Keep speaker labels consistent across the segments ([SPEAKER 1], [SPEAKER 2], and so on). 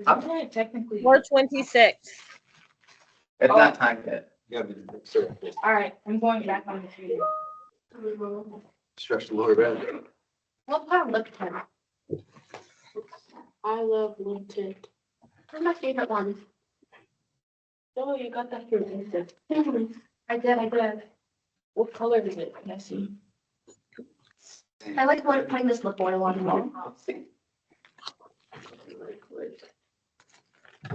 [SPEAKER 1] Isn't it technically?
[SPEAKER 2] 4:26.
[SPEAKER 3] It's not time yet.
[SPEAKER 4] Yeah, sir.
[SPEAKER 1] All right, I'm going back on the computer.
[SPEAKER 4] Stretch the lower back.
[SPEAKER 1] What part of lip tint? I love lip tint. What's my favorite one? Oh, you got that from Insta. I did. What color is it? Can I see? I like putting this lip oil on.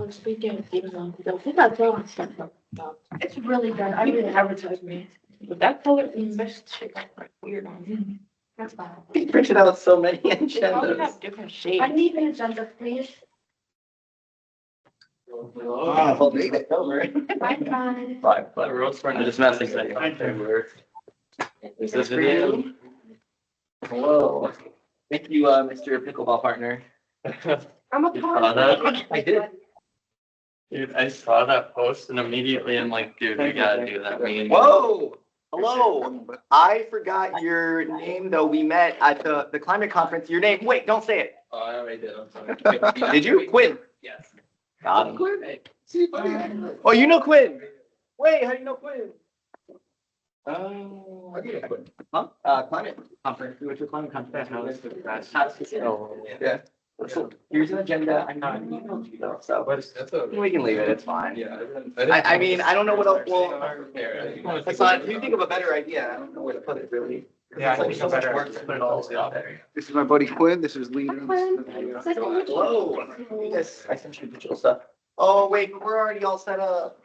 [SPEAKER 1] Speaking of things on, I think I'll throw on stuff. It's really good. I didn't advertise me. But that color is best shit like weird on me. That's bad.
[SPEAKER 3] We printed out so many
[SPEAKER 1] They probably
[SPEAKER 3] agendas.
[SPEAKER 1] have different shades. I need an agenda, please.
[SPEAKER 3] Oh, made it over.
[SPEAKER 1] Bye, bye.
[SPEAKER 3] Bye.
[SPEAKER 5] I'm just messing with you. Is this video?
[SPEAKER 3] Hello. Thank you, Mr. Pickleball partner.
[SPEAKER 1] I'm a
[SPEAKER 5] You saw that?
[SPEAKER 3] I did.
[SPEAKER 5] Dude, I saw that post and immediately I'm like, dude, we gotta do that meeting.
[SPEAKER 3] Whoa. Hello. I forgot your name though. We met at the climate conference. Your name. Wait, don't say it.
[SPEAKER 5] Oh, I already did, I'm sorry.
[SPEAKER 3] Did you? Quinn.
[SPEAKER 5] Yes.
[SPEAKER 3] Got him. Oh, you know Quinn. Wait, how do you know Quinn?
[SPEAKER 5] Oh.
[SPEAKER 3] Huh? Climate conference. We went to a climate conference.
[SPEAKER 5] Oh,
[SPEAKER 3] Yeah. So here's an agenda. I'm not emailed you though, so
[SPEAKER 4] That's a.
[SPEAKER 3] we can leave it. It's fine.
[SPEAKER 4] Yeah.
[SPEAKER 3] I mean, I don't know what else. Well, Hassan, if you think of a better idea, I don't know where to put it really.
[SPEAKER 5] Yeah, I
[SPEAKER 3] It's like
[SPEAKER 5] think
[SPEAKER 3] so
[SPEAKER 5] a
[SPEAKER 3] much
[SPEAKER 5] better
[SPEAKER 3] work to put it all out there.
[SPEAKER 6] This is my buddy Quinn. This is Lee.
[SPEAKER 3] Hello. Yes, I sent you digital stuff. Oh, wait, but we're already all set up.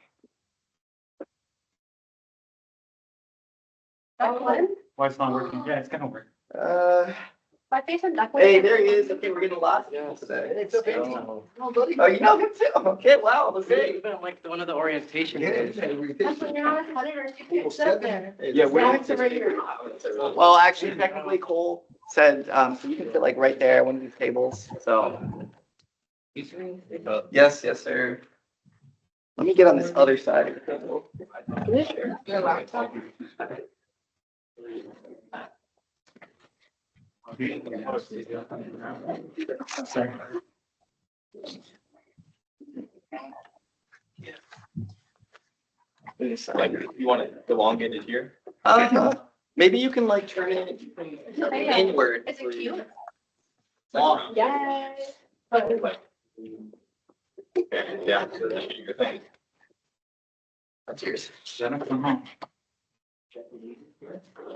[SPEAKER 1] Duckland?
[SPEAKER 5] Why it's not working? Yeah, it's gonna work.
[SPEAKER 1] My face and Duckland.
[SPEAKER 3] Hey, there he is. Okay, we're getting lost.
[SPEAKER 5] Yeah.
[SPEAKER 3] Today.
[SPEAKER 5] Oh.
[SPEAKER 3] Oh, you know him too? Okay, wow, okay.
[SPEAKER 5] Even like one of the orientation.
[SPEAKER 1] That's when you're not cutting or you can sit there.
[SPEAKER 3] Yeah,
[SPEAKER 1] Now it's right here.
[SPEAKER 3] Well, actually, technically Cole said, so you can sit like right there, one of these tables, so. Yes, yes, sir. Let me get on this other side of the table.
[SPEAKER 1] Your laptop.
[SPEAKER 5] Sorry.
[SPEAKER 4] Like, you want it elongated here?
[SPEAKER 3] Maybe you can like turn it inward.
[SPEAKER 1] Is it cute?
[SPEAKER 3] Long.
[SPEAKER 1] Yes.
[SPEAKER 4] Yeah. Your thing.
[SPEAKER 3] That's yours.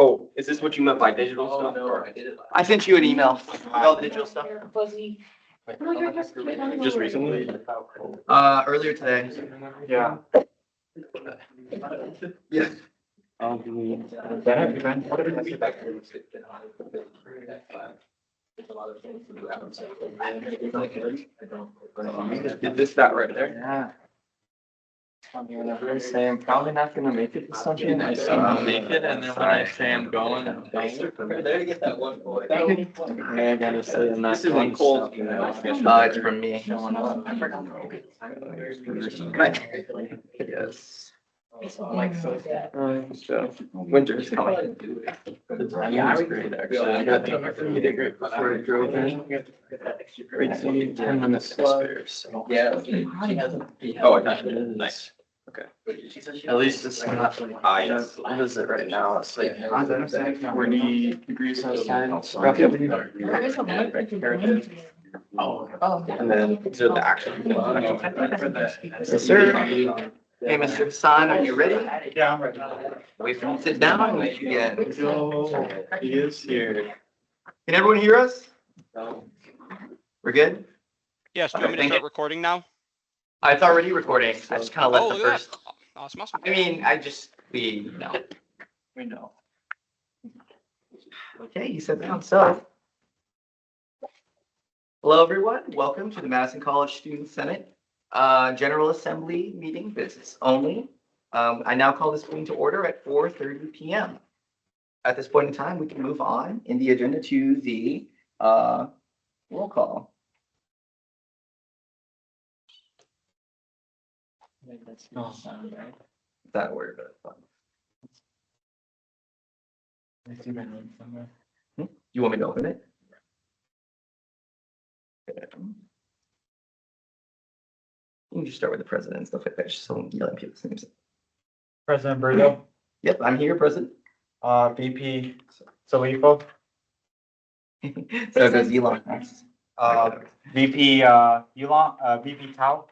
[SPEAKER 4] Oh, is this what you meant by digital stuff?
[SPEAKER 5] no, I did it.
[SPEAKER 3] I sent you an email. All the digital stuff.
[SPEAKER 1] Fuzzy. No, you're just cute.
[SPEAKER 4] Just recently?
[SPEAKER 3] Earlier today.
[SPEAKER 5] Yeah.
[SPEAKER 3] Yeah.
[SPEAKER 4] Is this that right there?
[SPEAKER 5] Yeah. Whenever I say I'm probably not gonna make it to something, I say I'll make it, and then when I say I'm going, I'm going.
[SPEAKER 3] There to get that one boy.
[SPEAKER 5] I gotta say I'm not
[SPEAKER 4] This isn't
[SPEAKER 5] going.
[SPEAKER 4] cold.
[SPEAKER 3] It's from me. Yes.
[SPEAKER 4] So, winter's coming.
[SPEAKER 5] The timing was great, actually. I got the, you did great before I drove in. Great seeing 10 minutes spares, so.
[SPEAKER 3] Yeah.
[SPEAKER 4] Oh, I got it.
[SPEAKER 5] Nice.
[SPEAKER 4] Nice. Okay.
[SPEAKER 5] At least it's not,
[SPEAKER 4] Yes.
[SPEAKER 5] what is it right now? It's like 40 degrees outside. Roughly.
[SPEAKER 1] Oh.
[SPEAKER 4] And then these are the actual.
[SPEAKER 3] Yes, sir. Hey, Mr. Hassan, are you ready?
[SPEAKER 5] Yeah, I'm ready.
[SPEAKER 3] Wait for him to sit down. We should get-
[SPEAKER 5] Joe, he is here.
[SPEAKER 3] Can everyone hear us? We're good?
[SPEAKER 7] Yes, do you want me to
[SPEAKER 3] Thank
[SPEAKER 7] start
[SPEAKER 3] you.
[SPEAKER 7] recording now?
[SPEAKER 3] It's already recording. I just kind of
[SPEAKER 7] Oh,
[SPEAKER 3] let the
[SPEAKER 7] look at
[SPEAKER 3] first,
[SPEAKER 7] that. Awesome, awesome.
[SPEAKER 3] I mean, we know.
[SPEAKER 5] We know.
[SPEAKER 3] Okay, you said down, so. Hello, everyone. Welcome to the Madison College Student Senate General Assembly meeting, business only. I now call this meeting to order at 4:30 p.m. At this point in time, we can move on in the agenda to the roll call. That word, but fun. You want me to open it? You can just start with the president and stuff like that, just so I'm yelling people's names.
[SPEAKER 5] President Burgo,
[SPEAKER 3] Yep, I'm here, President.
[SPEAKER 5] VP Salifo,
[SPEAKER 3] So does Elon next.
[SPEAKER 5] VP Yulon, VP Tao,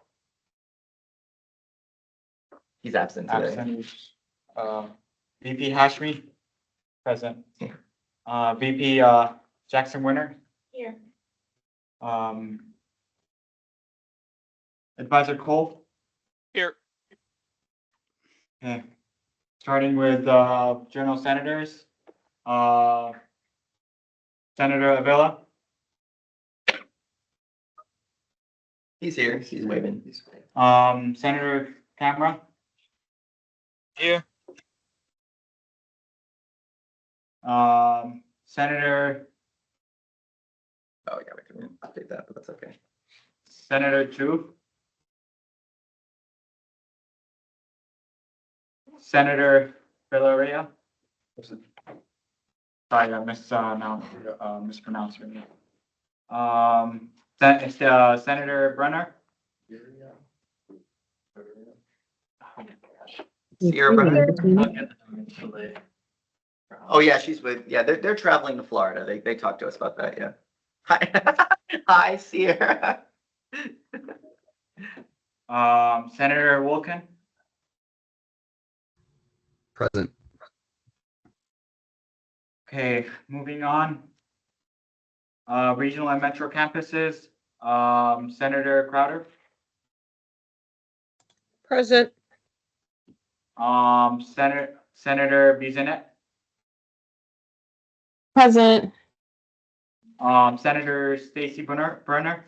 [SPEAKER 3] He's absent today.
[SPEAKER 5] absent. VP Hashmi, present. VP Jackson Winter,
[SPEAKER 1] Here.
[SPEAKER 5] Advisor Cole.
[SPEAKER 2] Here.
[SPEAKER 5] Okay, starting with General Senators. Senator Avila,
[SPEAKER 3] He's here, he's waving.
[SPEAKER 5] Senator Camera,
[SPEAKER 2] Here.
[SPEAKER 5] Senator
[SPEAKER 3] Oh, yeah, we can update that, but that's okay.
[SPEAKER 5] Senator Chu, Senator Villarreal. Sorry, I mispronounced your name. Senator Brenner.
[SPEAKER 3] Sierra Brenner. Oh, yeah, she's with, yeah, they're traveling to Florida. They talked to us about that, yeah. Hi, hi, Sierra.
[SPEAKER 5] Senator Wilkin,
[SPEAKER 6] Present.
[SPEAKER 5] okay, moving on. Regional and metro campuses, Senator Crowder,
[SPEAKER 7] Present.
[SPEAKER 5] Senator Bizenet,
[SPEAKER 7] Present.
[SPEAKER 5] Senator Stacy Brunner,
[SPEAKER 7] Present.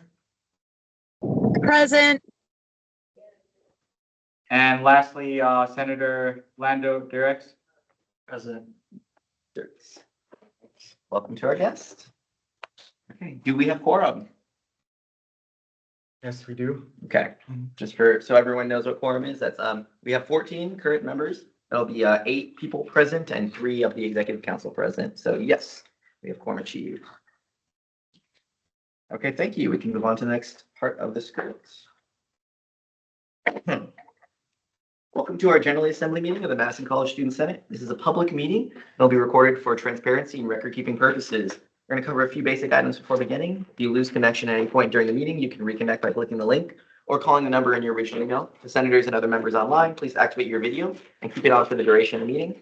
[SPEAKER 5] and lastly, Senator Lando Durex.
[SPEAKER 3] President. Welcome to our guest. Okay, do we have quorum?
[SPEAKER 5] Yes, we do.
[SPEAKER 3] Okay, just so everyone knows what quorum is, that's, we have 14 current members. There'll be 8 people present and 3 of the executive council present. So yes, we have quorum achieved. Okay, thank you. We can move on to the next part of the script. Welcome to our General Assembly meeting of the Madison College Student Senate. This is a public meeting. It'll be recorded for transparency and record-keeping purposes. We're going to cover a few basic items before beginning. If you lose connection at any point during the meeting, you can reconnect by clicking the link or calling the number in your original email. To senators and other members online, please activate your video and keep it on for the duration of the meeting.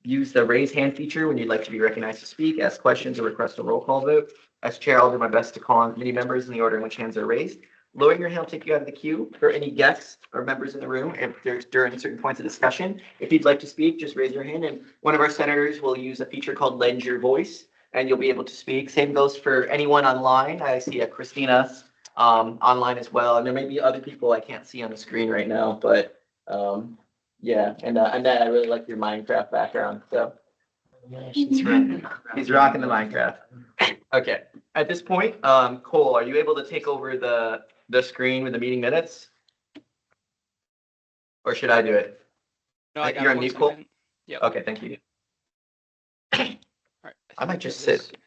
[SPEAKER 3] Use the raise hand feature when you'd like to be recognized to speak, ask questions, or request a roll call vote. As chair, I'll do my best to call on committee members in the order in which hands are raised. Lowering your hand will take you out of the queue for any guests or members in the room if there's during certain points of discussion. If you'd like to speak, just raise your hand and one of our senators will use a feature called Lend Your Voice and you'll be able to speak. Same goes for anyone online. I see Christina online as well. And there may be other people I can't see on the screen right now, but yeah. And Annette, I really like your Minecraft background. So he's rocking the Minecraft. Okay. At this point, Cole, are you able to take over the screen with the meeting minutes? Or should I do it?
[SPEAKER 2] No, I got
[SPEAKER 3] You're
[SPEAKER 2] it
[SPEAKER 3] on
[SPEAKER 2] one
[SPEAKER 3] mute, Cole?
[SPEAKER 2] second. Yep.
[SPEAKER 3] Okay, thank you.
[SPEAKER 2] All right.
[SPEAKER 3] I might
[SPEAKER 2] think
[SPEAKER 3] just
[SPEAKER 2] this
[SPEAKER 3] sit.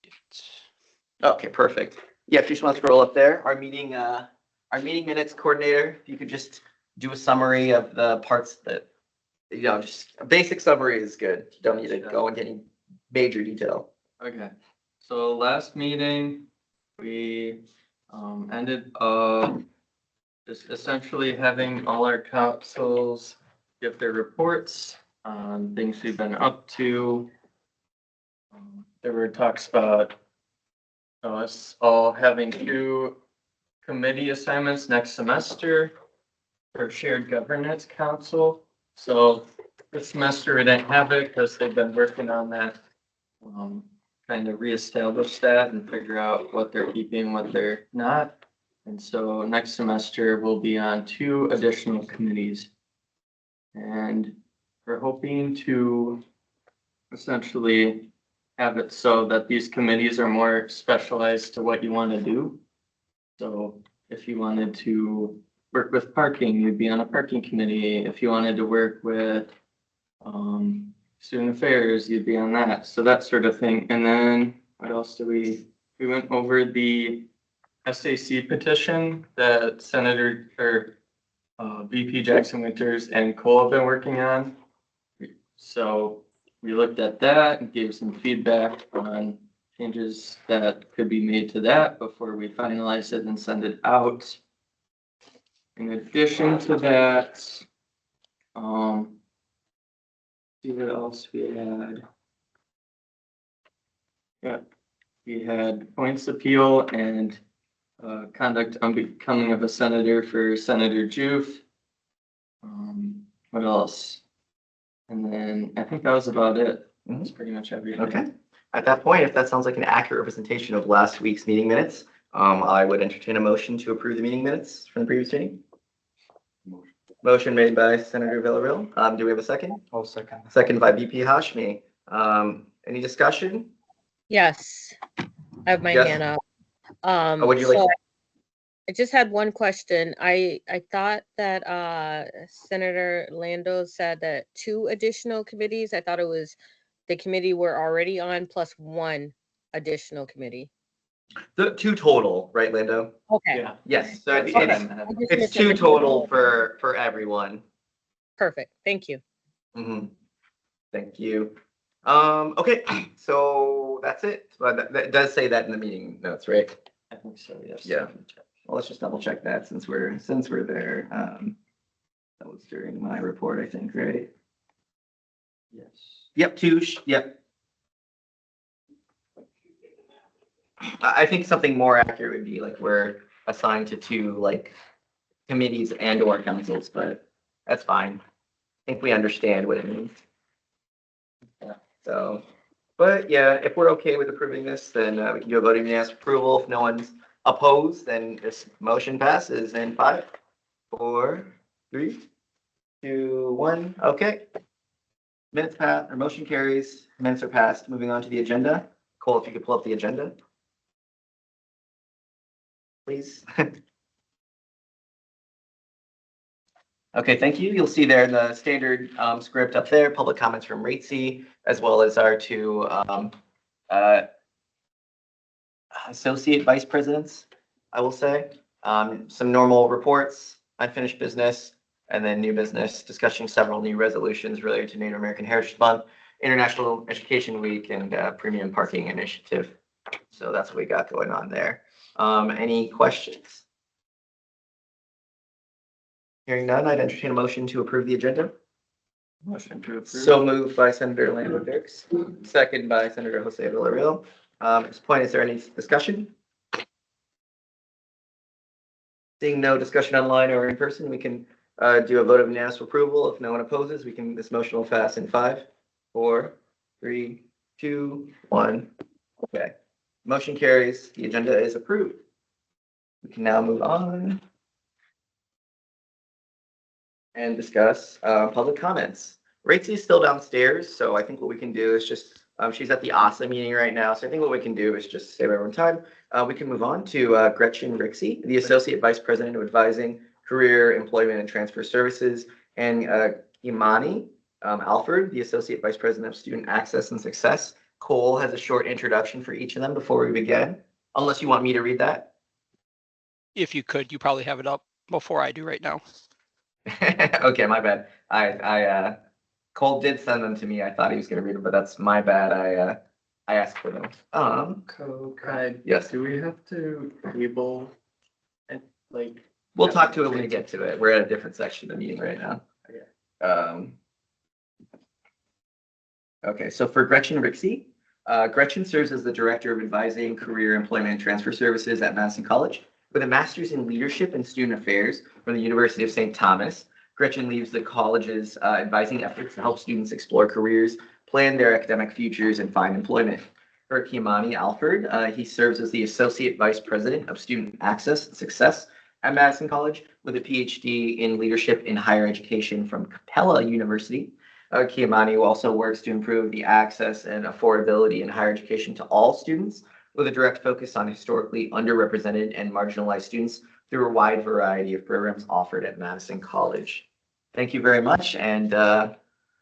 [SPEAKER 2] is-
[SPEAKER 3] Okay, perfect. Yeah, if you just want to scroll up there, our meeting minutes coordinator, if you could just do a summary of the parts that, just a basic summary is good. You don't need to go into any major detail.
[SPEAKER 8] Okay, so last meeting, we ended up just essentially having all our councils give their reports on things we've been up to. There were talks about us all having 2 committee assignments next semester for shared governance council. So this semester we didn't have it because they've been working on that. Trying to reestablish that and figure out what they're keeping, what they're not. And so next semester we'll be on 2 additional committees. And we're hoping to essentially have it so that these committees are more specialized to what you want to do. So if you wanted to work with parking, you'd be on a parking committee. If you wanted to work with student affairs, you'd be on that. So that sort of thing. And then what else we went over the SAC petition that Senator or VP Jackson Winters and Cole have been working on. So we looked at that and gave some feedback on changes that could be made to that before we finalize it and send it out. In addition to that, see what else we had. Yeah, we had points appeal and conduct unbecoming of a senator for Senator Juf. What else? And then I think that was about it. That's pretty much everything.
[SPEAKER 3] Okay. At that point, if that sounds like an accurate representation of last week's meeting minutes, I would entertain a motion to approve the meeting minutes from the previous meeting. Motion made by Senator Villarreal. Do we have a second?
[SPEAKER 5] I'll second.
[SPEAKER 3] Second by VP Hashmi. Any discussion?
[SPEAKER 7] Yes, I have my
[SPEAKER 3] Yes.
[SPEAKER 7] hand up.
[SPEAKER 3] Would you like-
[SPEAKER 7] So I just had one question. I thought that Senator Lando said that 2 additional committees. I thought it was the committee we're already on plus 1 additional committee.
[SPEAKER 3] The 2 total, right, Lando?
[SPEAKER 7] Okay,
[SPEAKER 5] Yeah.
[SPEAKER 3] Yes. So
[SPEAKER 7] Okay.
[SPEAKER 3] it's 2 total for everyone.
[SPEAKER 7] perfect. Thank you.
[SPEAKER 3] Thank you. Okay, so that's it. But that does say that in the meeting notes, right?
[SPEAKER 8] I think so, yes.
[SPEAKER 3] Yeah. Well, let's just double check that since we're there. That was during my report, I think, right?
[SPEAKER 8] Yes.
[SPEAKER 3] Yep, 2, yep. I think something more accurate would be like we're assigned to 2 like committees and or councils, but that's fine. I think we understand what it means.
[SPEAKER 8] Yeah.
[SPEAKER 3] So, but yeah, if we're okay with approving this, then we can do a voting unanimous approval. If no one's opposed, then this motion passes in 5, 4, 3, 2, 1. Okay. Minutes pass, or motion carries, minutes are passed. Moving on to the agenda. Cole, if you could pull up the agenda. Please. Okay, thank you. You'll see there in the standard script up there, public comments from RATC, as well as our 2 associate vice presidents, I will say. Some normal reports, unfinished business, and then new business, discussing several new resolutions related to Native American Heritage Month, International Education Week, and Premium Parking Initiative. So that's what we got going on there. Any questions? Hearing none, I'd entertain a motion to approve the agenda.
[SPEAKER 8] Motion to approve.
[SPEAKER 3] So moved by Senator Lando Dirks, second by Senator Jose Villarreal. At this point, is there any discussion? Seeing no discussion online or in person, we can do a vote of unanimous approval. If no one opposes, this motion will pass in 5, 4, 3, 2, 1. Okay. Motion carries. The agenda is approved. We can now move on and discuss public comments. Rachel is still downstairs, so I think what we can do is just, she's at the ASA meeting right now, so I think what we can do is just save everyone time. We can move on to Gretchen Rixey, the Associate Vice President of Advising, Career, Employment, and Transfer Services, and Imani Alford, the Associate Vice President of Student Access and Success. Cole has a short introduction for each of them before we begin, unless you want me to read that.
[SPEAKER 2] If you could, you probably have it up before I do right now.
[SPEAKER 3] Okay, my bad. I Cole did send them to me. I thought he was gonna read them, but that's my bad. I asked for them. Yes,
[SPEAKER 8] Do we have to table and like?
[SPEAKER 3] we'll talk to it when we get to it. We're at a different section of the meeting right now. Okay, so for Gretchen Rixey, Gretchen serves as the Director of Advising, Career, Employment, and Transfer Services at Madison College. With a master's in leadership and student affairs from the University of St. Thomas, Gretchen leads the college's advising efforts to help students explore careers, plan their academic futures, and find employment. For Kimani Alford, he serves as the Associate Vice President of Student Access and Success at Madison College with a PhD in Leadership in Higher Education from Capella University. Kimani also works to improve the access and affordability in higher education to all students, with a direct focus on historically underrepresented and marginalized students through a wide variety of programs offered at Madison College. Thank you very much, and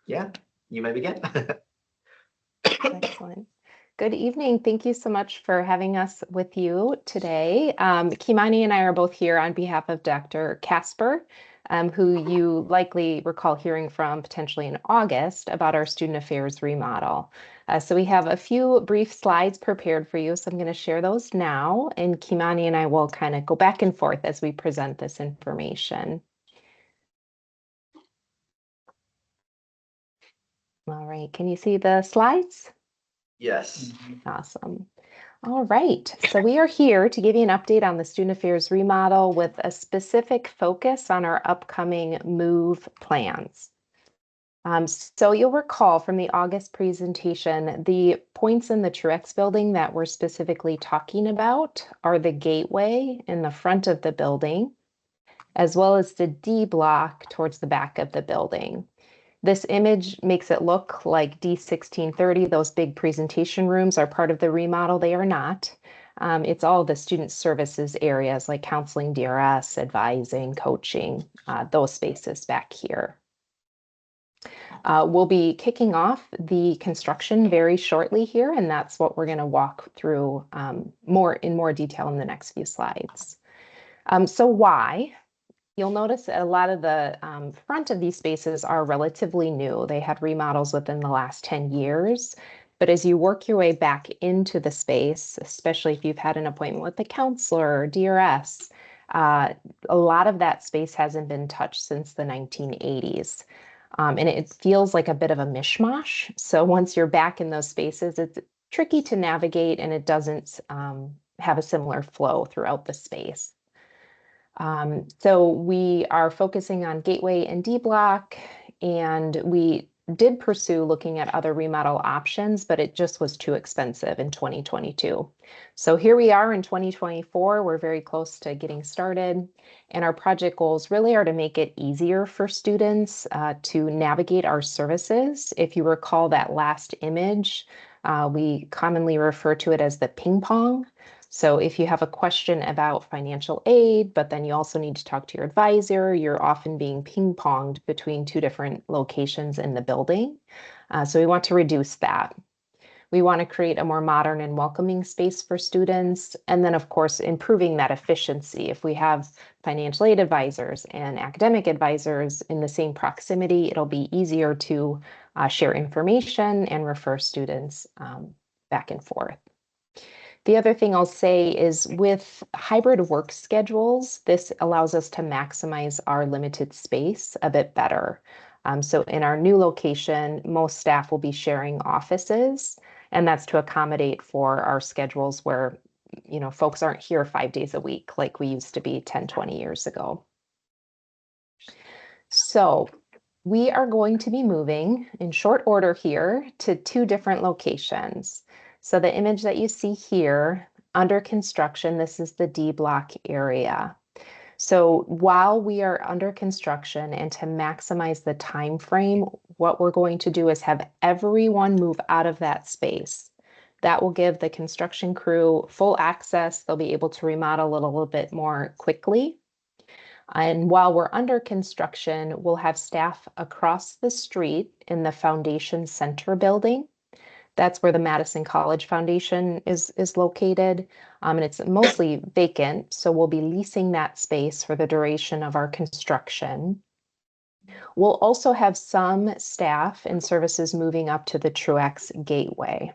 [SPEAKER 3] yeah, you may begin.
[SPEAKER 9] Excellent. Good evening. Thank you so much for having us with you today. Kimani and I are both here on behalf of Dr. Casper, who you likely recall hearing from potentially in August about our student affairs remodel. So we have a few brief slides prepared for you, so I'm going to share those now, and Kimani and I will kind of go back and forth as we present this information. All right, can you see the slides?
[SPEAKER 3] Yes.
[SPEAKER 9] Awesome. All right, so we are here to give you an update on the student affairs remodel with a specific focus on our upcoming move plans. So you'll recall from the August presentation, the points in the Truex building that we're specifically talking about are the gateway in the front of the building, as well as the D block towards the back of the building. This image makes it look like D1630. Those big presentation rooms are part of the remodel. They are not. It's all the student services areas like counseling, DRS, advising, coaching, those spaces back here. We'll be kicking off the construction very shortly here, and that's what we're going to walk through in more detail in the next few slides. So why? You'll notice that a lot of the front of these spaces are relatively new. They had remodels within the last 10 years. But as you work your way back into the space, especially if you've had an appointment with the counselor or DRS, a lot of that space hasn't been touched since the 1980s. And it feels like a bit of a mishmash. So once you're back in those spaces, it's tricky to navigate and it doesn't have a similar flow throughout the space. So we are focusing on Gateway and D Block, and we did pursue looking at other remodel options, but it just was too expensive in 2022. So here we are in 2024, we're very close to getting started, and our project goals really are to make it easier for students to navigate our services. If you recall that last image, we commonly refer to it as the ping pong. So if you have a question about financial aid, but then you also need to talk to your advisor, you're often being ping-ponged between two different locations in the building. So we want to reduce that. We want to create a more modern and welcoming space for students. And then, of course, improving that efficiency. If we have financial aid advisors and academic advisors in the same proximity, it'll be easier to share information and refer students back and forth. The other thing I'll say is with hybrid work schedules, this allows us to maximize our limited space a bit better. So in our new location, most staff will be sharing offices, and that's to accommodate for our schedules where, you know, folks aren't here 5 days a week like we used to be 10, 20 years ago. So we are going to be moving in short order here to 2 different locations. So the image that you see here under construction, this is the D block area. So while we are under construction and to maximize the time frame, what we're going to do is have everyone move out of that space. That will give the construction crew full access. They'll be able to remodel it a little bit more quickly. And while we're under construction, we'll have staff across the street in the Foundation Center building. That's where the Madison College Foundation is located, and it's mostly vacant, so we'll be leasing that space for the duration of our construction. We'll also have some staff and services moving up to the Truex Gateway.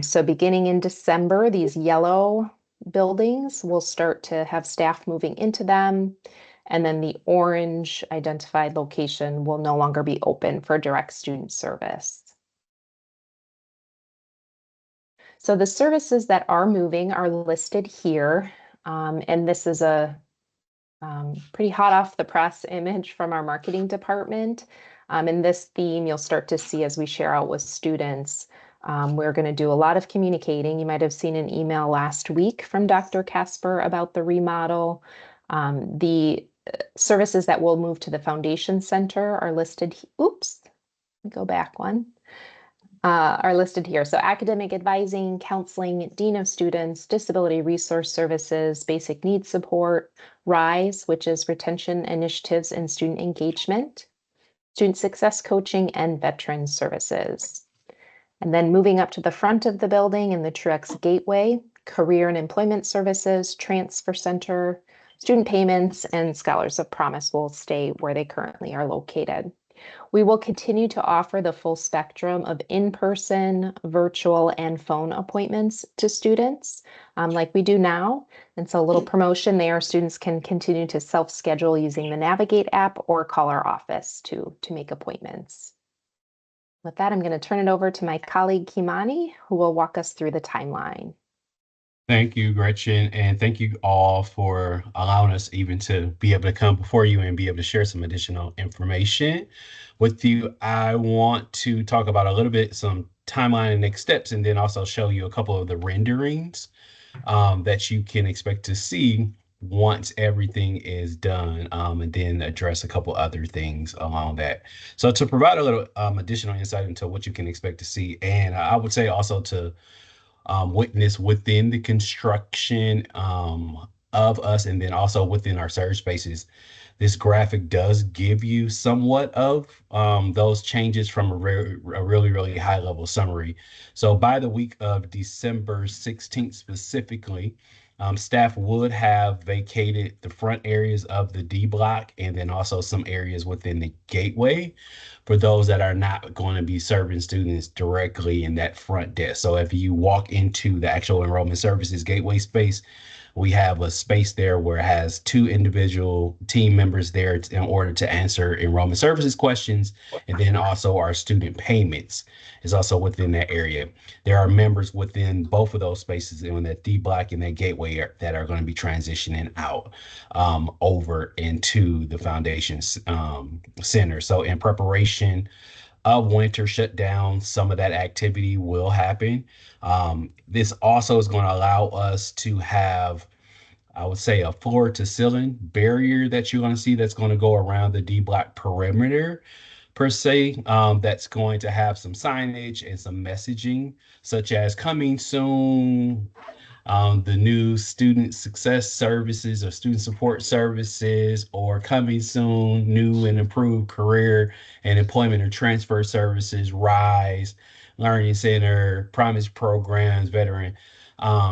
[SPEAKER 9] So beginning in December, these yellow buildings will start to have staff moving into them, and then the orange identified location will no longer be open for direct student service. So the services that are moving are listed here, and this is a pretty hot off the press image from our marketing department. In this theme, you'll start to see as we share out with students, we're going to do a lot of communicating. You might have seen an email last week from Dr. Casper about the remodel. The services that will move to the Foundation Center are listed. Oops, go back one. Are listed here. So academic advising, counseling, dean of students, disability resource services, basic needs support, RISE, which is retention initiatives and student engagement, student success coaching, and veteran services. And then moving up to the front of the building in the Truex Gateway, Career and Employment Services, Transfer Center, Student Payments, and Scholars of Promise will stay where they currently are located. We will continue to offer the full spectrum of in-person, virtual, and phone appointments to students like we do now. And so a little promotion there, students can continue to self-schedule using the Navigate app or call our office to make appointments. With that, I'm going to turn it over to my colleague Kimani, who will walk us through the timeline.
[SPEAKER 10] Thank you, Gretchen, and thank you all for allowing us even to be able to come before you and be able to share some additional information with you. I want to talk about a little bit some timeline and next steps, and then also show you a couple of the renderings that you can expect to see once everything is done, and then address a couple other things along that. So to provide a little additional insight into what you can expect to see, and I would say also to witness within the construction of us, and then also within our surge spaces, this graphic does give you somewhat of those changes from a really high level summary. So by the week of December 16th specifically, staff would have vacated the front areas of the D block and then also some areas within the gateway for those that are not going to be serving students directly in that front desk. So if you walk into the actual enrollment services gateway space, we have a space there where it has 2 individual team members there in order to answer enrollment services questions. And then also our student payments is also within that area. There are members within both of those spaces in that D block and that gateway that are going to be transitioning out over into the foundation center. So in preparation of winter shutdown, some of that activity will happen. This also is going to allow us to have, I would say, a floor to ceiling barrier that you're going to see that's going to go around the D block perimeter per se. That's going to have some signage and some messaging such as coming soon, the new student success services or student support services, or coming soon, new and improved career and employment or transfer services, RISE, Learning Center, Promise programs, veteran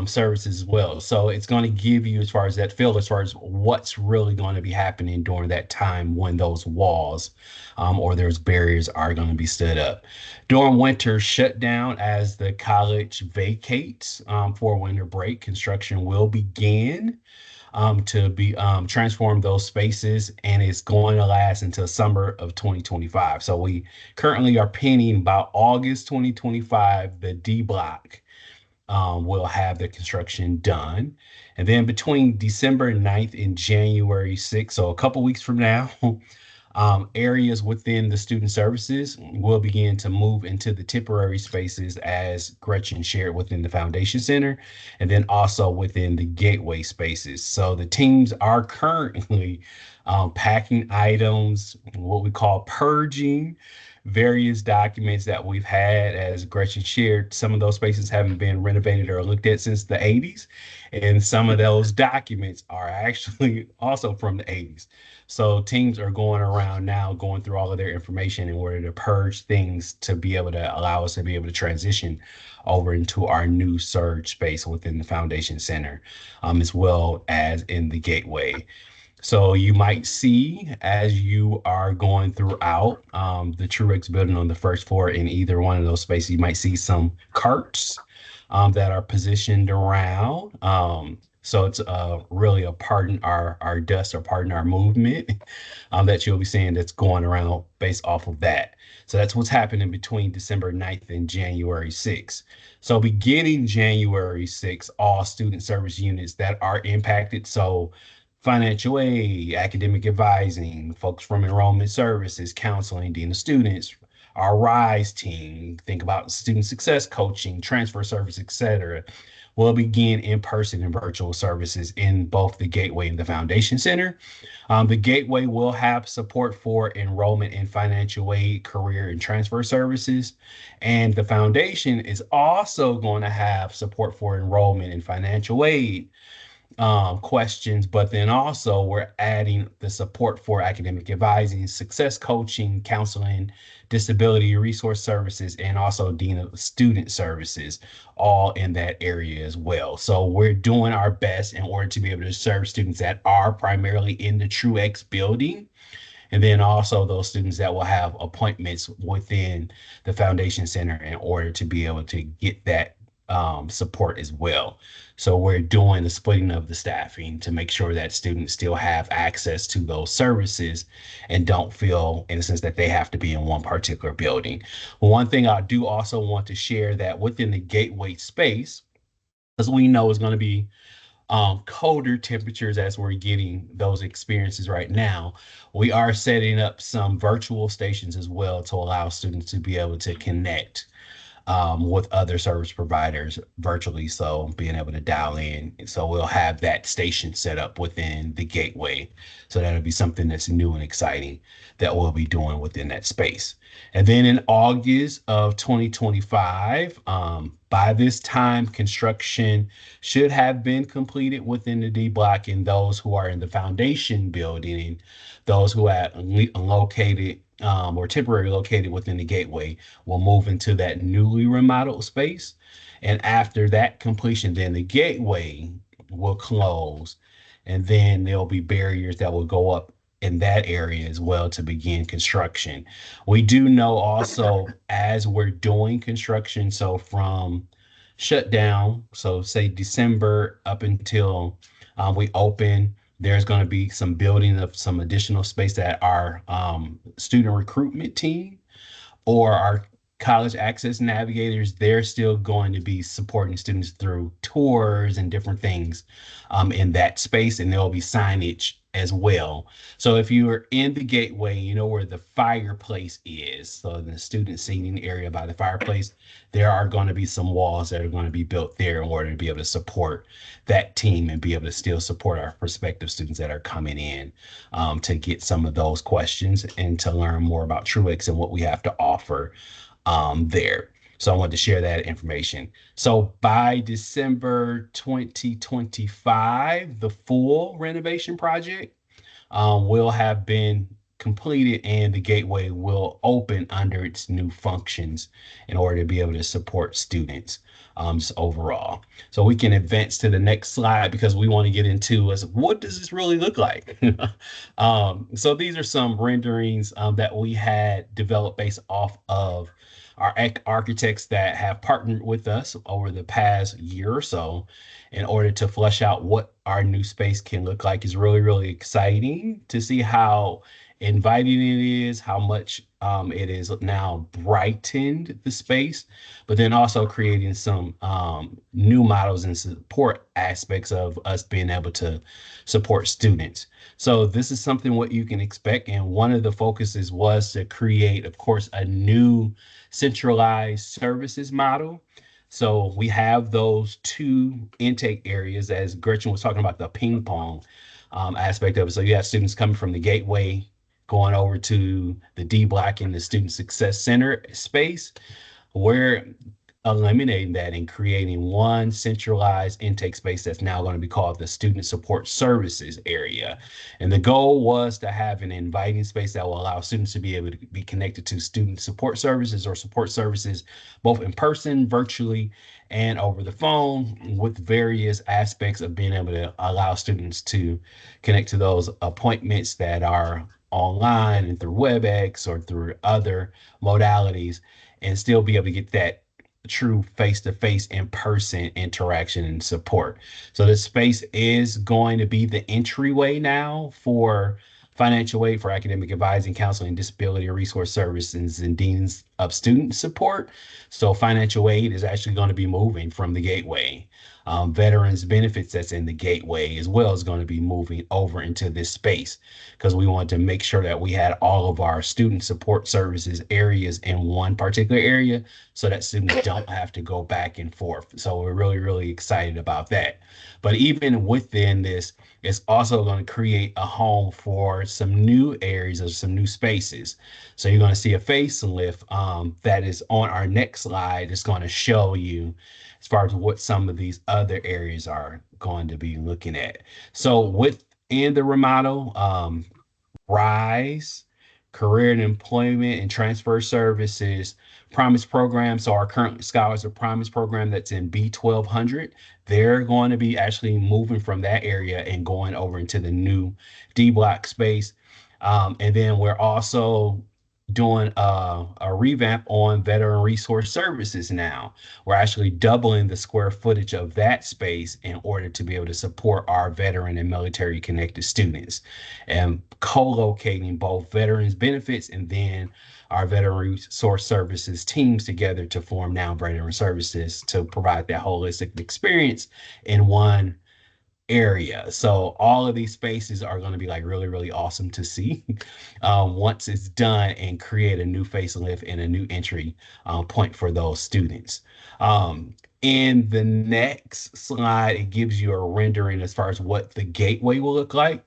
[SPEAKER 10] services as well. So it's going to give you, as far as that feel, as far as what's really going to be happening during that time when those walls or those barriers are going to be stood up. During winter shutdown, as the college vacates for winter break, construction will begin to be transform those spaces, and it's going to last until summer of 2025. So we currently are pinning about August 2025, the D block will have the construction done. And then between December 9th and January 6th, so a couple weeks from now, areas within the student services will begin to move into the temporary spaces, as Gretchen shared, within the Foundation Center, and then also within the gateway spaces. So the teams are currently packing items, what we call purging various documents that we've had. As Gretchen shared, some of those spaces haven't been renovated or looked at since the 80s. And some of those documents are actually also from the 80s. So teams are going around now, going through all of their information in order to purge things to be able to allow us to be able to transition over into our new surge space within the Foundation Center, as well as in the gateway. So you might see, as you are going throughout the Truex building on the first floor in either one of those spaces, you might see some carts that are positioned around. So it's really a pardon our dust or pardon our movement that you'll be seeing that's going around based off of that. So that's what's happening between December 9th and January 6th. So beginning January 6th, all student service units that are impacted, so financial aid, academic advising, folks from enrollment services, counseling, dean of students, our RISE team, think about student success coaching, transfer service, etc., will begin in-person and virtual services in both the Gateway and the Foundation Center. The Gateway will have support for enrollment in financial aid, career, and transfer services. And the Foundation is also going to have support for enrollment in financial aid, questions, but then also we're adding the support for academic advising, success coaching, counseling, disability resource services, and also dean of student services, all in that area as well. So we're doing our best in order to be able to serve students that are primarily in the TrueX building. And then also those students that will have appointments within the Foundation Center in order to be able to get that support as well. So we're doing the splitting of the staffing to make sure that students still have access to those services and don't feel, in a sense, that they have to be in one particular building. One thing I do also want to share that within the Gateway space, as we know is going to be colder temperatures as we're getting those experiences right now, we are setting up some virtual stations as well to allow students to be able to connect with other service providers virtually. So being able to dial in. So we'll have that station set up within the Gateway. So that'll be something that's new and exciting that we'll be doing within that space. And then in August of 2025, by this time, construction should have been completed within the D block, and those who are in the foundation building, those who are located or temporarily located within the Gateway will move into that newly remodeled space. And after that completion, then the Gateway will close, and then there'll be barriers that will go up in that area as well to begin construction. We do know also as we're doing construction, so from shutdown, so say December up until we open, there's going to be some building of some additional space that our student recruitment team or our college access navigators, they're still going to be supporting students through tours and different things in that space, and there'll be signage as well. So if you're in the Gateway, you know where the fireplace is. So the student seating area by the fireplace, there are going to be some walls that are going to be built there in order to be able to support that team and be able to still support our prospective students that are coming in to get some of those questions and to learn more about TrueX and what we have to offer there. So I wanted to share that information. So by December 2025, the full renovation project will have been completed and the Gateway will open under its new functions in order to be able to support students overall. So we can advance to the next slide because we want to get into what does this really look like? So these are some renderings that we had developed based off of our architects that have partnered with us over the past year or so in order to flesh out what our new space can look like. Is really, really exciting to see how inviting it is, how much it is now brightened the space, but then also creating some new models and support aspects of us being able to support students. So this is something what you can expect. And one of the focuses was to create, of course, a new centralized services model. So we have those two intake areas, as Gretchen was talking about, the ping pong aspect of it. So you have students coming from the Gateway going over to the D block in the Student Success Center space. We're eliminating that and creating one centralized intake space that's now going to be called the Student Support Services area. And the goal was to have an inviting space that will allow students to be able to be connected to student support services or support services, both in person, virtually, and over the phone, with various aspects of being able to allow students to connect to those appointments that are online and through WebEx or through other modalities and still be able to get that true face-to-face in-person interaction and support. So this space is going to be the entryway now for financial aid, for academic advising, counseling, disability resource services, and deans of student support. So financial aid is actually going to be moving from the Gateway. Veterans benefits that's in the Gateway as well is going to be moving over into this space because we wanted to make sure that we had all of our student support services areas in one particular area so that students don't have to go back and forth. So we're really, really excited about that. But even within this, it's also going to create a home for some new areas or some new spaces. So you're going to see a facelift that is on our next slide. It's going to show you as far as what some of these other areas are going to be looking at. So within the remodel, RISE, Career and Employment and Transfer Services, Promise Program. So our current Scholars of Promise program that's in B1200, they're going to be actually moving from that area and going over into the new D Block space. And then we're also doing a revamp on Veteran Resource Services now. We're actually doubling the square footage of that space in order to be able to support our veteran and military connected students, and co-locating both veterans benefits and then our Veteran Resource Services teams together to form now Veteran Services to provide that holistic experience in one area. So all of these spaces are going to be like really, really awesome to see once it's done, and create a new facelift and a new entry point for those students. In the next slide, it gives you a rendering as far as what the gateway will look like,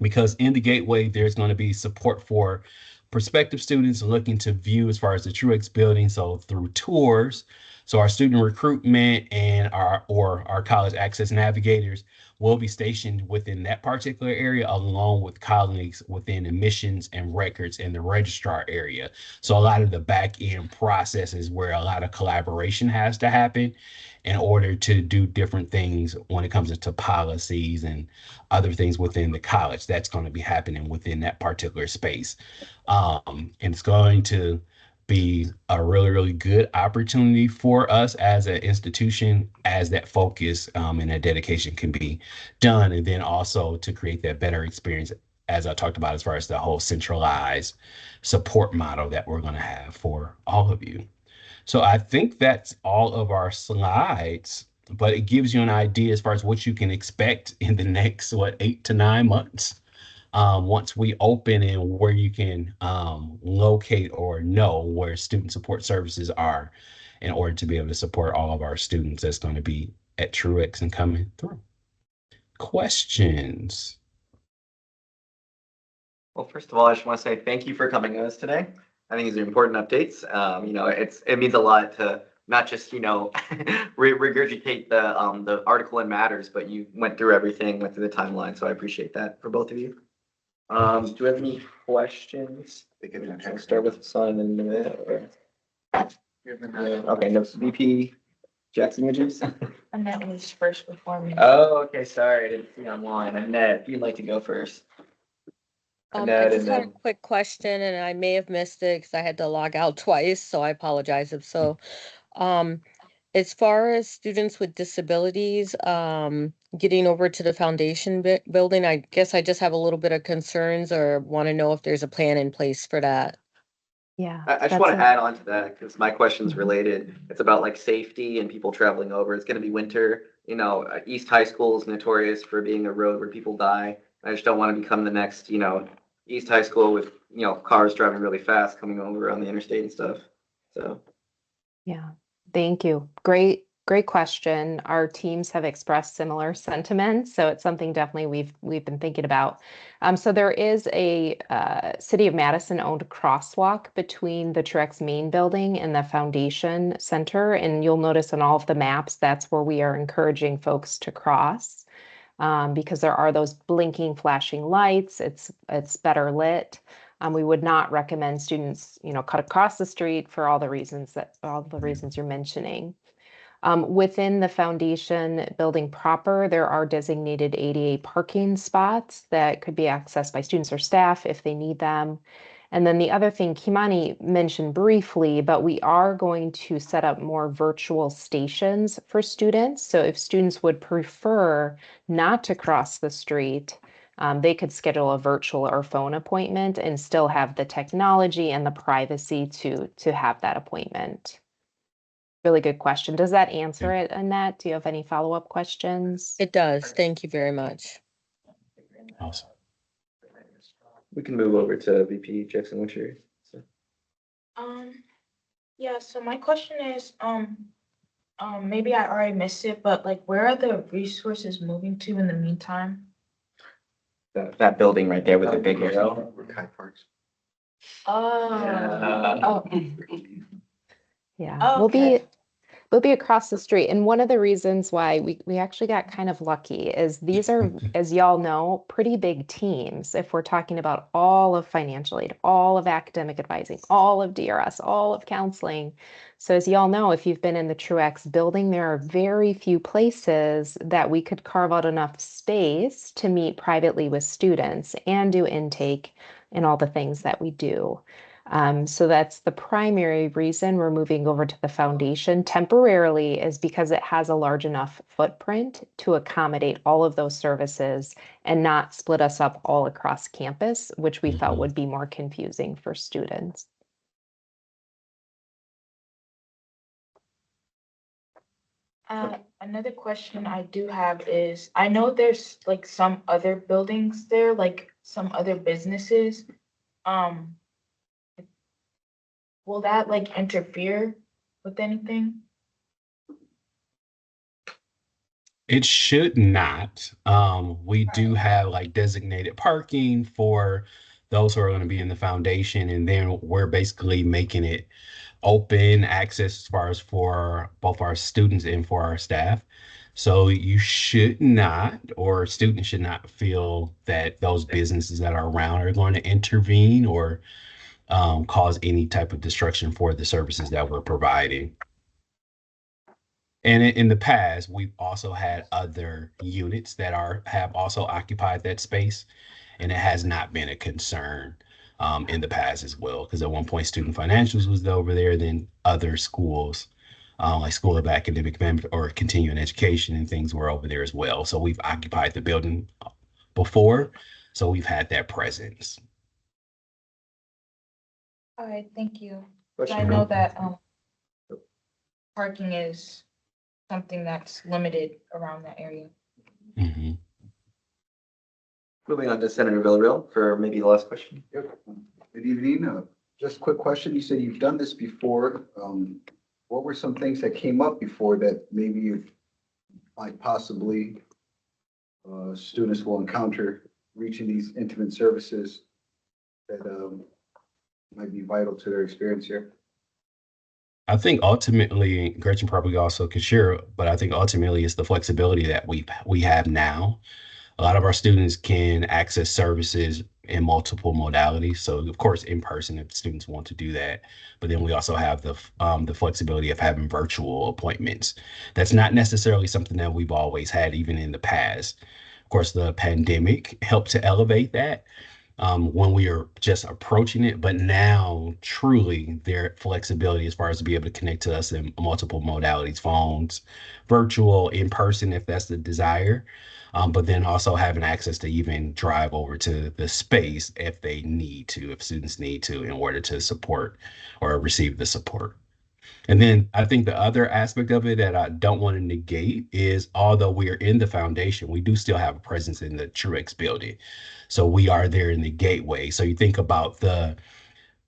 [SPEAKER 10] because in the gateway, there's going to be support for prospective students looking to view as far as the Truex building. So through tours, so our student recruitment and our college access navigators will be stationed within that particular area, along with colleagues within admissions and records in the registrar area. So a lot of the back end processes where a lot of collaboration has to happen in order to do different things when it comes to policies and other things within the college, that's going to be happening within that particular space. And it's going to be a really, really good opportunity for us as an institution, as that focus and that dedication can be done. And then also to create that better experience, as I talked about, as far as the whole centralized support model that we're going to have for all of you. So I think that's all of our slides, but it gives you an idea as far as what you can expect in the next, 8 to 9 months. Once we open, and where you can locate or know where student support services are in order to be able to support all of our students that's going to be at Truex and coming through. Questions?
[SPEAKER 3] Well, first of all, I just want to say thank you for coming to us today. I think these are important updates. It means a lot to not just, regurgitate the article in Matters, but you went through everything, went through the timeline. So I appreciate that for both of you. Do we have any questions? I'll start with Simon. Okay, no, VP Jackson Images.
[SPEAKER 1] Annette was first before me.
[SPEAKER 3] Oh, okay, sorry, I didn't see online. Annette, if you'd like to go first.
[SPEAKER 7] I
[SPEAKER 3] Annette,
[SPEAKER 7] just
[SPEAKER 3] and
[SPEAKER 7] had a
[SPEAKER 3] then,
[SPEAKER 7] quick question, and I may have missed it because I had to log out twice, so I apologize if so. As far as students with disabilities, getting over to the foundation building, I guess I just have a little bit of concerns or want to know if there's a plan in place for that.
[SPEAKER 9] Yeah.
[SPEAKER 3] I just
[SPEAKER 9] that's
[SPEAKER 3] want to
[SPEAKER 9] a-
[SPEAKER 3] add on to that because my question's
[SPEAKER 9] Mhm.
[SPEAKER 3] related. It's about like safety and people traveling over. It's going to be winter. East High School is notorious for being a road where people die. I just don't want to become the next, East High School with, cars driving really fast coming over on the interstate and stuff. So.
[SPEAKER 9] Yeah, thank you. Great question. Our teams have expressed similar sentiments, so it's something definitely we've been thinking about. So there is a City of Madison owned crosswalk between the Truex main building and the Foundation Center, and you'll notice on all of the maps that's where we are encouraging folks to cross, because there are those blinking, flashing lights. It's better lit. We would not recommend students, cut across the street for all the reasons you're mentioning. Within the foundation building proper, there are designated ADA parking spots that could be accessed by students or staff if they need them. And then the other thing Kimani mentioned briefly, but we are going to set up more virtual stations for students. So if students would prefer not to cross the street, they could schedule a virtual or phone appointment and still have the technology and the privacy to have that appointment. Really good question. Does that answer it, Annette? Do you have any follow-up questions?
[SPEAKER 7] It does. Thank you very much.
[SPEAKER 10] Awesome.
[SPEAKER 3] We can move over to VP Jackson Witcher.
[SPEAKER 1] Yeah, so my question is, maybe I already missed it, but like, where are the resources moving to in the meantime?
[SPEAKER 3] That building right there with the big arrow.
[SPEAKER 1] Oh.
[SPEAKER 3] Yeah.
[SPEAKER 1] Oh,
[SPEAKER 9] Yeah, we'll be
[SPEAKER 1] okay.
[SPEAKER 9] They'll be across the street. And one of the reasons why we actually got kind of lucky is these are, as y'all know, pretty big teams. If we're talking about all of financial aid, all of academic advising, all of DRS, all of counseling. So as y'all know, if you've been in the Truax building, there are very few places that we could carve out enough space to meet privately with students and do intake and all the things that we do. So that's the primary reason we're moving over to the foundation temporarily, is because it has a large enough footprint to accommodate all of those services and not split us up all across campus, which we felt
[SPEAKER 10] Mhm.
[SPEAKER 9] would be more confusing for students.
[SPEAKER 1] Another question I do have is, I know there's like some other buildings there, like some other businesses. Um, will that like interfere with anything?
[SPEAKER 10] It should not. We do have like designated parking for those who are going to be in the foundation, and then we're basically making it open access as far as for both our students and for our staff. So you should not, or students should not feel that those businesses that are around are going to intervene or cause any type of destruction for the services that we're providing. And in the past, we've also had other units that have also occupied that space, and it has not been a concern in the past as well. Because at one point, Student Financials was over there, then other schools, like School of Academic Management or Continuing Education and things were over there as well. So we've occupied the building before, so we've had that presence.
[SPEAKER 1] All right, thank you.
[SPEAKER 3] Question
[SPEAKER 1] I
[SPEAKER 3] for-
[SPEAKER 1] know that parking is something that's limited around that area.
[SPEAKER 10] Mhm.
[SPEAKER 3] Moving on to Senator Villarreal for maybe the last question.
[SPEAKER 6] Yep. Good evening. Just a quick question. You said you've done this before. What were some things that came up before that maybe you might possibly students will encounter reaching these intimate services that might be vital to their experience here?
[SPEAKER 10] I think ultimately, Gretchen probably also could share, but I think ultimately it's the flexibility that we have now. A lot of our students can access services in multiple modalities. So of course, in person, if students want to do that, but then we also have the flexibility of having virtual appointments. That's not necessarily something that we've always had, even in the past. Of course, the pandemic helped to elevate that when we are just approaching it. But now, truly, their flexibility as far as to be able to connect to us in multiple modalities, phones, virtual, in person, if that's the desire. But then also having access to even drive over to the space if they need to, if students need to, in order to support or receive the support. And then I think the other aspect of it that I don't want to negate is, although we are in the foundation, we do still have a presence in the Truax building. So we are there in the gateway. So you think about the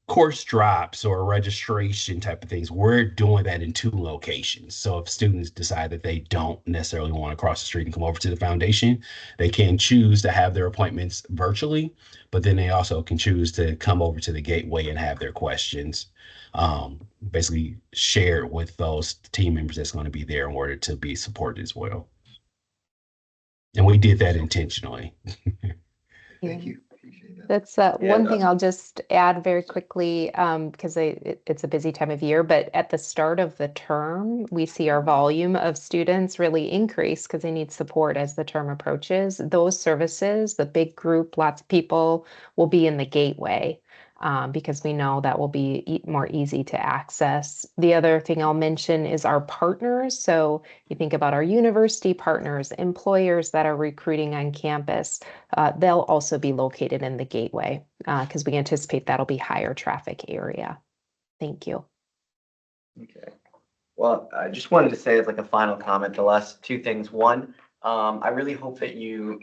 [SPEAKER 10] course drops or registration type of things, we're doing that in 2 locations. So if students decide that they don't necessarily want to cross the street and come over to the foundation, they can choose to have their appointments virtually, but then they also can choose to come over to the gateway and have their questions basically shared with those team members that's going to be there in order to be supported as well. And we did that intentionally.
[SPEAKER 6] Thank you. Appreciate that.
[SPEAKER 9] That's one thing I'll just add very quickly, because it's a busy time of year, but at the start of the term, we see our volume of students really increase because they need support as the term approaches. Those services, the big group, lots of people, will be in the gateway. Because we know that will be more easy to access. The other thing I'll mention is our partners. So you think about our university partners, employers that are recruiting on campus, they'll also be located in the gateway because we anticipate that'll be higher traffic area. Thank you.
[SPEAKER 3] Okay. Well, I just wanted to say as like a final comment, the last 2 things. One, I really hope that you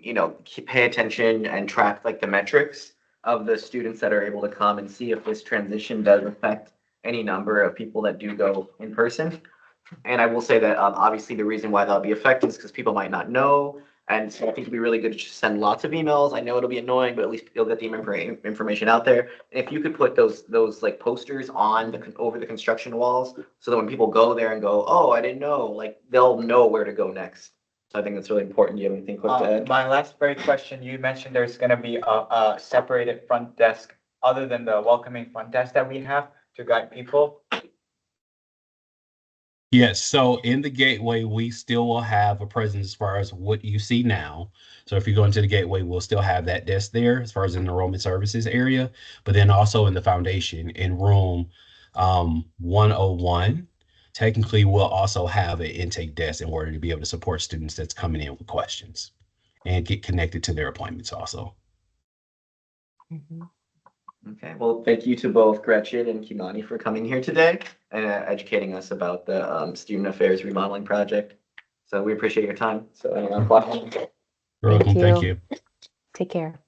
[SPEAKER 3] pay attention and track like the metrics of the students that are able to come and see if this transition does affect any number of people that do go in person. And I will say that obviously the reason why that'll be affected is because people might not know And so I think it'd be really good to just send lots of emails. I know it'll be annoying, but at least you'll get the information out there. And if you could put those like posters on over the construction walls, so that when people go there and go, oh, I didn't know, like they'll know where to go next. So I think that's really important. Do you have anything quick to add?
[SPEAKER 5] My last very question, you mentioned there's gonna be a separated front desk other than the welcoming front desk that we have to guide people.
[SPEAKER 10] Yes, so in the gateway, we still will have a presence as far as what you see now. So if you go into the gateway, we'll still have that desk there as far as in the enrollment services area, but then also in the foundation in room 101, technically we'll also have an intake desk in order to be able to support students that's coming in with questions and get connected to their appointments also.
[SPEAKER 3] Okay, well, thank you to both Gretchen and Kimani for coming here today and educating us about the student affairs remodeling project. So we appreciate your time. So anyone questions?
[SPEAKER 10] You're welcome. Thank
[SPEAKER 9] you.
[SPEAKER 10] you.
[SPEAKER 9] Take care.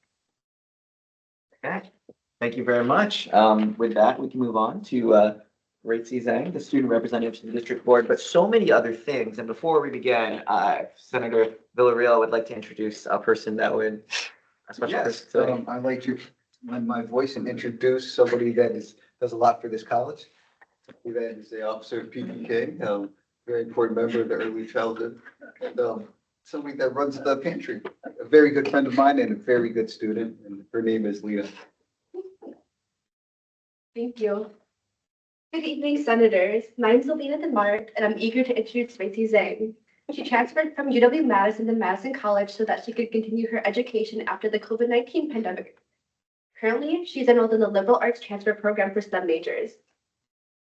[SPEAKER 3] Okay, thank you very much. With that, we can move on to Raicy Zhang, the student representative to the district board, but so many other things. And before we begin, Senator Villarreal would like to introduce a person that would. A special
[SPEAKER 6] Yes,
[SPEAKER 3] person today.
[SPEAKER 6] I'd like to lend my voice and introduce somebody that does a lot for this college. That is the officer of PPK, very important member of the early childhood, and somebody that runs the pantry. A very good friend of mine and a very good student, and her name is Leah.
[SPEAKER 11] Thank you. Good evening, Senators. My name is Alina Denmark, and I'm eager to introduce Raicy Zhang. She transferred from UW-Madison to Madison College so that she could continue her education after the COVID-19 pandemic. Currently, she's enrolled in the Liberal Arts Transfer Program for STEM majors.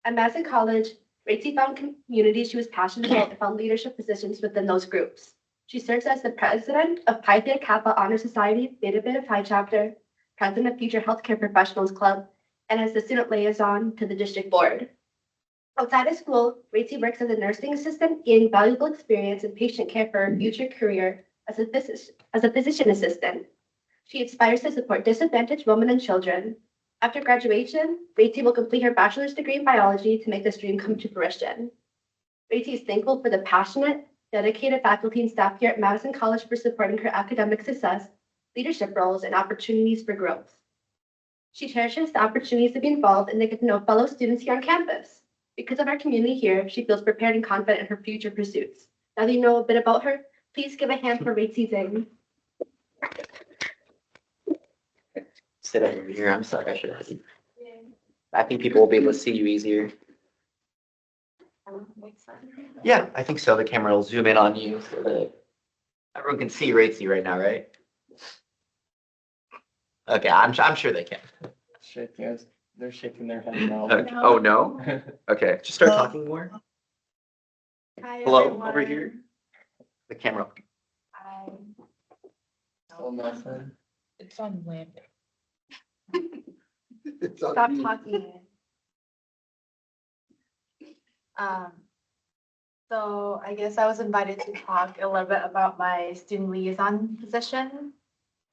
[SPEAKER 11] At Madison College, Raicy found communities she was passionate about and found leadership positions within those groups. She serves as the president of Pi Theta Kappa Honor Society, Theta Beta Pi chapter, president of Future Healthcare Professionals Club, and as the student liaison to the district board. Outside of school, Raicy works as a nursing assistant, gaining valuable experience in patient care for her future career as a physician assistant. She aspires to support disadvantaged women and children. After graduation, Raicy will complete her bachelor's degree in biology to make this dream come to fruition. Raicy is thankful for the passionate, dedicated faculty and staff here at Madison College for supporting her academic success, leadership roles, and opportunities for growth. She cherishes the opportunities to be involved and to get to know fellow students here on campus. Because of our community here, she feels prepared and confident in her future pursuits. Now that you know a bit about her, please give a hand for Raicy Zhang.
[SPEAKER 3] Sit over here. I'm sorry. I should have. I think people will be able to see you easier. Yeah, I think so. The camera will zoom in on you so that everyone can see Raicy right now, right? Okay, I'm sure they can.
[SPEAKER 5] They're shaking their head now.
[SPEAKER 3] Okay. Oh, no? Okay, just start talking more.
[SPEAKER 11] Hi,
[SPEAKER 3] Hello,
[SPEAKER 11] everyone.
[SPEAKER 3] over here. The camera.
[SPEAKER 11] Hi.
[SPEAKER 1] It's on lamp.
[SPEAKER 6] It's on
[SPEAKER 11] Stop
[SPEAKER 6] you.
[SPEAKER 11] talking.
[SPEAKER 1] So I guess I was invited to talk a little bit about my student liaison position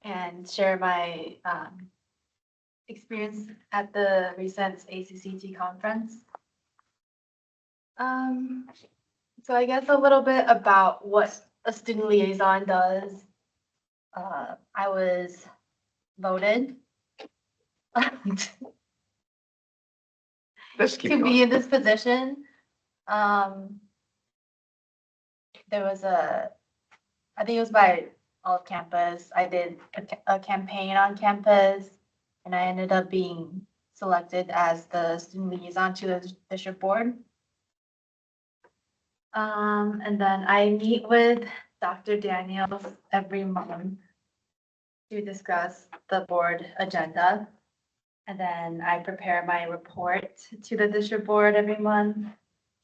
[SPEAKER 1] and share my experience at the recent ACCT conference. So I guess a little bit about what a student liaison does. I was voted
[SPEAKER 3] Let's keep
[SPEAKER 1] to
[SPEAKER 3] going.
[SPEAKER 1] be in this position. There was I think it was by all of campus. I did a campaign on campus, and I ended up being selected as the student liaison to the district board. And then I meet with Dr. Daniels every month to discuss the board agenda. And then I prepare my report to the district board every month,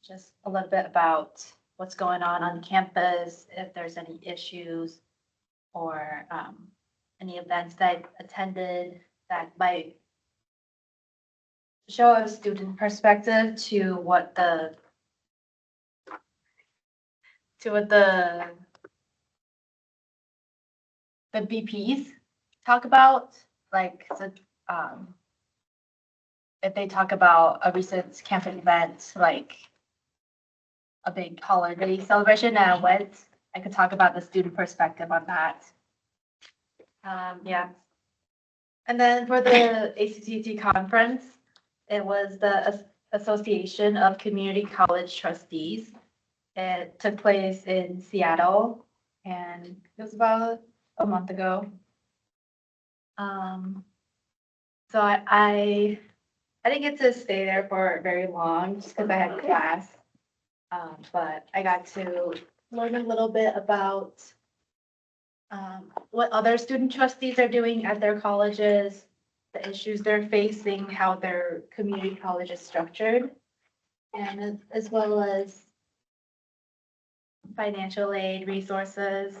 [SPEAKER 1] just a little bit about what's going on campus, if there's any issues or any events that I attended that might show a student perspective to what the BPs talk about, like so, if they talk about a recent campus event, like a big holiday celebration, and I went I could talk about the student perspective on that. Yeah. And then for the ACCT conference, it was the Association of Community College Trustees. It took place in Seattle and it was about a month ago. So I didn't get to stay there for very long just because I had class. But I got to learn a little bit about what other student trustees are doing at their colleges, the issues they're facing, how their community college is structured, and as well as financial aid resources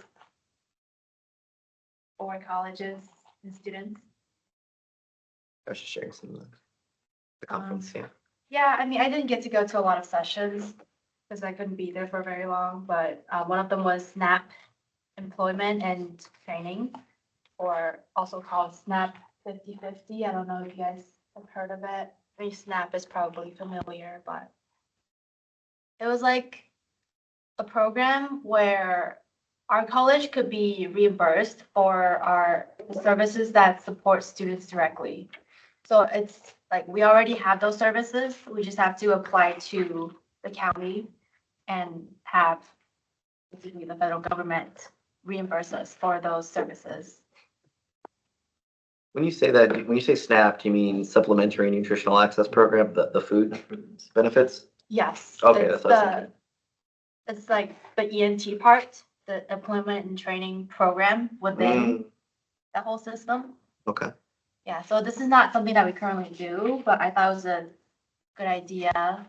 [SPEAKER 1] for colleges and students.
[SPEAKER 3] I was just sharing some of the conference, yeah.
[SPEAKER 1] Yeah, I mean, I didn't get to go to a lot of sessions because I couldn't be there for very long, but one of them was SNAP Employment and Training, or also called SNAP 50/50. I don't know if you guys have heard of it. I mean, SNAP is probably familiar, but it was like a program where our college could be reimbursed for our services that support students directly. So it's like we already have those services. We just have to apply to the county and have basically the federal government reimburse us for those services.
[SPEAKER 3] When you say that, when you say SNAP, do you mean Supplementary Nutritional Access Program, the food benefits?
[SPEAKER 1] Yes.
[SPEAKER 3] Okay,
[SPEAKER 1] it's
[SPEAKER 3] that's what I was thinking.
[SPEAKER 1] It's like the ENT part, the employment and training program within the whole system.
[SPEAKER 3] Okay.
[SPEAKER 1] Yeah, so this is not something that we currently do, but I thought it was a good idea.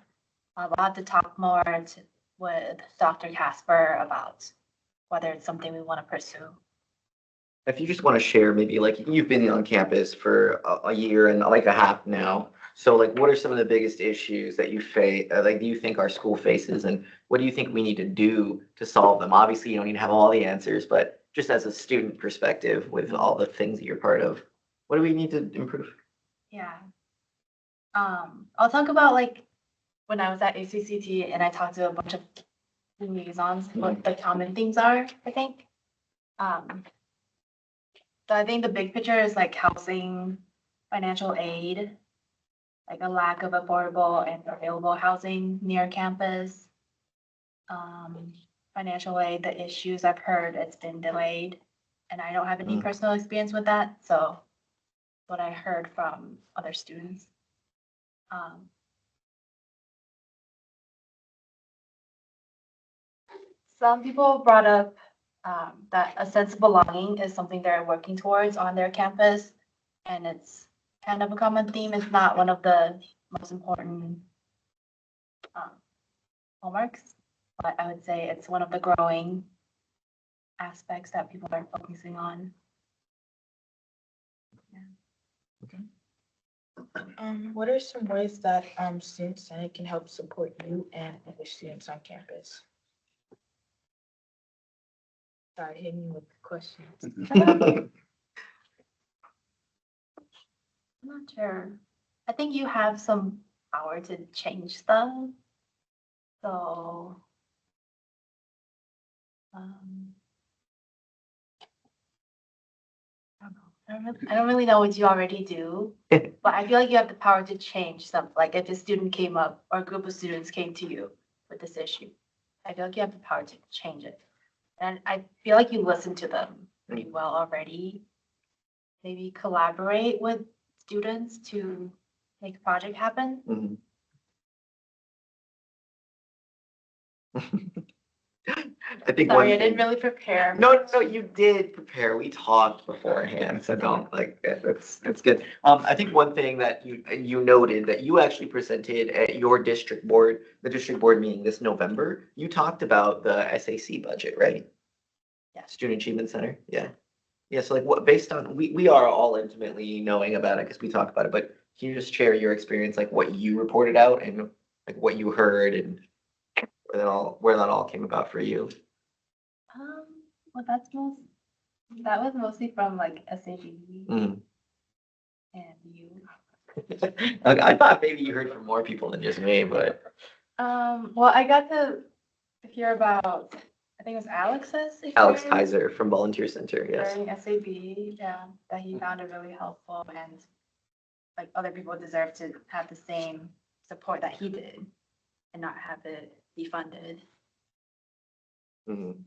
[SPEAKER 1] I'll have to talk more with Dr. Casper about whether it's something we want to pursue.
[SPEAKER 3] If you just want to share, maybe like you've been on campus for a year and like a half now. So like, what are some of the biggest issues that you face, like, do you think our school faces, and what do you think we need to do to solve them? Obviously, you don't need to have all the answers, but just as a student perspective with all the things that you're part of, what do we need to improve?
[SPEAKER 1] Yeah. I'll talk about like when I was at ACCT and I talked to a bunch of liaisons, what the common themes are, I think. So I think the big picture is like housing, financial aid, like a lack of affordable and available housing near campus. Financial aid, the issues I've heard, it's been delayed, and I don't have any personal experience with that, so what I heard from other students. Some people brought up that a sense of belonging is something they're working towards on their campus, and it's kind of a common theme. It's not one of the most important hallmarks, but I would say it's one of the growing aspects that people are focusing on.
[SPEAKER 12] What are some ways that Student Senate can help support you and other students on campus? Sorry, hit me with questions.
[SPEAKER 1] I'm not sure. I think you have some power to change stuff. So, I don't really know what you already do, but I feel like you have the power to change something. Like if a student came up or a group of students came to you with this issue, I feel like you have the power to change it. And I feel like you listen to them pretty well already. Maybe collaborate with students to make a project happen.
[SPEAKER 3] I think
[SPEAKER 1] Sorry, I didn't really prepare.
[SPEAKER 3] No, you did prepare. We talked beforehand, so don't like that's good. I think one thing that you noted that you actually presented at your district board, the district board meeting this November. You talked about the SAC budget, right?
[SPEAKER 1] Yeah.
[SPEAKER 3] Student Achievement Center. Yeah. Yeah. So like, what based on we are all intimately knowing about it because we talked about it. But can you just share your experience, like what you reported out and like what you heard and where that all came about for you?
[SPEAKER 1] Well, that was mostly from like SAG and you.
[SPEAKER 3] I thought maybe you heard from more people than just me, but
[SPEAKER 1] Well, I got to hear about
[SPEAKER 12] I think it was Alex's
[SPEAKER 3] Alex
[SPEAKER 12] experience
[SPEAKER 3] Kaiser from Volunteer Center, yes.
[SPEAKER 12] during SAB, yeah, that he found it really helpful and like other people deserve to have the same support that he did and not have it be funded.
[SPEAKER 3] Mhm,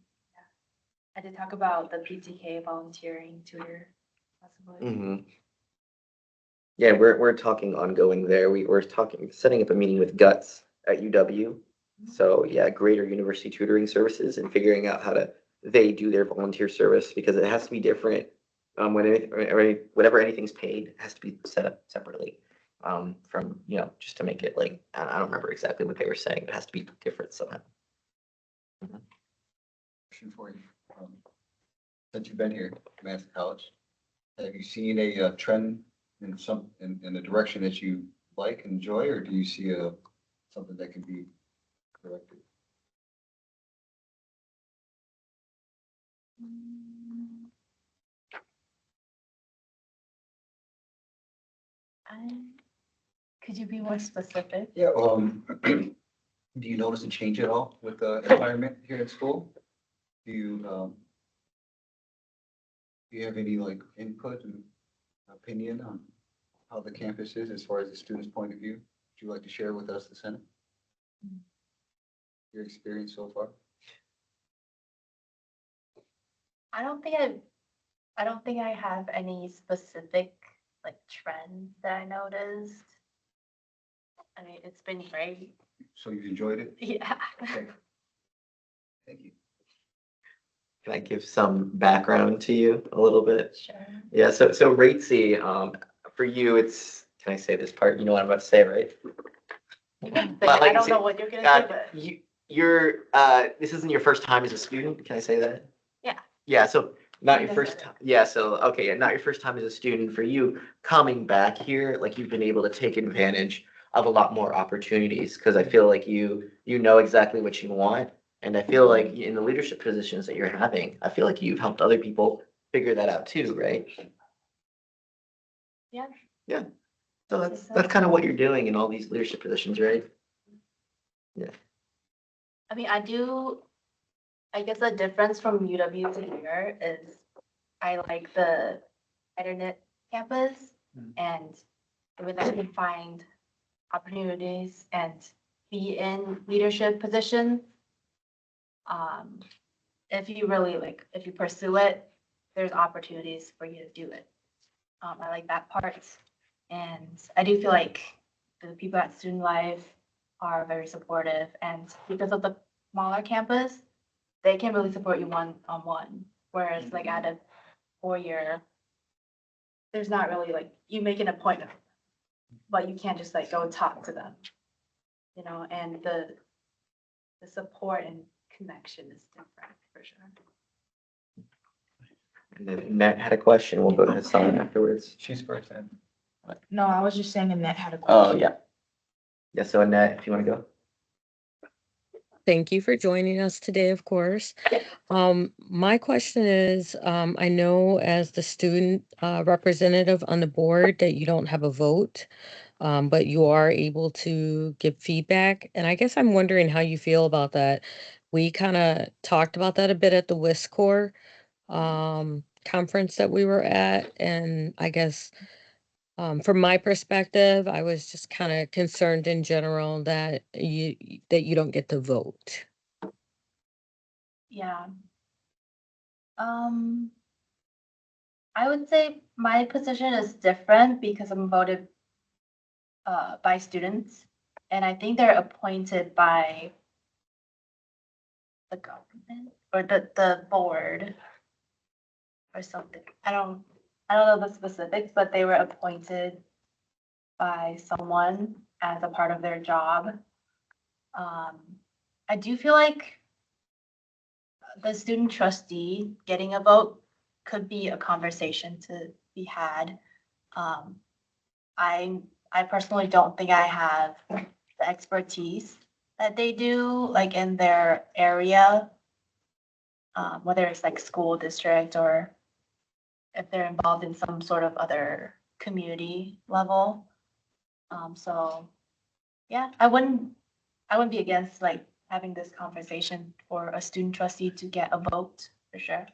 [SPEAKER 12] I did talk about the PTK volunteering tutor possibly.
[SPEAKER 3] mhm. Yeah, we're talking ongoing there. We're talking, setting up a meeting with Guts at UW. So yeah, greater university tutoring services and figuring out how they do their volunteer service because it has to be different. When whatever anything's paid, it has to be set up separately. From, just to make it like, I don't remember exactly what they were saying. It has to be different somehow.
[SPEAKER 6] Question for you. Since you've been here, Madison College, have you seen a trend in the direction that you like and enjoy, or do you see something that can be corrected?
[SPEAKER 12] Could you be more specific?
[SPEAKER 6] Yeah, do you notice a change at all with the environment here at school? Do you have any like input and opinion on how the campus is as far as the student's point of view? Would you like to share with us, the Senate? Your experience so far?
[SPEAKER 12] I don't think I have any specific like trends that I noticed. I mean, it's been great.
[SPEAKER 6] So you enjoyed it?
[SPEAKER 12] Yeah.
[SPEAKER 6] Okay. Thank you.
[SPEAKER 3] Can I give some background to you a little bit?
[SPEAKER 12] Sure.
[SPEAKER 3] Yeah, so RATESI, for you, can I say this part? You know what I'm about to say, right?
[SPEAKER 12] But I don't know what you're gonna do, but
[SPEAKER 3] This isn't your first time as a student, can I say that?
[SPEAKER 12] yeah.
[SPEAKER 3] Yeah, so not your
[SPEAKER 12] Yes,
[SPEAKER 3] first
[SPEAKER 12] it
[SPEAKER 3] time. Yeah, so okay, yeah, not your first time as a student. For you coming back here, like you've been able to take advantage of a lot more opportunities because I feel like you know exactly what you want. And I feel like in the leadership positions that you're having, I feel like you've helped other people figure that out too, right?
[SPEAKER 12] Yeah.
[SPEAKER 3] Yeah. So that's kind of what you're doing in all these leadership positions, right? Yeah.
[SPEAKER 12] I mean, I guess the difference from UW to here is I like the internet campus and the way that I can find opportunities and be in leadership positions. If you really if you pursue it, there's opportunities for you to do it. I like that part. And I do feel like the people at Student Life are very supportive and because of the smaller campus, they can really support you one-on-one. Whereas like at a 4-year, there's not really you make an appointment, but you can't just go talk to them, and the support and connection is different for sure.
[SPEAKER 3] And then Matt had a question. We'll go to Hassan afterwards.
[SPEAKER 4] She's first then.
[SPEAKER 12] No, I was just saying Annette had a question.
[SPEAKER 3] Oh, yeah. Yeah, so Annette, if you want to go.
[SPEAKER 7] Thank you for joining us today, of course. My question is, I know as the student representative on the board that you don't have a vote, but you are able to give feedback. And I guess I'm wondering how you feel about that. We kind of talked about that a bit at the WISCOR conference that we were at. And I guess from my perspective, I was just kind of concerned in general that you don't get to vote.
[SPEAKER 12] Yeah. I would say my position is different because I'm voted by students, and I think they're appointed by the government or the board or something. I don't know the specifics, but they were appointed by someone as a part of their job. I do feel like the student trustee getting a vote could be a conversation to be had. I personally don't think I have the expertise that they do, in their area, whether it's school district or if they're involved in some sort of other community level. So yeah, I wouldn't be against having this conversation for a student trustee to get a vote, for sure.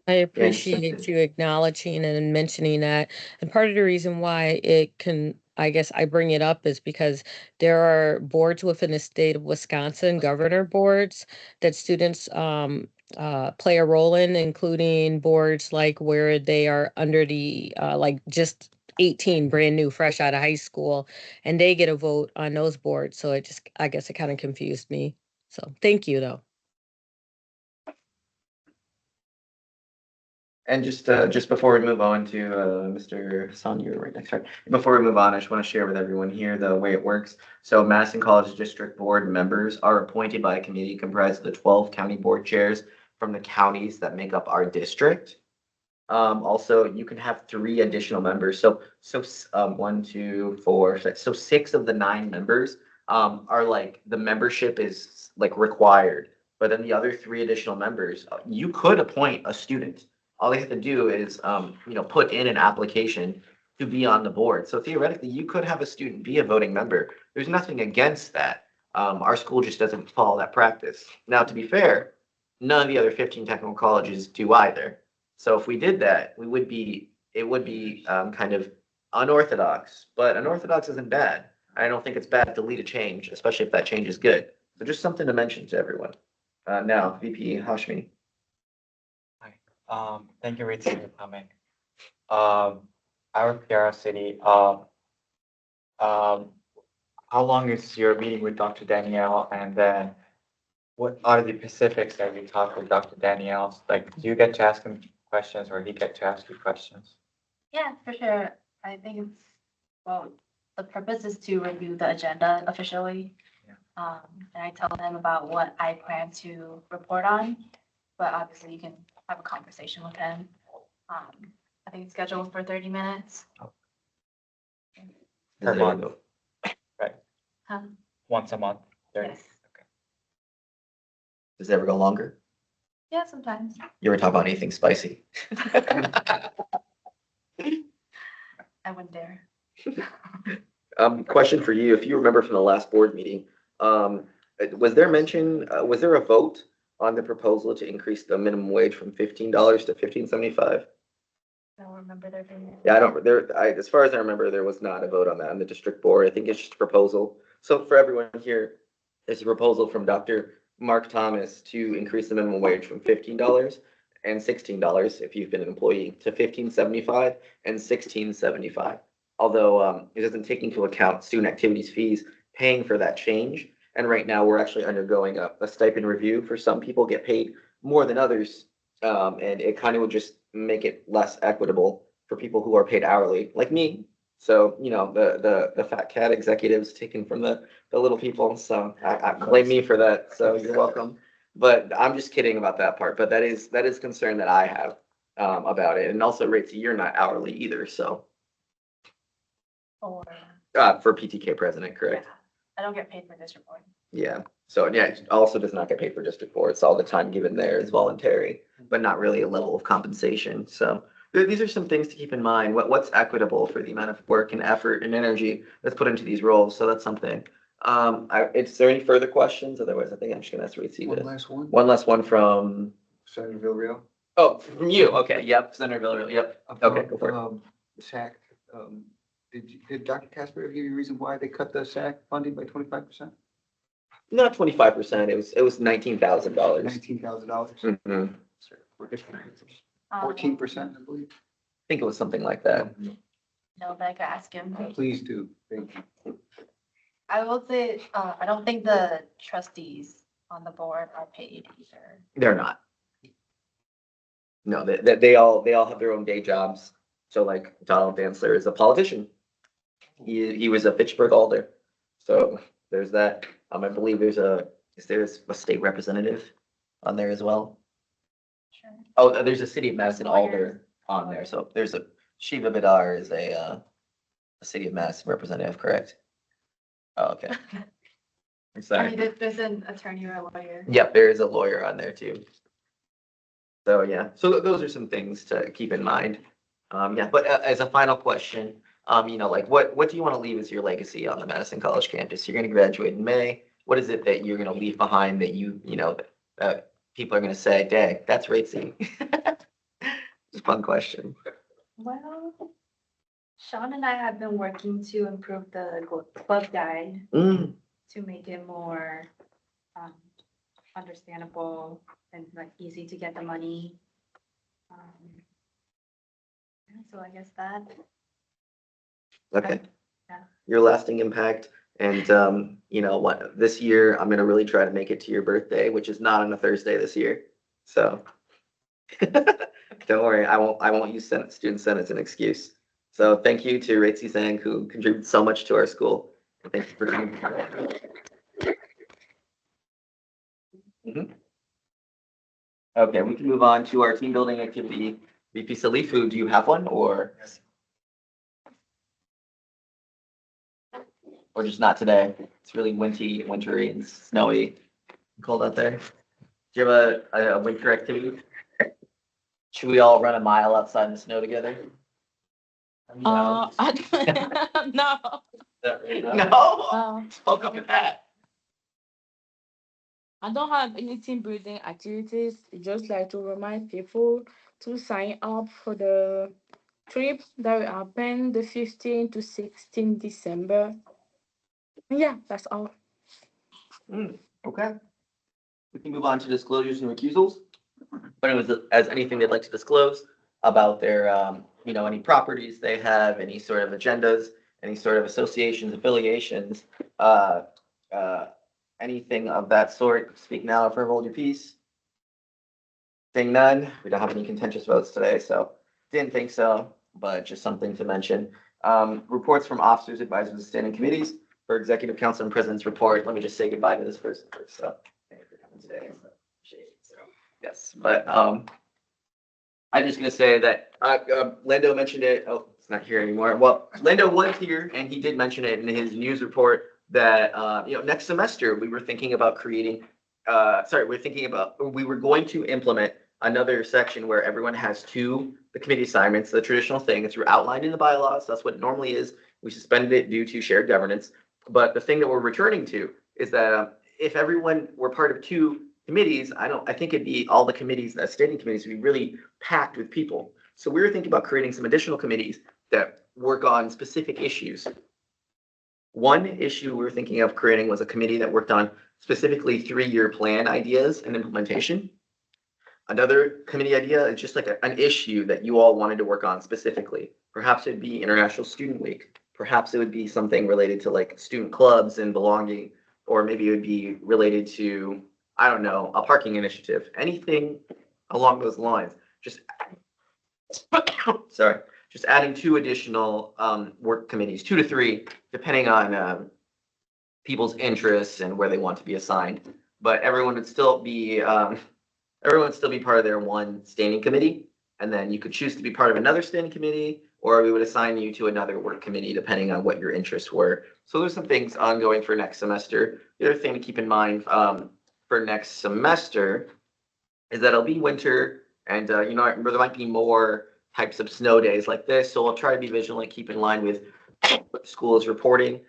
[SPEAKER 7] I appreciate you acknowledging and mentioning that. And part of the reason why I guess I bring it up is because there are boards within the state of Wisconsin, governor boards, that students play a role in, including boards like where they are under the like just 18, brand new, fresh out of high school, and they get a vote on those boards. So I guess it kind of confused me. So thank you though.
[SPEAKER 3] And just before we move on to Mr. Hassan, you're right next, right? Before we move on, I just want to share with everyone here the way it works. So Madison College District Board members are appointed by a committee comprised of the 12 county board chairs from the counties that make up our district. Also, you can have 3 additional members. So 1, 2, 4, 6. So 6 of the 9 members are like the membership is like required. But then the other 3 additional members, you could appoint a student. All they have to do is, put in an application to be on the board. So theoretically, you could have a student be a voting member. There's nothing against that. Our school just doesn't follow that practice. Now, to be fair, none of the other 15 technical colleges do either. So if we did that, it would be kind of unorthodox, but unorthodox isn't bad. I don't think it's bad to lead a change, especially if that change is good. So just something to mention to everyone. Now, VP Hashmi.
[SPEAKER 5] Thank you, Ritzy, for coming. Our curiosity, how long is your meeting with Dr. Danielle? And then what are the specifics that you talk with Dr. Danielle? Like, do you get to ask him questions or he get to ask you questions?
[SPEAKER 12] Yeah, for sure. I think the purpose is to review the agenda officially.
[SPEAKER 5] Yeah.
[SPEAKER 12] And I tell them about what I plan to report on, but obviously you can have a conversation with him. I think it's scheduled for 30 minutes.
[SPEAKER 5] Per month. Right.
[SPEAKER 12] Huh?
[SPEAKER 5] Once a month. 30.
[SPEAKER 12] Yes.
[SPEAKER 3] Does it ever go longer?
[SPEAKER 12] Yeah, sometimes.
[SPEAKER 3] You ever talk about anything spicy?
[SPEAKER 12] I wouldn't dare.
[SPEAKER 3] Question for you. If you remember from the last board meeting, was there a vote on the proposal to increase the minimum wage from $15 to $15.75?
[SPEAKER 12] I don't remember there being.
[SPEAKER 3] Yeah, as far as I remember, there was not a vote on that on the district board. I think it's just a proposal. So for everyone here, there's a proposal from Dr. Mark Thomas to increase the minimum wage from $15 and $16 if you've been an employee to $15.75 and $16.75. Although it doesn't take into account student activities fees paying for that change. And right now we're actually undergoing a stipend review. For some people get paid more than others. And it kind of would just make it less equitable for people who are paid hourly, like me. So, the fat cat executives taken from the little people. So I blame me for that. So you're welcome. But I'm just kidding about that part. But that is concern that I have about it. And also, Ritzy, you're not hourly either. So
[SPEAKER 12] Or.
[SPEAKER 3] for PTK president, correct?
[SPEAKER 12] Yeah, I don't get paid for this report.
[SPEAKER 3] Yeah. So yeah, it also does not get paid for district board. It's all the time given there is voluntary, but not really a level of compensation. So these are some things to keep in mind. What's equitable for the amount of work and effort and energy that's put into these roles. So that's something. Is there any further questions? Otherwise, I think I'm just gonna ask Ritzy.
[SPEAKER 6] One last one.
[SPEAKER 3] One last one from
[SPEAKER 6] Senator Villarreal.
[SPEAKER 3] Oh, from you. Okay. Yep. Senator Villarreal. Yep. Okay. Go for it.
[SPEAKER 6] SAC, did Dr. Casper give you a reason why they cut the SAC funding by 25%?
[SPEAKER 3] Not 25%. It was $19,000.
[SPEAKER 6] $19,000.
[SPEAKER 3] Mhm.
[SPEAKER 6] 14%, I believe.
[SPEAKER 3] I think it was something like that.
[SPEAKER 12] No, but I could ask him.
[SPEAKER 6] Please do. Thank you.
[SPEAKER 12] I will say, I don't think the trustees on the board are paid either.
[SPEAKER 3] They're not. No, they all have their own day jobs. So like Donald Dantzler is a politician. He was a Fitchburg alder. So there's that. I believe there's a state representative on there as well.
[SPEAKER 12] Sure.
[SPEAKER 3] Oh, there's a city of Madison
[SPEAKER 12] Lawyers.
[SPEAKER 3] alder on there. So there's a Shiva Bidar is a city of Madison representative, correct? Oh, okay. I'm
[SPEAKER 12] I
[SPEAKER 3] sorry.
[SPEAKER 12] mean, there's an attorney or a lawyer.
[SPEAKER 3] Yep, there is a lawyer on there too. So yeah, so those are some things to keep in mind. Yeah, but as a final question, like what do you want to leave as your legacy on the Madison College campus? You're going to graduate in May. what is it that you're gonna leave behind that you know, that people are gonna say, dang, that's racing? It's a fun question.
[SPEAKER 12] Well, Sean and I have been working to improve the club guide
[SPEAKER 3] Mm,
[SPEAKER 12] to make it more understandable and like easy to get the money. Yeah, so I guess that.
[SPEAKER 3] okay.
[SPEAKER 12] Yeah.
[SPEAKER 3] Your lasting impact. And, you know what, this year, I'm gonna really try to make it to your birthday, which is not on a Thursday this year. So don't worry, I won't use Student Senate as an excuse. So thank you to Raitsi Zhang, who contributed so much to our school. And thank you for coming. Mhm. Okay, we can move on to our team building activity. VP Salifu, do you have one or? Or just not today? It's really wintry and snowy, cold out there. Do you have a winter activity? Should we all run a mile outside in the snow together? No.
[SPEAKER 1] No.
[SPEAKER 3] No? Spoke up with that.
[SPEAKER 1] I don't have any team building activities, just like to remind people to sign up for the trip that will happen the 15 to 16 December. Yeah, that's all.
[SPEAKER 3] Okay. We can move on to disclosures and recusals. But it was as anything they'd like to disclose about their, you know, any properties they have, any sort of agendas, any sort of associations, affiliations, anything of that sort. Speak now or forever hold your peace. Seeing none, we don't have any contentious votes today, so didn't think so, but just something to mention. Reports from officers, advisors, and standing committees for executive council and president's report. Let me just say goodbye to this person first. So thank you for coming today. So, yes, but I'm just gonna say that Lando mentioned it. Oh, it's not here anymore. Well, Lando was here and he did mention it in his news report that you know, next semester we were thinking about creating. We were going to implement another section where everyone has the committee assignments, the traditional thing. It's outlined in the bylaws. That's what it normally is. We suspended it due to shared governance. But the thing that we're returning to is that if everyone were part of 2 committees, I think it'd be all the committees, the standing committees would be really packed with people. So we were thinking about creating some additional committees that work on specific issues. One issue we were thinking of creating was a committee that worked on specifically 3-year plan ideas and implementation. Another committee idea is just like an issue that you all wanted to work on specifically. Perhaps it'd be International Student Week. Perhaps it would be something related to like student clubs and belonging, or maybe it would be related to, I don't know, a parking initiative, anything along those lines. Just, sorry, just adding 2 additional work committees, 2 to 3, depending on people's interests and where they want to be assigned. But everyone would still be part of their one standing committee, and then you could choose to be part of another standing committee, or we would assign you to another work committee depending on what your interests were. So there's some things ongoing for next semester. The other thing to keep in mind for next semester is that it'll be winter, and you know, there might be more types of snow days like this. So we'll try to be vigilant, keep in line with what the school is reporting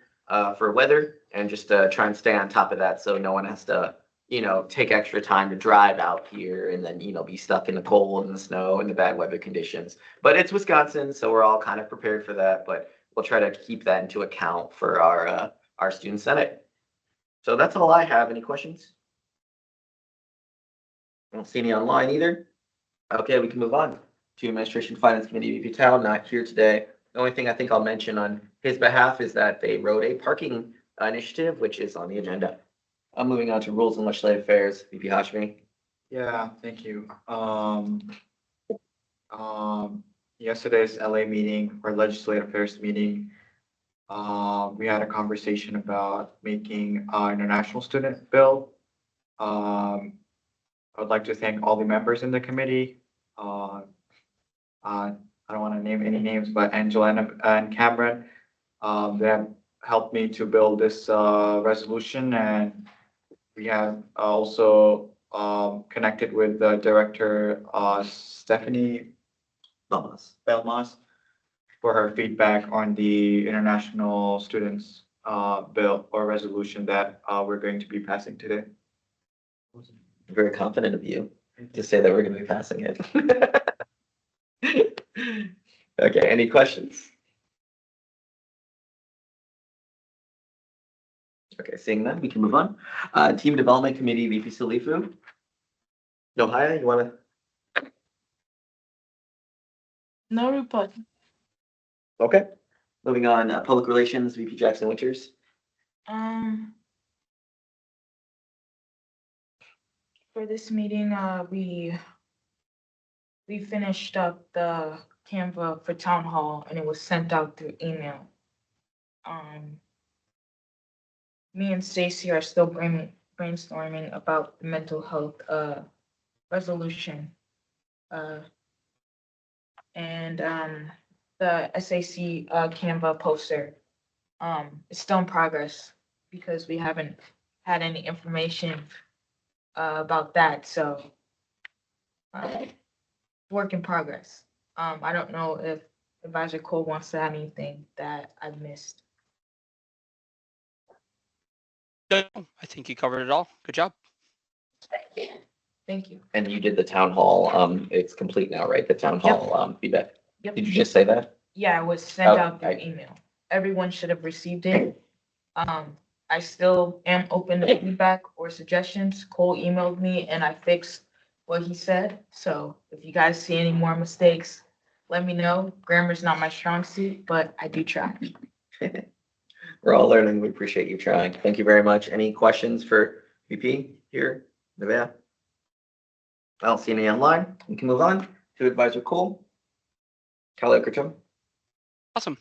[SPEAKER 3] for weather, and just try and stay on top of that so no one has to, you know, take extra time to drive out here and then, you know, be stuck in the cold and the snow and the bad weather conditions. But it's Wisconsin, so we're all kind of prepared for that, but we'll try to keep that into account for our student senate. So that's all I have. Any questions? I don't see any online either. Okay, we can move on to Administration Finance Committee. VP Tao, not here today. The only thing I think I'll mention on his behalf is that they wrote a parking initiative, which is on the agenda. I'm moving on to Rules and Legislative Affairs. VP Hashmi.
[SPEAKER 5] Yeah, thank you. Yesterday's LA meeting or legislative affairs meeting, we had a conversation about making our international student bill. I would like to thank all the members in the committee. I don't want to name any names, but Angela and Cameron, they have helped me to build this resolution, and we have also connected with the director, Stephanie Belmas, for her feedback on the international students bill or resolution that we're going to be passing today.
[SPEAKER 3] Very confident of you to say that we're gonna be passing it. Okay, any questions? Okay, seeing none, we can move on. Team Development Committee, VP Salifu. Nohaya, you wanna?
[SPEAKER 1] No report.
[SPEAKER 3] Okay, moving on, Public Relations, VP Jackson Winters.
[SPEAKER 1] For this meeting, we finished up the Canva for town hall and it was sent out through email. Me and Stacy are still brainstorming about the mental health resolution. And the SAC Canva poster is still in progress because we haven't had any information about that, so work in progress. I don't know if Advisor Cole wants to add anything that I've missed.
[SPEAKER 2] No, I think you covered it all. Good job.
[SPEAKER 1] Thank you.
[SPEAKER 3] And you did the town hall, it's complete now, right? The town
[SPEAKER 1] Yep.
[SPEAKER 3] hall, feedback.
[SPEAKER 1] Yep.
[SPEAKER 3] Did you just say that?
[SPEAKER 1] Yeah, it was sent
[SPEAKER 3] Oh,
[SPEAKER 1] out through
[SPEAKER 3] okay.
[SPEAKER 1] email. Everyone should have received it. I still am open to feedback or suggestions. Cole emailed me and I fixed what he said. So if you guys see any more mistakes, let me know. Grammar's not my strong suit, but I do try.
[SPEAKER 3] We're all learning. We appreciate you trying. Thank you very much. Any questions for VP here? Nevaeh? I don't see any online. We can move on to Advisor Cole. Kelly Okertum.
[SPEAKER 2] Awesome.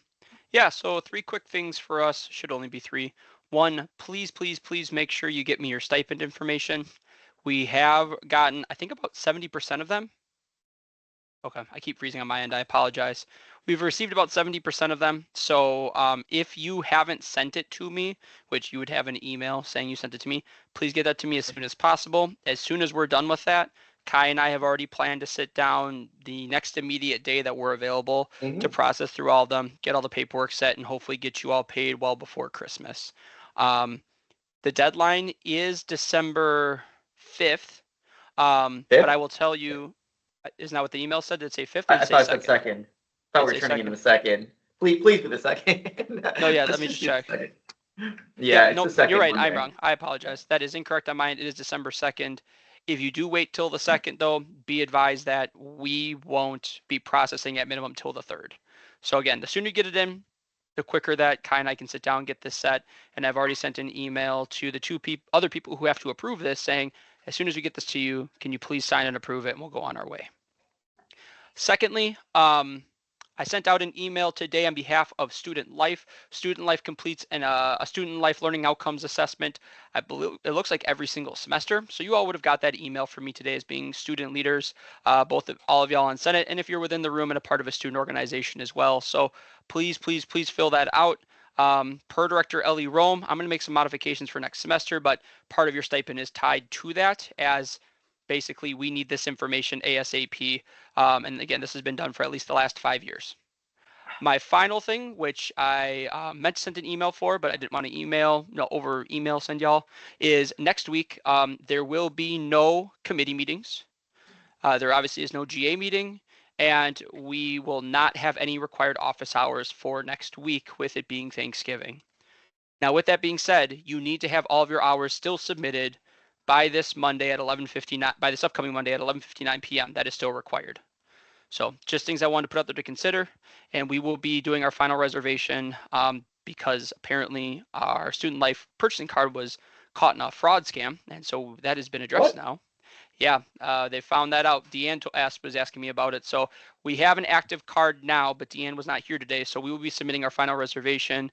[SPEAKER 2] Yeah, so 3 quick things for us, should only be 3. 1, please, please, please make sure you get me your stipend information. We have gotten, I think, about 70% of them. Okay, I keep freezing on my end, I apologize. We've received about 70% of them. So if you haven't sent it to me, which you would have an email saying you sent it to me, please get that to me as soon as possible. As soon as we're done with that, Kai and I have already planned to sit down the next immediate day that we're available to process through all of them, get all the paperwork set, and hopefully get you all paid well before Christmas. The deadline is December 5th. But I will tell you, isn't that what the email said? Did it say 5th? Or
[SPEAKER 3] I
[SPEAKER 2] did it
[SPEAKER 3] thought
[SPEAKER 2] say
[SPEAKER 3] it said second. I thought we
[SPEAKER 2] Did
[SPEAKER 3] were
[SPEAKER 2] it say
[SPEAKER 3] turning into the second. Please be the second.
[SPEAKER 2] No, yeah,
[SPEAKER 3] Let's
[SPEAKER 2] let me just
[SPEAKER 3] be the
[SPEAKER 2] check.
[SPEAKER 3] second. Yeah, it's
[SPEAKER 2] no,
[SPEAKER 3] the second.
[SPEAKER 2] you're right. I'm
[SPEAKER 3] Monday.
[SPEAKER 2] wrong. I apologize. That is incorrect on mine. It is December 2nd. If you do wait till the 2nd, though, be advised that we won't be processing at minimum till the 3rd. So again, the sooner you get it in, the quicker that Kai and I can sit down and get this set. And I've already sent an email to the 2 other people who have to approve this saying, as soon as we get this to you, can you please sign and approve it, and we'll go on our way. Secondly, I sent out an email today on behalf of Student Life. Student Life completes a Student Life Learning Outcomes Assessment. I believe it looks like every single semester. So you all would have got that email from me today as being student leaders, all of y'all on Senate, and if you're within the room and a part of a student organization as well. So please, please, please fill that out. Per Director Ellie Rome, I'm going to make some modifications for next semester, but part of your stipend is tied to that, as basically we need this information ASAP. And again, this has been done for at least the last 5 years. My final thing, which I meant to send an email for, but I didn't want to over email send y'all, is next week there will be no committee meetings. There obviously is no GA meeting, and we will not have any required office hours for next week, with it being Thanksgiving. Now, with that being said, you need to have all of your hours still submitted by this Monday at 11:59, by this upcoming Monday at 11:59 p.m. That is still required. So just things I wanted to put out there to consider, and we will be doing our final reservation because apparently our Student Life purchasing card was caught in a fraud scam, and so that has been addressed now. Yeah, they found that out. Deanne was asking me about it. So we have an active card now, but Deanne was not here today. So we will be submitting our final reservation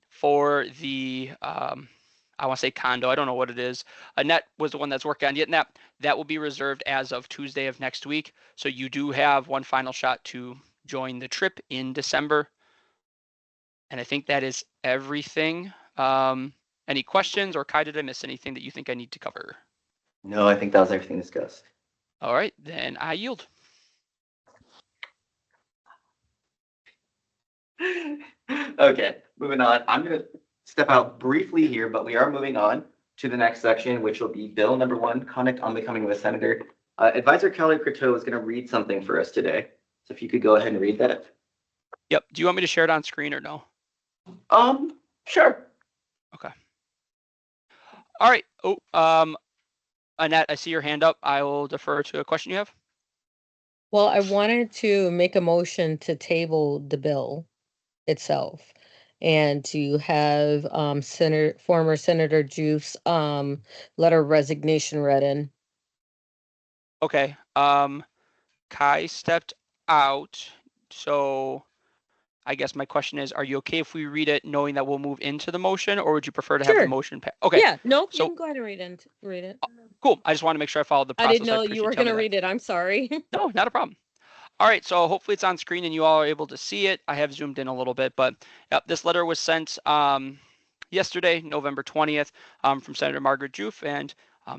[SPEAKER 2] for the, I want to say condo. I don't know what it is. Annette was the one that's working on it. And that will be reserved as of Tuesday of next week. So you do have one final shot to join the trip in December. And I think that is everything. Any questions, or Kai, did I miss anything that you think I need to cover?
[SPEAKER 3] No, I think that was everything discussed.
[SPEAKER 2] All right, then I yield.
[SPEAKER 3] Okay, moving on. I'm gonna step out briefly here, but we are moving on to the next section, which will be Bill number 1, Conduct on Becoming a Senator. Advisor Kelly Croteau is going to read something for us today. So if you could go ahead and read that.
[SPEAKER 2] Yep. Do you want me to share it on screen or no?
[SPEAKER 3] Sure.
[SPEAKER 2] All right. Oh, Annette, I see your hand up. I will defer to a question you have.
[SPEAKER 7] Well, I wanted to make a motion to table the bill itself and to have former Senator Juice letter of resignation read in.
[SPEAKER 2] Okay. Kai stepped out, so I guess my question is, are you okay if we read it knowing that we'll move into the motion, or would you prefer to have the
[SPEAKER 7] Sure.
[SPEAKER 2] motion? Okay.
[SPEAKER 7] Yeah, no,
[SPEAKER 2] So-
[SPEAKER 7] you can go ahead and read it.
[SPEAKER 2] Cool. I just want to make sure I followed the
[SPEAKER 7] I
[SPEAKER 2] process.
[SPEAKER 7] didn't know
[SPEAKER 2] appreciate
[SPEAKER 7] you were
[SPEAKER 2] telling
[SPEAKER 7] gonna
[SPEAKER 2] me that.
[SPEAKER 7] read it. I'm sorry.
[SPEAKER 2] No, not a problem. All right, so hopefully it's on screen and you all are able to see it. I have zoomed in a little bit, but yep, this letter was sent yesterday, November 20th, from Senator Margaret Joof, and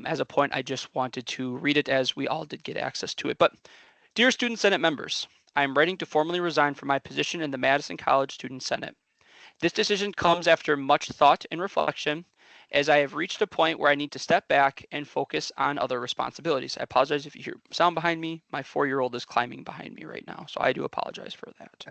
[SPEAKER 2] as a point, I just wanted to read it as we all did get access to it. But dear Student Senate members, I am writing to formally resign from my position in the Madison College Student Senate. This decision comes after much thought and reflection, as I have reached a point where I need to step back and focus on other responsibilities. I apologize if you hear sound behind me. My 4-year-old is climbing behind me right now, so I do apologize for that.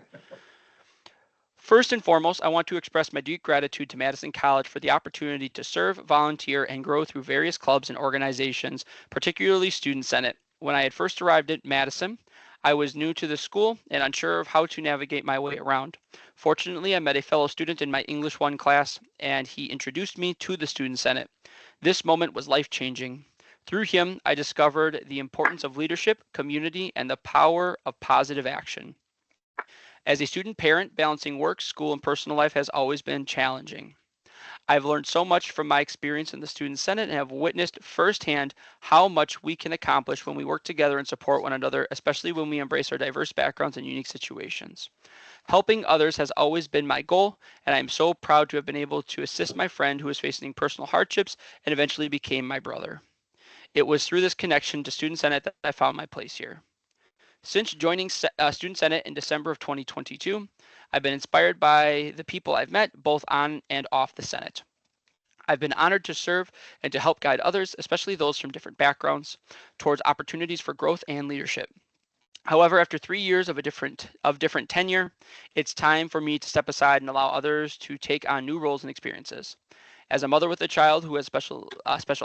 [SPEAKER 2] First and foremost, I want to express my deep gratitude to Madison College for the opportunity to serve, volunteer, and grow through various clubs and organizations, particularly Student Senate. When I had first arrived at Madison, I was new to the school and unsure of how to navigate my way around. Fortunately, I met a fellow student in my English 1 class, and he introduced me to the Student Senate. This moment was life-changing. Through him, I discovered the importance of leadership, community, and the power of positive action. As a student parent, balancing work, school, and personal life has always been challenging. I've learned so much from my experience in the Student Senate and have witnessed firsthand how much we can accomplish when we work together and support one another, especially when we embrace our diverse backgrounds and unique situations. Helping others has always been my goal, and I am so proud to have been able to assist my friend who was facing personal hardships and eventually became my brother. It was through this connection to Student Senate that I found my place here. Since joining Student Senate in December of 2022, I've been inspired by the people I've met, both on and off the Senate. I've been honored to serve and to help guide others, especially those from different backgrounds, towards opportunities for growth and leadership. However, after 3 years of different tenure, it's time for me to step aside and allow others to take on new roles and experiences. As a mother with a child who has special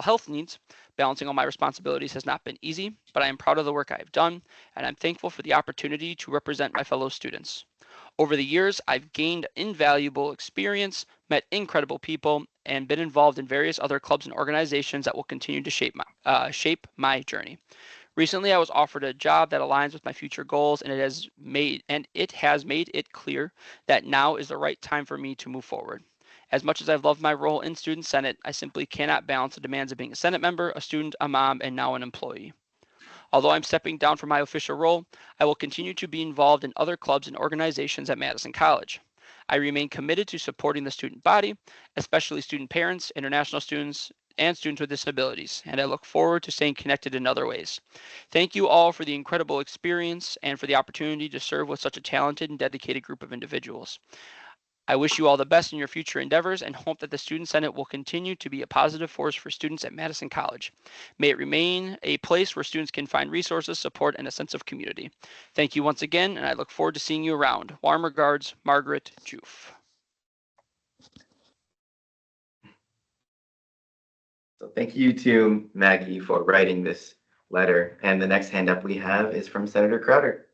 [SPEAKER 2] health needs, balancing all my responsibilities has not been easy, but I am proud of the work I have done, and I'm thankful for the opportunity to represent my fellow students. Over the years, I've gained invaluable experience, met incredible people, and been involved in various other clubs and organizations that will continue to shape my journey. Recently, I was offered a job that aligns with my future goals, and it has made it clear that now is the right time for me to move forward. As much as I've loved my role in Student Senate, I simply cannot balance the demands of being a Senate member, a student, a mom, and now an employee. Although I'm stepping down from my official role, I will continue to be involved in other clubs and organizations at Madison College. I remain committed to supporting the student body, especially student parents, international students, and students with disabilities, and I look forward to staying connected in other ways. Thank you all for the incredible experience and for the opportunity to serve with such a talented and dedicated group of individuals. I wish you all the best in your future endeavors and hope that the Student Senate will continue to be a positive force for students at Madison College. May it remain a place where students can find resources, support, and a sense of community. Thank you once again, and I look forward to seeing you around. Warm regards, Margaret Joof.
[SPEAKER 3] So thank you to Maggie for writing this letter. And the next hand up we have is from Senator Crowder.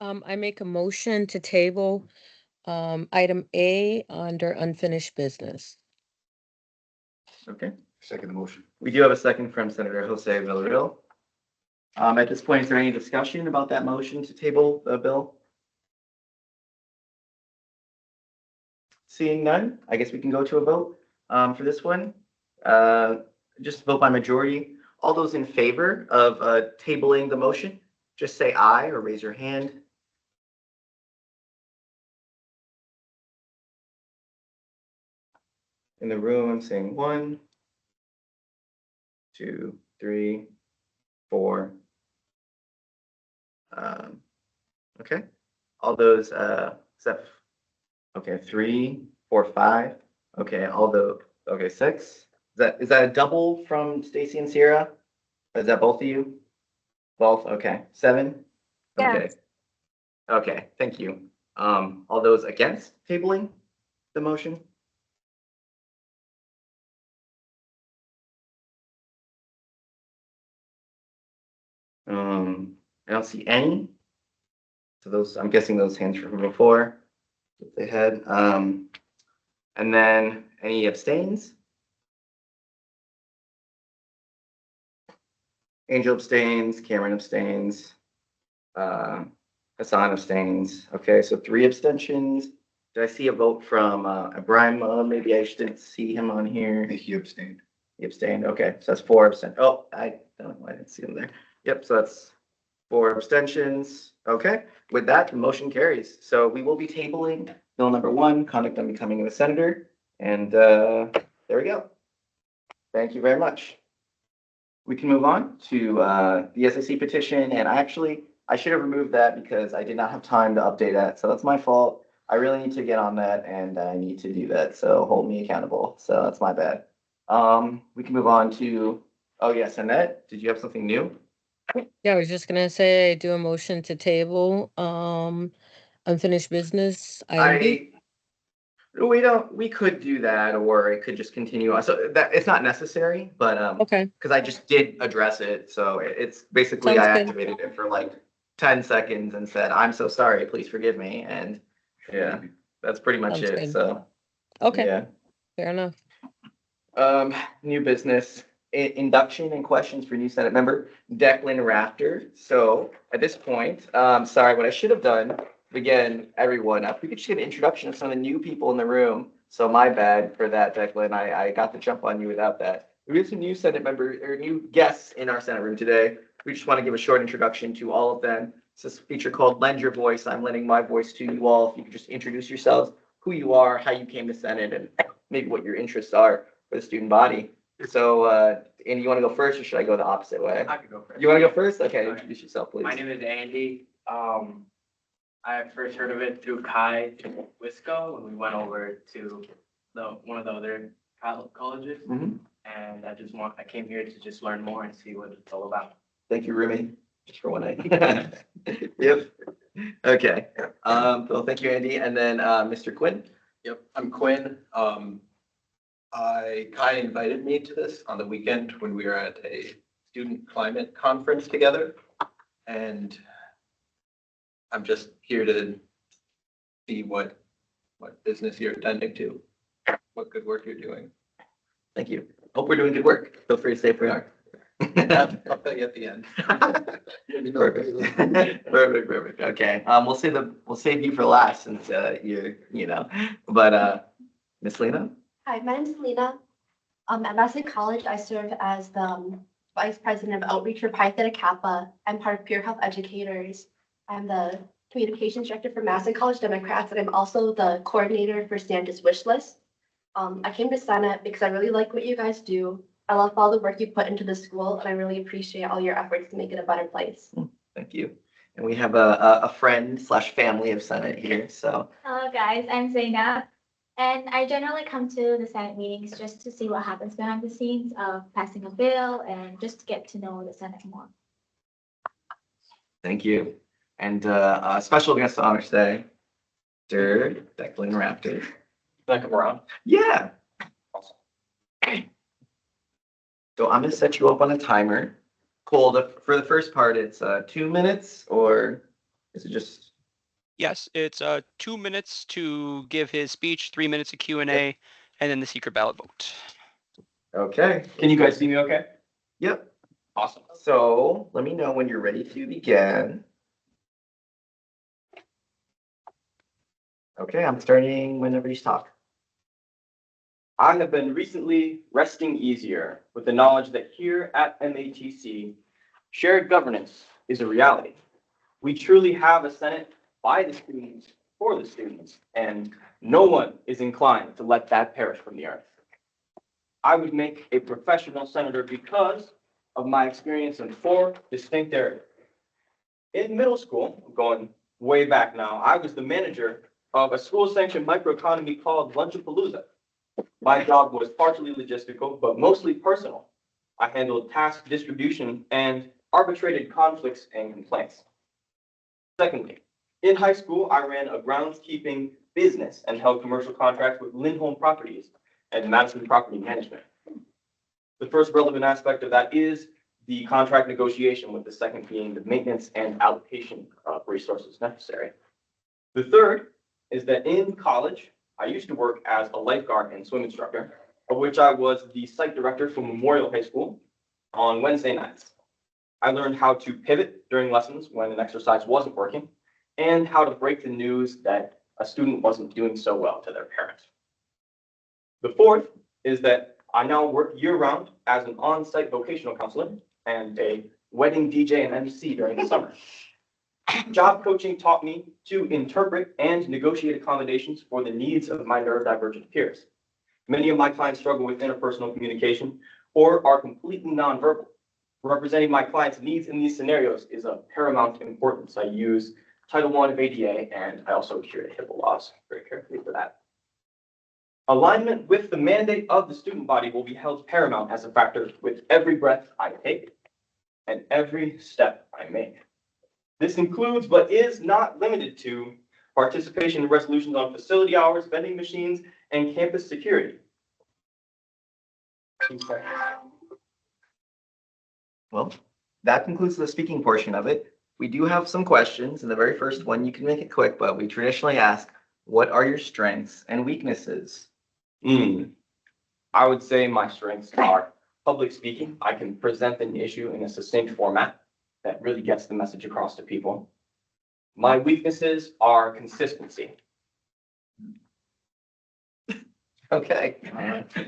[SPEAKER 7] I make a motion to table item A under unfinished business.
[SPEAKER 3] Okay.
[SPEAKER 6] Second motion.
[SPEAKER 3] We do have a second from Senator Jose Villarreal. At this point, is there any discussion about that motion to table the bill? Seeing none, I guess we can go to a vote for this one. Just vote by majority. All those in favor of tabling the motion, just say aye or raise your hand. In the room, I'm saying 1, 2, 3, 4. Okay. All those except, okay, 3, 4, 5. Okay, okay, 6. Is that a double from Stacy and Sierra? Or is that both of you? Both, okay. 7? Okay.
[SPEAKER 12] Yes.
[SPEAKER 3] Okay, thank you. All those against tabling the motion? I don't see any. So those, I'm guessing those hands were from before. If they had, and then any abstains? Angel abstains, Cameron abstains, Hassan abstains. Okay, so 3 abstentions. Did I see a vote from Ibrahim? Maybe I just didn't see him on here.
[SPEAKER 6] He abstained.
[SPEAKER 3] He abstained. Okay, so that's 4 absent. Oh, I don't know. I didn't see him there. Yep, so that's 4 abstentions. Okay, with that, the motion carries. So we will be tabling bill number 1, conduct on becoming a senator. And there we go. Thank you very much. We can move on to the SAC petition. And I should have removed that because I did not have time to update that. So that's my fault. I really need to get on that and I need to do that. So hold me accountable. So that's my bad. We can move on to, oh yes, Annette, did you have something new?
[SPEAKER 7] Yeah, I was just gonna say, do a motion to table, unfinished business. item B.
[SPEAKER 3] We could do that, or it could just continue on. So that it's not necessary, but
[SPEAKER 7] Okay,
[SPEAKER 3] because I just did address it. So it's basically
[SPEAKER 7] Sounds
[SPEAKER 3] I
[SPEAKER 7] good.
[SPEAKER 3] activated it for like 10 seconds and said, I'm so sorry, please forgive me. And yeah, that's pretty much
[SPEAKER 7] Sounds
[SPEAKER 3] it.
[SPEAKER 7] good.
[SPEAKER 3] So
[SPEAKER 7] Okay,
[SPEAKER 3] yeah.
[SPEAKER 7] fair enough.
[SPEAKER 3] New business, induction and questions for new Senate member Declan Rafter. So at this point, sorry, what I should have done, again, everyone, if we could just get an introduction of some of the new people in the room. So my bad for that, Declan. I got the jump on you without that. We have some new Senate member or new guests in our Senate room today. We just want to give a short introduction to all of them. It's this feature called Lend Your Voice. I'm lending my voice to you all. If you could just introduce yourselves, who you are, how you came to Senate, and maybe what your interests are for the student body. So, Andy, you want to go first, or should I go the opposite way?
[SPEAKER 4] I could go first.
[SPEAKER 3] You want to go first? Okay,
[SPEAKER 4] All right.
[SPEAKER 3] introduce yourself, please.
[SPEAKER 4] My name is Andy. I first heard of it through Kai Wisco when we went over to one of the other colleges.
[SPEAKER 3] Mhm.
[SPEAKER 4] And I came here to just learn more and see what it's all about.
[SPEAKER 3] Thank you, Rumi, just for one night. Yep. Okay. Well, thank you, Andy. And then, Mr. Quinn.
[SPEAKER 13] Yep, I'm Quinn. Kai invited me to this on the weekend when we were at a student climate conference together. And I'm just here to see what business you're attending to, what good work you're doing.
[SPEAKER 3] Thank you. Hope we're doing good work. Feel free to stay if we are.
[SPEAKER 13] I'll tell you at the end.
[SPEAKER 3] Perfect. Perfect. Okay. We'll save you for last since but Miss Lena.
[SPEAKER 11] Hi, my name's Selena. At Madison College, I serve as the Vice President of Outreach for Pi Theta Kappa. I'm part of Pure Health Educators. I'm the Communications Director for Madison College Democrats, and I'm also the coordinator for Santa's Wish List. I came to Senate because I really like what you guys do. I love all the work you put into the school, and I really appreciate all your efforts to make it a better place.
[SPEAKER 3] Thank you. And we have a friend / family of Senate here. So
[SPEAKER 14] Hello guys, I'm Zainab, and I generally come to the Senate meetings just to see what happens behind the scenes of passing a bill and just to get to know the Senate more.
[SPEAKER 3] thank you. And a special guest on honor today, Mr. Declan Rafter.
[SPEAKER 4] Can I come around?
[SPEAKER 3] Yeah. So I'm gonna set you up on a timer. Cole, for the first part, it's 2 minutes, or is it just?
[SPEAKER 2] Yes, it's 2 minutes to give his speech, 3 minutes of Q&A, and then the secret ballot vote.
[SPEAKER 3] Okay.
[SPEAKER 4] Can you guys see me okay?
[SPEAKER 3] Yep.
[SPEAKER 4] Awesome.
[SPEAKER 3] So let me know when you're ready to begin. Okay, I'm starting whenever you talk.
[SPEAKER 4] I have been recently resting easier with the knowledge that here at MATC, shared governance is a reality. We truly have a Senate by the students, for the students, and no one is inclined to let that perish from the earth. I would make a professional senator because of my experience in 4 distinct areas. In middle school, going way back now, I was the manager of a school-sanctioned microeconomy called Lunchapalooza. My job was partially logistical, but mostly personal. I handled task distribution and arbitrated conflicts and complaints. Secondly, in high school, I ran a groundskeeping business and held commercial contracts with Lindholm Properties and Madison Property Management. The first relevant aspect of that is the contract negotiation, with the second being the maintenance and allocation of resources necessary. The third is that in college, I used to work as a lifeguard and swim instructor, of which I was the site director for Memorial High School on Wednesday nights. I learned how to pivot during lessons when an exercise wasn't working, and how to break the news that a student wasn't doing so well to their parent. The fourth is that I now work year-round as an on-site vocational counselor and a wedding DJ and MC during the summer. Job coaching taught me to interpret and negotiate accommodations for the needs of my neurodivergent peers. Many of my clients struggle with interpersonal communication or are completely nonverbal. Representing my clients' needs in these scenarios is of paramount importance. I use Title I of ADA, and I also adhere to HIPAA laws very carefully for that. Alignment with the mandate of the student body will be held paramount as a factor with every breath I take and every step I make. This includes, but is not limited to, participation in resolutions on facility hours, vending machines, and campus security.
[SPEAKER 3] Well, that concludes the speaking portion of it. We do have some questions, and the very first one, you can make it quick, but we traditionally ask, what are your strengths and weaknesses?
[SPEAKER 4] I would say my strengths are public speaking. I can present an issue in a succinct format that really gets the message across to people. My weaknesses are consistency.
[SPEAKER 3] Okay,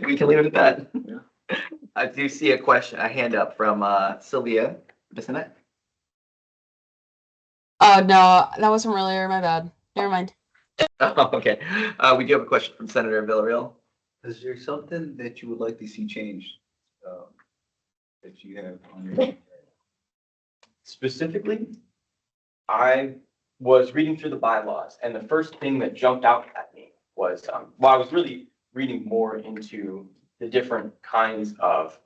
[SPEAKER 3] we can leave it at that. I do see a hand up from Sylvia Bissonette.
[SPEAKER 1] Oh, no, that wasn't earlier. My bad. Never mind.
[SPEAKER 3] Oh, okay. We do have a question from Senator Villarreal.
[SPEAKER 6] Is there something that you would like to see changed? That you have on your?
[SPEAKER 4] Specifically, I was reading through the bylaws, and the first thing that jumped out at me was, I was really reading more into the different kinds of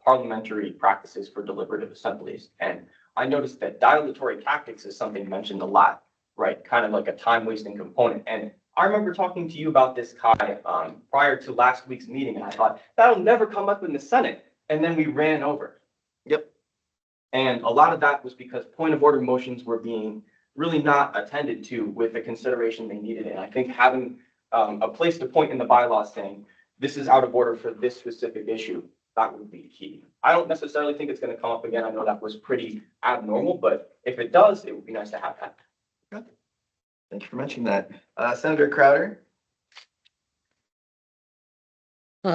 [SPEAKER 4] parliamentary practices for deliberative assemblies. And I noticed that dilatory tactics is something mentioned a lot, right? Kind of like a time-wasting component. And I remember talking to you about this, Kai, prior to last week's meeting, and I thought, that'll never come up in the Senate. And then we ran over.
[SPEAKER 3] Yep.
[SPEAKER 4] And a lot of that was because point of order motions were being really not attended to with the consideration they needed. And I think having a place to point in the bylaws saying, this is out of order for this specific issue, that would be key. I don't necessarily think it's going to come up again. I know that was pretty abnormal, but if it does, it would be nice to have that.
[SPEAKER 3] Good. Thank you for mentioning that. Senator Crowder.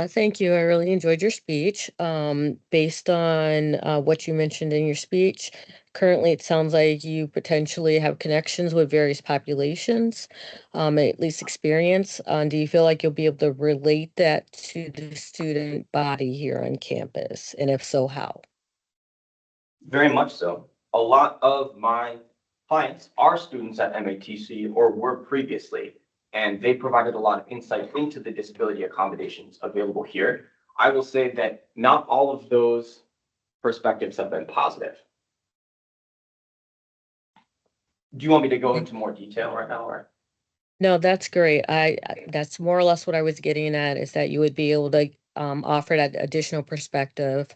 [SPEAKER 7] Thank you. I really enjoyed your speech. Based on what you mentioned in your speech, currently it sounds like you potentially have connections with various populations, at least experience. Do you feel like you'll be able to relate that to the student body here on campus? And if so, how?
[SPEAKER 4] Very much so. A lot of my clients are students at MATC or were previously, and they provided a lot of insight into the disability accommodations available here. I will say that not all of those perspectives have been positive. Do you want me to go into more detail right now, or?
[SPEAKER 7] No, that's great. That's more or less what I was getting at, is that you would be able to offer that additional perspective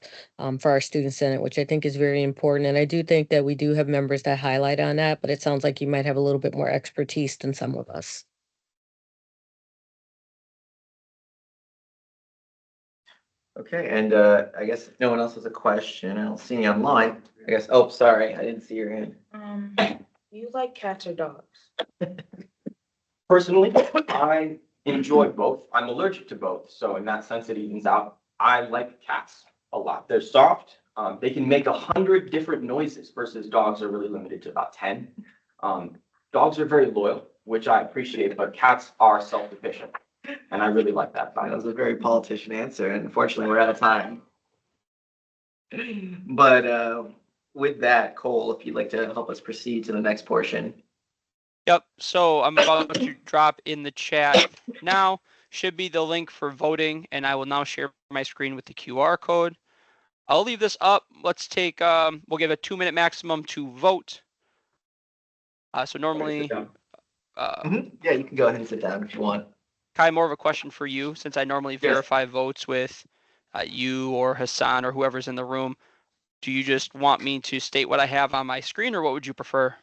[SPEAKER 7] for our student senate, which I think is very important. And I do think that we do have members that highlight on that, but it sounds like you might have a little bit more expertise than some of us.
[SPEAKER 3] Okay, and I guess if no one else has a question, I don't see any online. I guess, oh, sorry, I didn't see your hand.
[SPEAKER 1] Do you like cats or dogs?
[SPEAKER 4] Personally, I enjoy both. I'm allergic to both, so in that sense, it evens out. I like cats a lot. They're soft. They can make 100 different noises versus dogs are really limited to about 10. Dogs are very loyal, which I appreciate, but cats are self-sufficient. And I really like that.
[SPEAKER 3] That was a very politician answer, and unfortunately, we're out of time. But with that, Cole, if you'd like to help us proceed to the next portion.
[SPEAKER 2] Yep. So I'm about to drop in the chat now. should be the link for voting, and I will now share my screen with the QR code. I'll leave this up. Let's take, we'll give a 2-minute maximum to vote. So normally,
[SPEAKER 3] Yeah, you can go ahead and sit down if you want.
[SPEAKER 2] Kai, more of a question for you, since I normally verify votes with you or Hassan or whoever's in the room. Do you just want me to state what I have on my screen, or what would you prefer?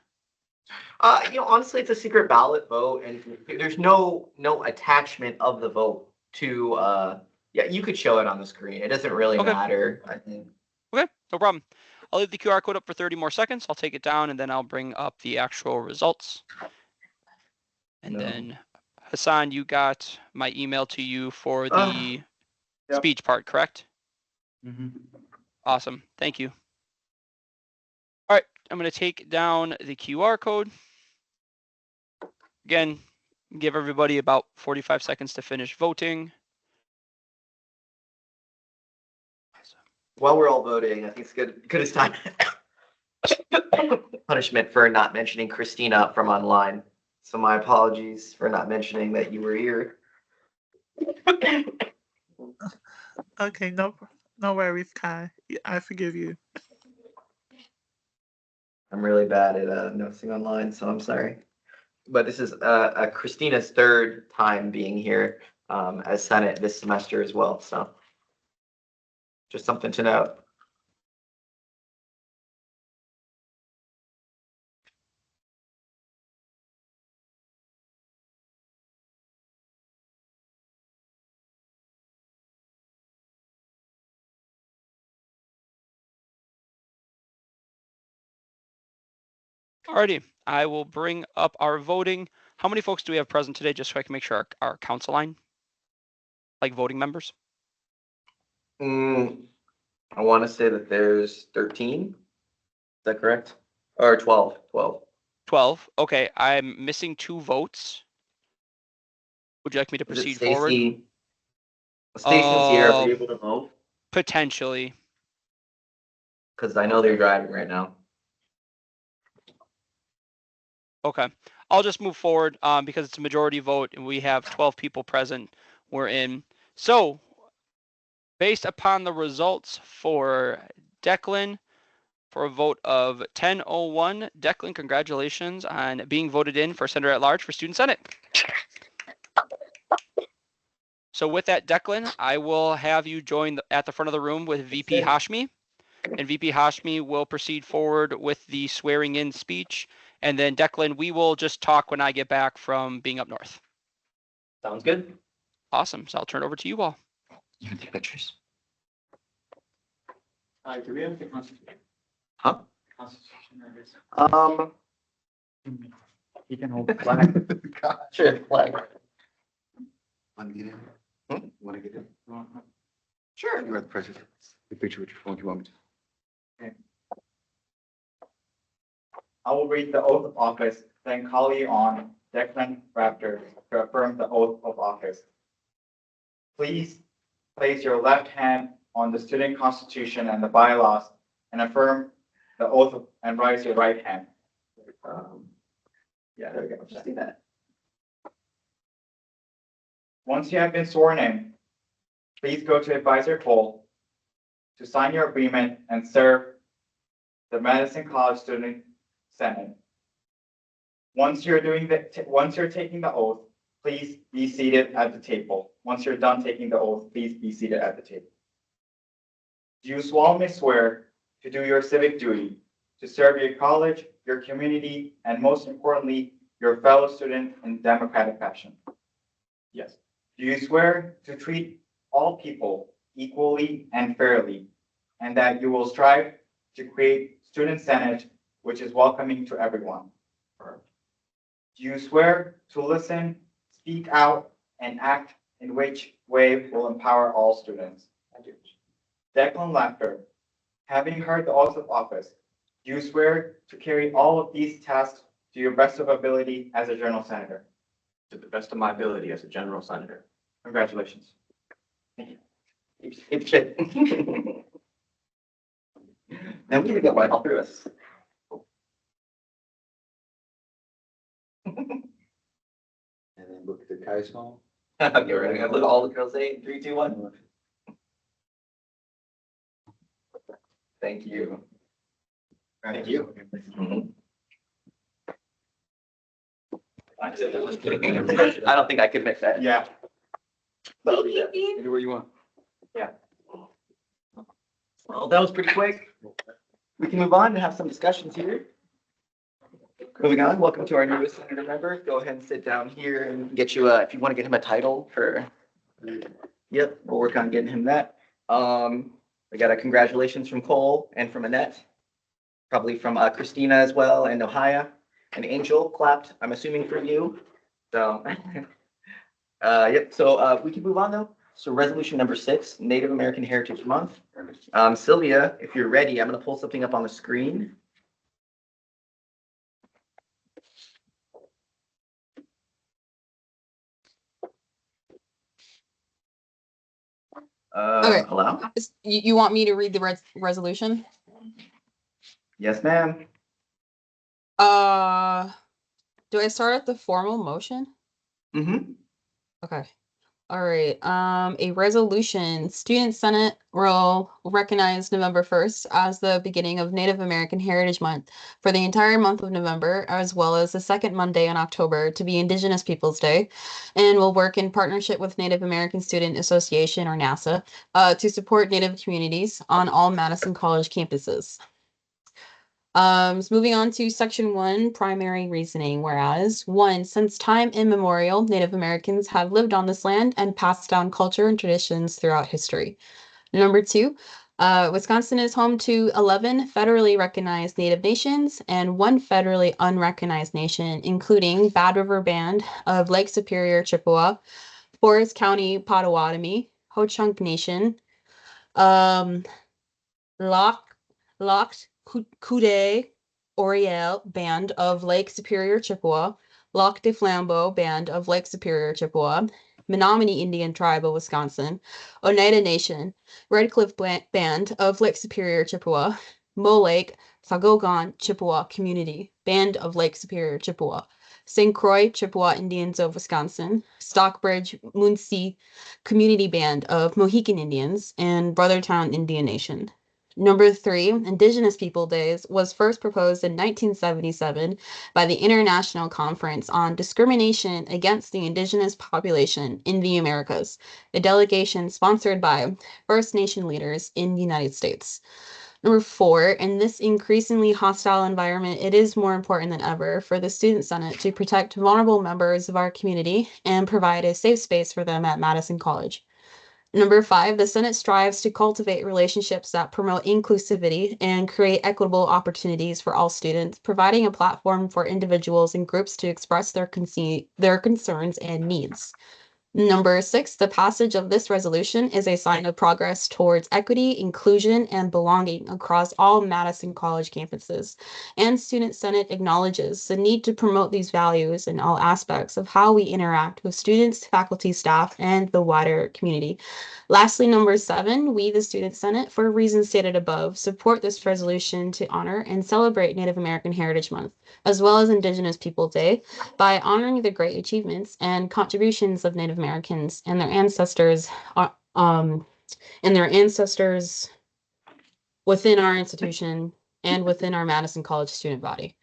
[SPEAKER 3] Honestly, it's a secret ballot vote, and there's no attachment of the vote to. Yeah, you could show it on the screen. It doesn't really matter, I think.
[SPEAKER 2] Okay, no problem. I'll leave the QR code up for 30 more seconds. I'll take it down, and then I'll bring up the actual results. And then, Hassan, you got my email to you for the speech part, correct? Awesome. Thank you. All right, I'm going to take down the QR code. Again, give everybody about 45 seconds to finish voting.
[SPEAKER 3] While we're all voting, I think it's good as time. Punishment for not mentioning Christina from online. So my apologies for not mentioning that you were here.
[SPEAKER 15] Okay, no worries, Kai. I forgive you.
[SPEAKER 3] I'm really bad at noticing online, so I'm sorry. But this is Christina's third time being here as Senate this semester as well. So just something to note.
[SPEAKER 2] Alrighty, I will bring up our voting. How many folks do we have present today, just so I can make sure our council line, like voting members?
[SPEAKER 3] I want to say that there's 13. Is that correct? Or 12?
[SPEAKER 2] 12. Okay, I'm missing 2 votes. Would you like me to proceed forward?
[SPEAKER 3] Stacy's here. Are you able to vote?
[SPEAKER 2] Potentially.
[SPEAKER 3] Because I know they're driving right now.
[SPEAKER 2] Okay, I'll just move forward because it's a majority vote and we have 12 people present. We're in. So, based upon the results for Declan, for a vote of 1001, Declan, congratulations on being voted in for Senator at Large for Student Senate. So with that, Declan, I will have you join at the front of the room with VP Hashmi, and VP Hashmi will proceed forward with the swearing in speech. And then Declan, we will just talk when I get back from being up north.
[SPEAKER 3] Sounds good.
[SPEAKER 2] Awesome. So I'll turn it over to you all.
[SPEAKER 3] You can take pictures.
[SPEAKER 5] Do we have the Constitution?
[SPEAKER 3] Huh?
[SPEAKER 5] Constitution, he can hold the flag.
[SPEAKER 3] Sure, flag.
[SPEAKER 6] Want to get in? Want to get in?
[SPEAKER 3] Sure.
[SPEAKER 6] You are the president. The picture with your phone. Do you want me to?
[SPEAKER 5] I will read the oath of office, then call you on Declan Raptor to affirm the oath of office. Please place your left hand on the student constitution and the bylaws and affirm the oath and raise your right hand.
[SPEAKER 3] Yeah, there we go. Just do that.
[SPEAKER 5] Once you have been sworn in, please go to Advisor Cole to sign your agreement and serve the Madison College Student Senate. Once you're taking the oath, please be seated at the table. Once you're done taking the oath, please be seated at the table. Do you solemnly swear to do your civic duty, to serve your college, your community, and most importantly, your fellow student in democratic fashion? Yes. Do you swear to treat all people equally and fairly, and that you will strive to create student senate which is welcoming to everyone? Do you swear to listen, speak out, and act in which way will empower all students? I do. Declan Lapter, having heard the oath of office, do you swear to carry all of these tasks to your best of ability as a general senator?
[SPEAKER 4] To the best of my ability as a general senator.
[SPEAKER 5] Congratulations.
[SPEAKER 3] Thank you. It's shit. Now we need to get right all through us.
[SPEAKER 6] And then look at the Kai's phone.
[SPEAKER 3] Okay, we're gonna look all the girls say 3, 2, 1. Thank you.
[SPEAKER 5] Thank you.
[SPEAKER 3] Mhm. I don't think I could make that.
[SPEAKER 5] Yeah.
[SPEAKER 3] But yeah, anywhere you want. Yeah. Well, that was pretty quick. We can move on and have some discussions here. Moving on, welcome to our newest senator member. Go ahead and sit down here and get you if you want to get him a title for. Yep, we'll work on getting him that. We got a congratulations from Cole and from Annette. Probably from Christina as well and Ohio. And Angel clapped, I'm assuming for you. So, yep, so we can move on though. So resolution number 6, Native American Heritage Month. Sylvia, if you're ready, I'm gonna pull something up on the screen.
[SPEAKER 16] Okay.
[SPEAKER 3] Hello?
[SPEAKER 16] You want me to read the resolution?
[SPEAKER 3] Yes, ma'am.
[SPEAKER 16] Do I start at the formal motion?
[SPEAKER 3] Mm-hmm.
[SPEAKER 16] Okay. All right. A resolution. Student Senate will recognize November 1st as the beginning of Native American Heritage Month for the entire month of November, as well as the second Monday in October to be Indigenous Peoples Day, and will work in partnership with Native American Student Association, or NASA, to support Native communities on all Madison College campuses. So moving on to section 1, primary reasoning, whereas 1, since time immemorial, Native Americans have lived on this land and passed down culture and traditions throughout history. Number 2, Wisconsin is home to 11 federally recognized Native nations and 1 federally unrecognized nation, including Bad River Band of Lake Superior, Chippewa, Forest County, Potawatomi, Ho-Chunk Nation, Locht Coude Oriel Band of Lake Superior, Chippewa, Lac de Flambeau Band of Lake Superior, Chippewa, Menominee Indian Tribe of Wisconsin, Oneida Nation, Red Cliff Band of Lake Superior, Chippewa, Mo Lake, Sagogon Chippewa Community Band of Lake Superior, Chippewa, St. Croix Chippewa Indians of Wisconsin, Stockbridge Munsee Community Band of Mohican Indians, and Brothertown Indian Nation. Number 3, Indigenous People Days, was first proposed in 1977 by the International Conference on Discrimination Against the Indigenous Population in the Americas, a delegation sponsored by First Nation leaders in the United States. Number 4, in this increasingly hostile environment, it is more important than ever for the Student Senate to protect vulnerable members of our community and provide a safe space for them at Madison College. Number 5, the Senate strives to cultivate relationships that promote inclusivity and create equitable opportunities for all students, providing a platform for individuals and groups to express their concerns and needs. Number 6, the passage of this resolution is a sign of progress towards equity, inclusion, and belonging across all Madison College campuses. And Student Senate acknowledges the need to promote these values in all aspects of how we interact with students, faculty, staff, and the wider community. Lastly, number 7, we, the Student Senate, for reasons stated above, support this resolution to honor and celebrate Native American Heritage Month, as well as Indigenous People Day, by honoring the great achievements and contributions of Native Americans and their ancestors, within our institution and within our Madison College student body.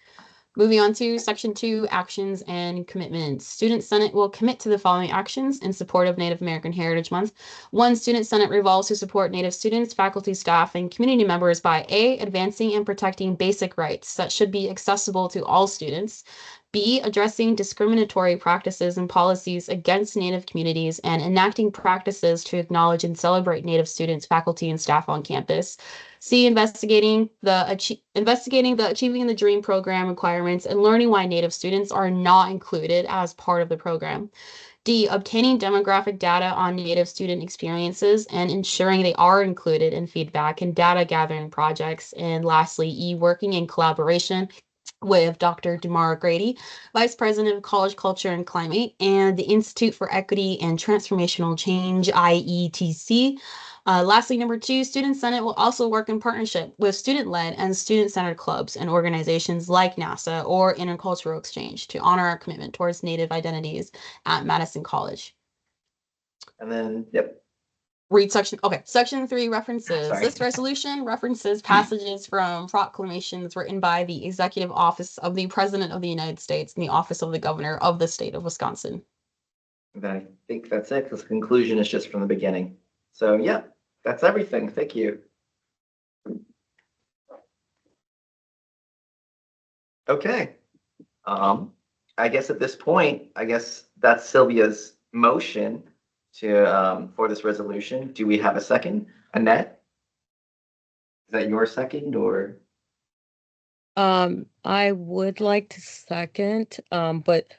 [SPEAKER 16] Moving on to section 2, actions and commitments. Student Senate will commit to the following actions in support of Native American Heritage Month. 1, Student Senate revolves to support Native students, faculty, staff, and community members by A, advancing and protecting basic rights that should be accessible to all students. B, addressing discriminatory practices and policies against Native communities and enacting practices to acknowledge and celebrate Native students, faculty, and staff on campus. C, investigating the Achieving the Dream program requirements and learning why Native students are not included as part of the program. D, obtaining demographic data on Native student experiences and ensuring they are included in feedback and data gathering projects. And lastly, E, working in collaboration with Dr. Damara Grady, Vice President of College Culture and Climate, and the Institute for Equity and Transformational Change, IETC. Lastly, number 2, Student Senate will also work in partnership with student-led and student-centered clubs and organizations like NASA or Intercultural Exchange to honor our commitment towards Native identities at Madison College.
[SPEAKER 3] And then, yep,
[SPEAKER 16] Read section, okay, section 3 references.
[SPEAKER 3] Sorry.
[SPEAKER 16] This resolution references passages from proclamations written by the Executive Office of the President of the United States and the Office of the Governor of the State of Wisconsin.
[SPEAKER 3] then I think that's it, because the conclusion is just from the beginning. So, yeah, that's everything. Thank you. Okay. I guess at this point, I guess that's Sylvia's motion to, for this resolution. Do we have a second? Annette? Is that your second or?
[SPEAKER 7] I would like to second, but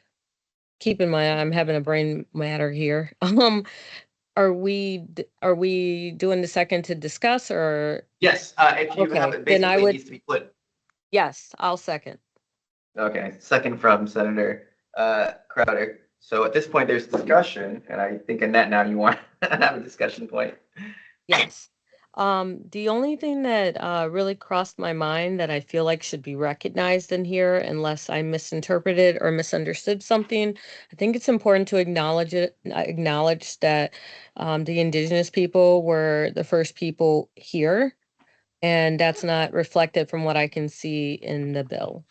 [SPEAKER 7] keep in mind, I'm having a brain matter here. Are we doing the second to discuss or?
[SPEAKER 3] Yes, if you have
[SPEAKER 7] Okay,
[SPEAKER 3] it,
[SPEAKER 7] then I
[SPEAKER 3] basically it
[SPEAKER 7] would-
[SPEAKER 3] needs to be put.
[SPEAKER 7] Yes, I'll second.
[SPEAKER 3] Okay, second from Senator Crowder. So at this point, there's discussion, and I think Annette, now you want to have a discussion point.
[SPEAKER 7] Yes. The only thing that really crossed my mind that I feel like should be recognized in here, unless I misinterpreted or misunderstood something, I think it's important to acknowledge that the indigenous people were the first people here, and that's not reflected from what I can see in the bill.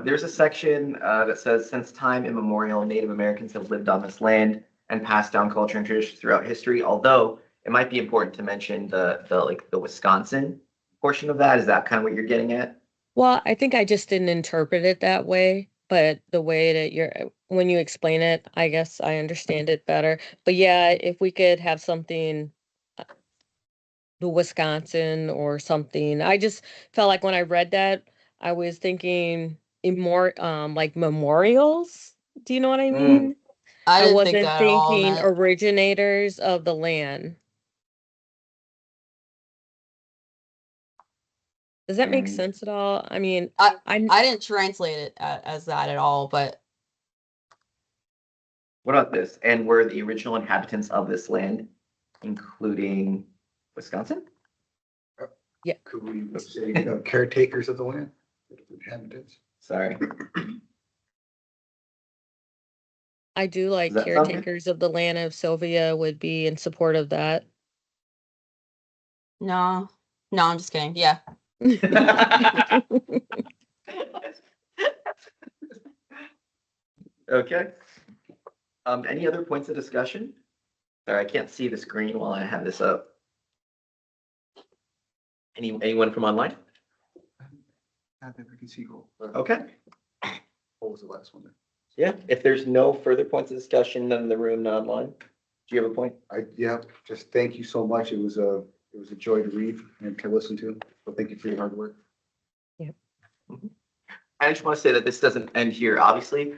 [SPEAKER 3] There's a section that says, since time immemorial, Native Americans have lived on this land and passed down culture and traditions throughout history. Although it might be important to mention the Wisconsin portion of that. Is that kind of what you're getting at?
[SPEAKER 7] Well, I think I just didn't interpret it that way, but the way that when you explain it, I guess I understand it better. But yeah, if we could have something, the Wisconsin or something, I just felt like when I read that, I was thinking like memorials. Do you know what I mean?
[SPEAKER 16] I didn't
[SPEAKER 7] wasn't
[SPEAKER 16] think that at all,
[SPEAKER 7] thinking
[SPEAKER 16] Annette.
[SPEAKER 7] originators of the land. Does that make sense at all? I mean,
[SPEAKER 16] I didn't translate it as that at all, but
[SPEAKER 3] What about this? And were the original inhabitants of this land, including Wisconsin?
[SPEAKER 7] Yeah.
[SPEAKER 6] Could we say caretakers of the land? Inhabitants?
[SPEAKER 3] Sorry.
[SPEAKER 7] I do like
[SPEAKER 3] Does that sound good?
[SPEAKER 7] caretakers of the land of Sylvia would be in support of that.
[SPEAKER 16] no, I'm just kidding. Yeah.
[SPEAKER 3] Okay. Any other points of discussion? Sorry, I can't see the screen while I have this up. Anyone from online?
[SPEAKER 6] Not that we can see.
[SPEAKER 3] Okay.
[SPEAKER 6] What was the last one?
[SPEAKER 3] Yeah, if there's no further points of discussion, none in the room, none online. Do you have a point?
[SPEAKER 6] Yeah, just thank you so much. It was a joy to read and to listen to. So thank you for your hard work.
[SPEAKER 3] I just want to say that this doesn't end here, obviously.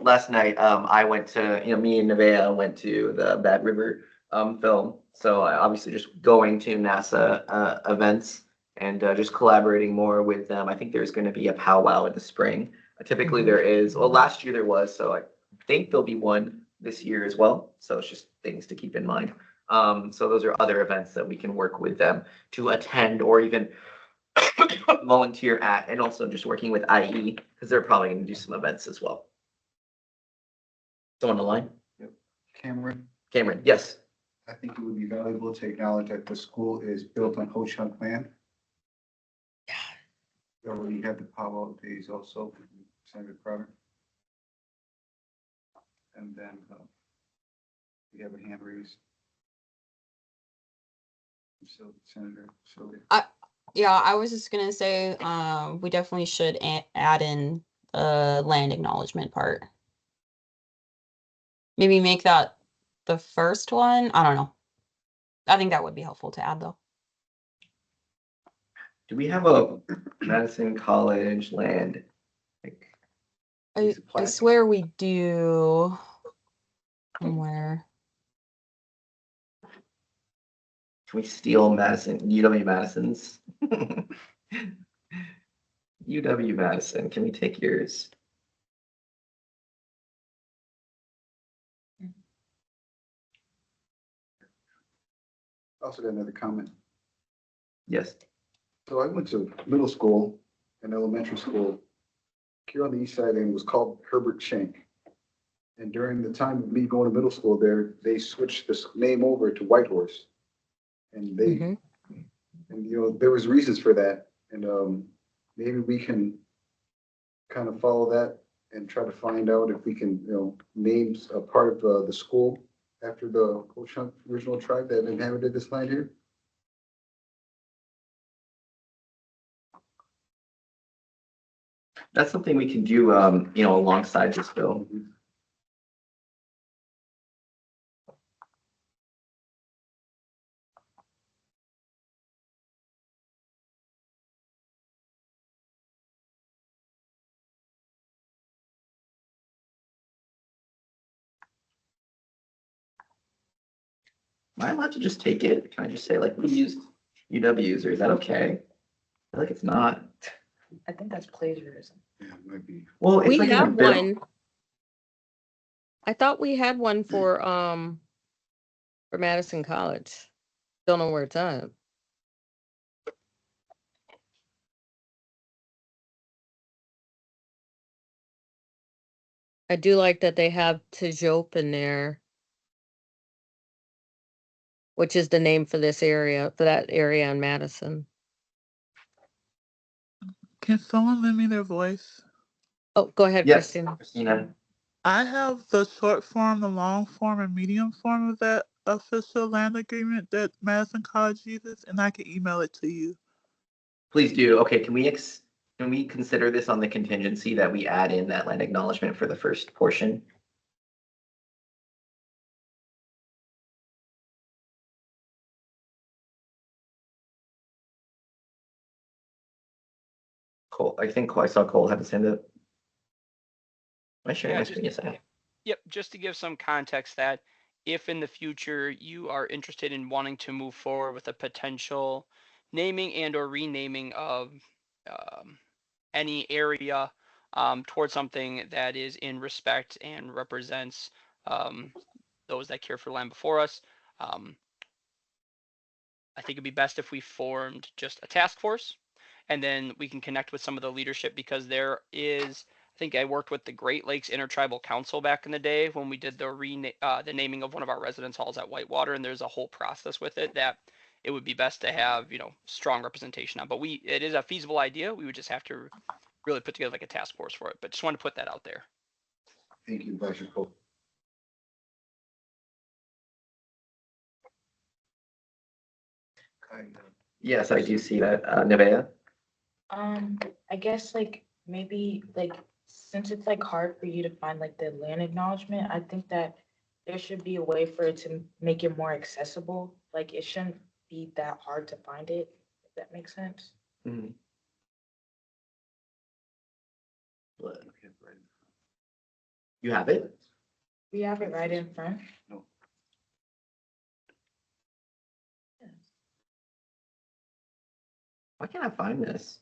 [SPEAKER 3] Last night, I went to, me and Nevaeh went to the Bad River film. So I obviously just going to NASA events and just collaborating more with them. I think there's going to be a powwow in the spring. Typically there is, well, last year there was, so I think there'll be one this year as well. So it's just things to keep in mind. So those are other events that we can work with them to attend or even volunteer at, and also just working with IE because they're probably going to do some events as well. Someone on the line?
[SPEAKER 6] Cameron,
[SPEAKER 3] Yes.
[SPEAKER 6] I think it would be valuable to acknowledge that the school is built on Ho Chunk land. Yeah. We already have the powwow days also, Senator Crowder. And then we have a hand raised. So Senator Sylvia.
[SPEAKER 16] Yeah, I was just gonna say, we definitely should add in the land acknowledgement part. Maybe make that the first one. I don't know. I think that would be helpful to add though.
[SPEAKER 3] Do we have a Madison College land?
[SPEAKER 16] I swear we do. Somewhere.
[SPEAKER 3] Can we steal Madison, UW Madison's? UW Madison, can we take yours?
[SPEAKER 6] Also got another comment.
[SPEAKER 3] Yes.
[SPEAKER 6] So I went to middle school and elementary school here on the east side, and it was called Herbert Schenk. And during the time of me going to middle school there, they switched this name over to Whitehorse. And they, and you know, there was reasons for that. And maybe we can kind of follow that and try to find out if we can, you know, name a part of the school after the Ho-Chunk original tribe that inhabited this land here.
[SPEAKER 3] That's something we can do, you know, alongside this bill. Am I allowed to just take it? Can I just say like, we used UWs, or is that okay? I feel like it's not.
[SPEAKER 17] I think that's plagiarism.
[SPEAKER 6] Yeah, it might be.
[SPEAKER 3] Well, it's
[SPEAKER 7] We
[SPEAKER 3] like in a
[SPEAKER 7] have
[SPEAKER 3] bill.
[SPEAKER 7] one. I thought we had one for Madison College. Don't know where it's at. I do like that they have Tejope in there, which is the name for this area, for that area in Madison.
[SPEAKER 15] Can someone lend me their voice?
[SPEAKER 7] Oh, go ahead,
[SPEAKER 3] Yes,
[SPEAKER 7] Christina.
[SPEAKER 3] Christina.
[SPEAKER 15] I have the short form, the long form, and medium form of that official land agreement that Madison College uses, and I can email it to you.
[SPEAKER 3] Please do. Okay, can we consider this on the contingency that we add in that land acknowledgement for the first portion? Cole, I think I saw Cole had to send it. Am I sharing
[SPEAKER 2] Yeah,
[SPEAKER 3] my screen? Yes, I am.
[SPEAKER 2] Yep, just to give some context that if in the future you are interested in wanting to move forward with a potential naming and or renaming of any area towards something that is in respect and represents those that care for land before us, I think it'd be best if we formed just a task force, and then we can connect with some of the leadership, because there is, I think I worked with the Great Lakes Intertribal Council back in the day when we did the naming of one of our residence halls at Whitewater, and there's a whole process with it that it would be best to have, you know, strong representation on. But it is a feasible idea. We would just have to really put together like a task force for it. But just wanted to put that out there.
[SPEAKER 6] Thank you, Vice Cole.
[SPEAKER 3] Yes, I do see that. Nevea?
[SPEAKER 17] I guess like maybe like since it's like hard for you to find like the land acknowledgement, I think that there should be a way for it to make it more accessible. Like it shouldn't be that hard to find it, if that makes sense.
[SPEAKER 3] Mhm. You have it?
[SPEAKER 17] We have it right in front.
[SPEAKER 3] Why can't I find this?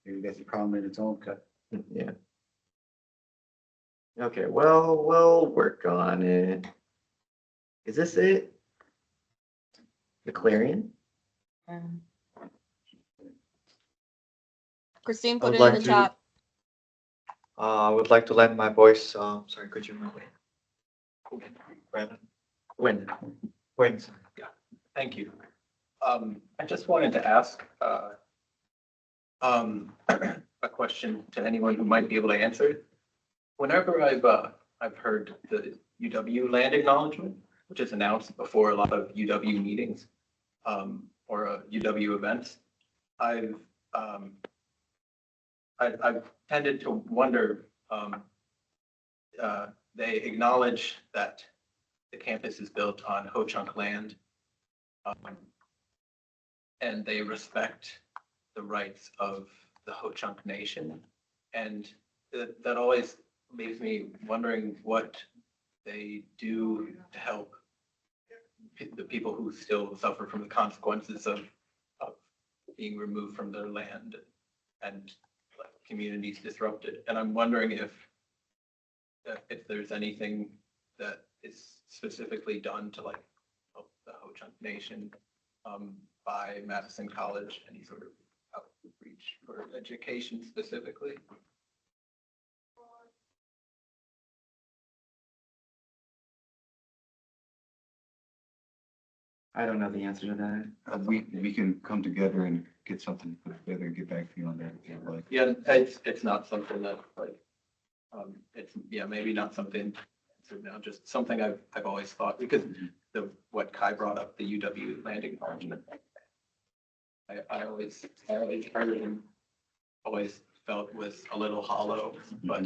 [SPEAKER 6] Maybe that's a problem in its own cut.
[SPEAKER 3] Yeah. Okay, well, we'll work on it. Is this it? The Clarion?
[SPEAKER 16] Christine
[SPEAKER 5] I
[SPEAKER 16] put
[SPEAKER 5] would
[SPEAKER 16] it in
[SPEAKER 5] like
[SPEAKER 16] the
[SPEAKER 5] to-
[SPEAKER 16] chat.
[SPEAKER 5] I would like to lend my voice. Sorry, could you? Brandon?
[SPEAKER 3] When?
[SPEAKER 5] Wayne.
[SPEAKER 13] Thank you. I just wanted to ask a question to anyone who might be able to answer it. Whenever I've heard the UW land acknowledgement, which is announced before a lot of UW meetings or UW events, I've tended to wonder, they acknowledge that the campus is built on Ho-Chunk land, and they respect the rights of the Ho-Chunk Nation. And that always leaves me wondering what they do to help the people who still suffer from the consequences of being removed from their land and communities disrupted. And I'm wondering if there's anything that is specifically done to like help the Ho-Chunk Nation by Madison College, any sort of outreach for education specifically.
[SPEAKER 3] I don't know the answer to that.
[SPEAKER 6] We can come together and get something put together and get back to you on that if you'd like.
[SPEAKER 13] Yeah, it's not something that like, it's, yeah, maybe not something now, just something I've always thought, because what Kai brought up, the UW land acknowledgement. I always heard and always felt was a little hollow, but,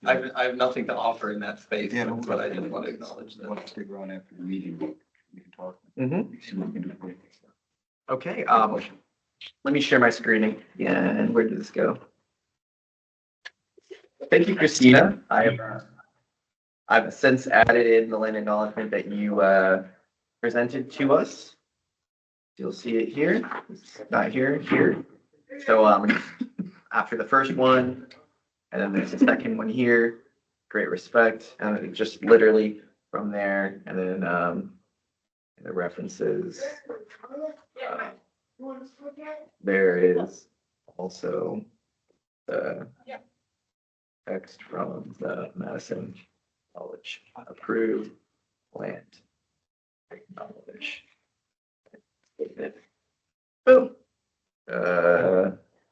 [SPEAKER 13] I have nothing to offer in that space, but I just want to acknowledge that.
[SPEAKER 6] Want to stick around after the meeting, we can talk.
[SPEAKER 3] Mm-hmm.
[SPEAKER 6] See what we can do for you.
[SPEAKER 3] Okay, let me share my screening. Yeah, and where did this go? Thank you, Christina. I've since added in the land acknowledgement that you presented to us. You'll see it here. It's not here, here. So after the first one, and then there's a second one here. Great respect, and it just literally from there, and then the references. There is also the text from the Madison College approved land acknowledge. Boom.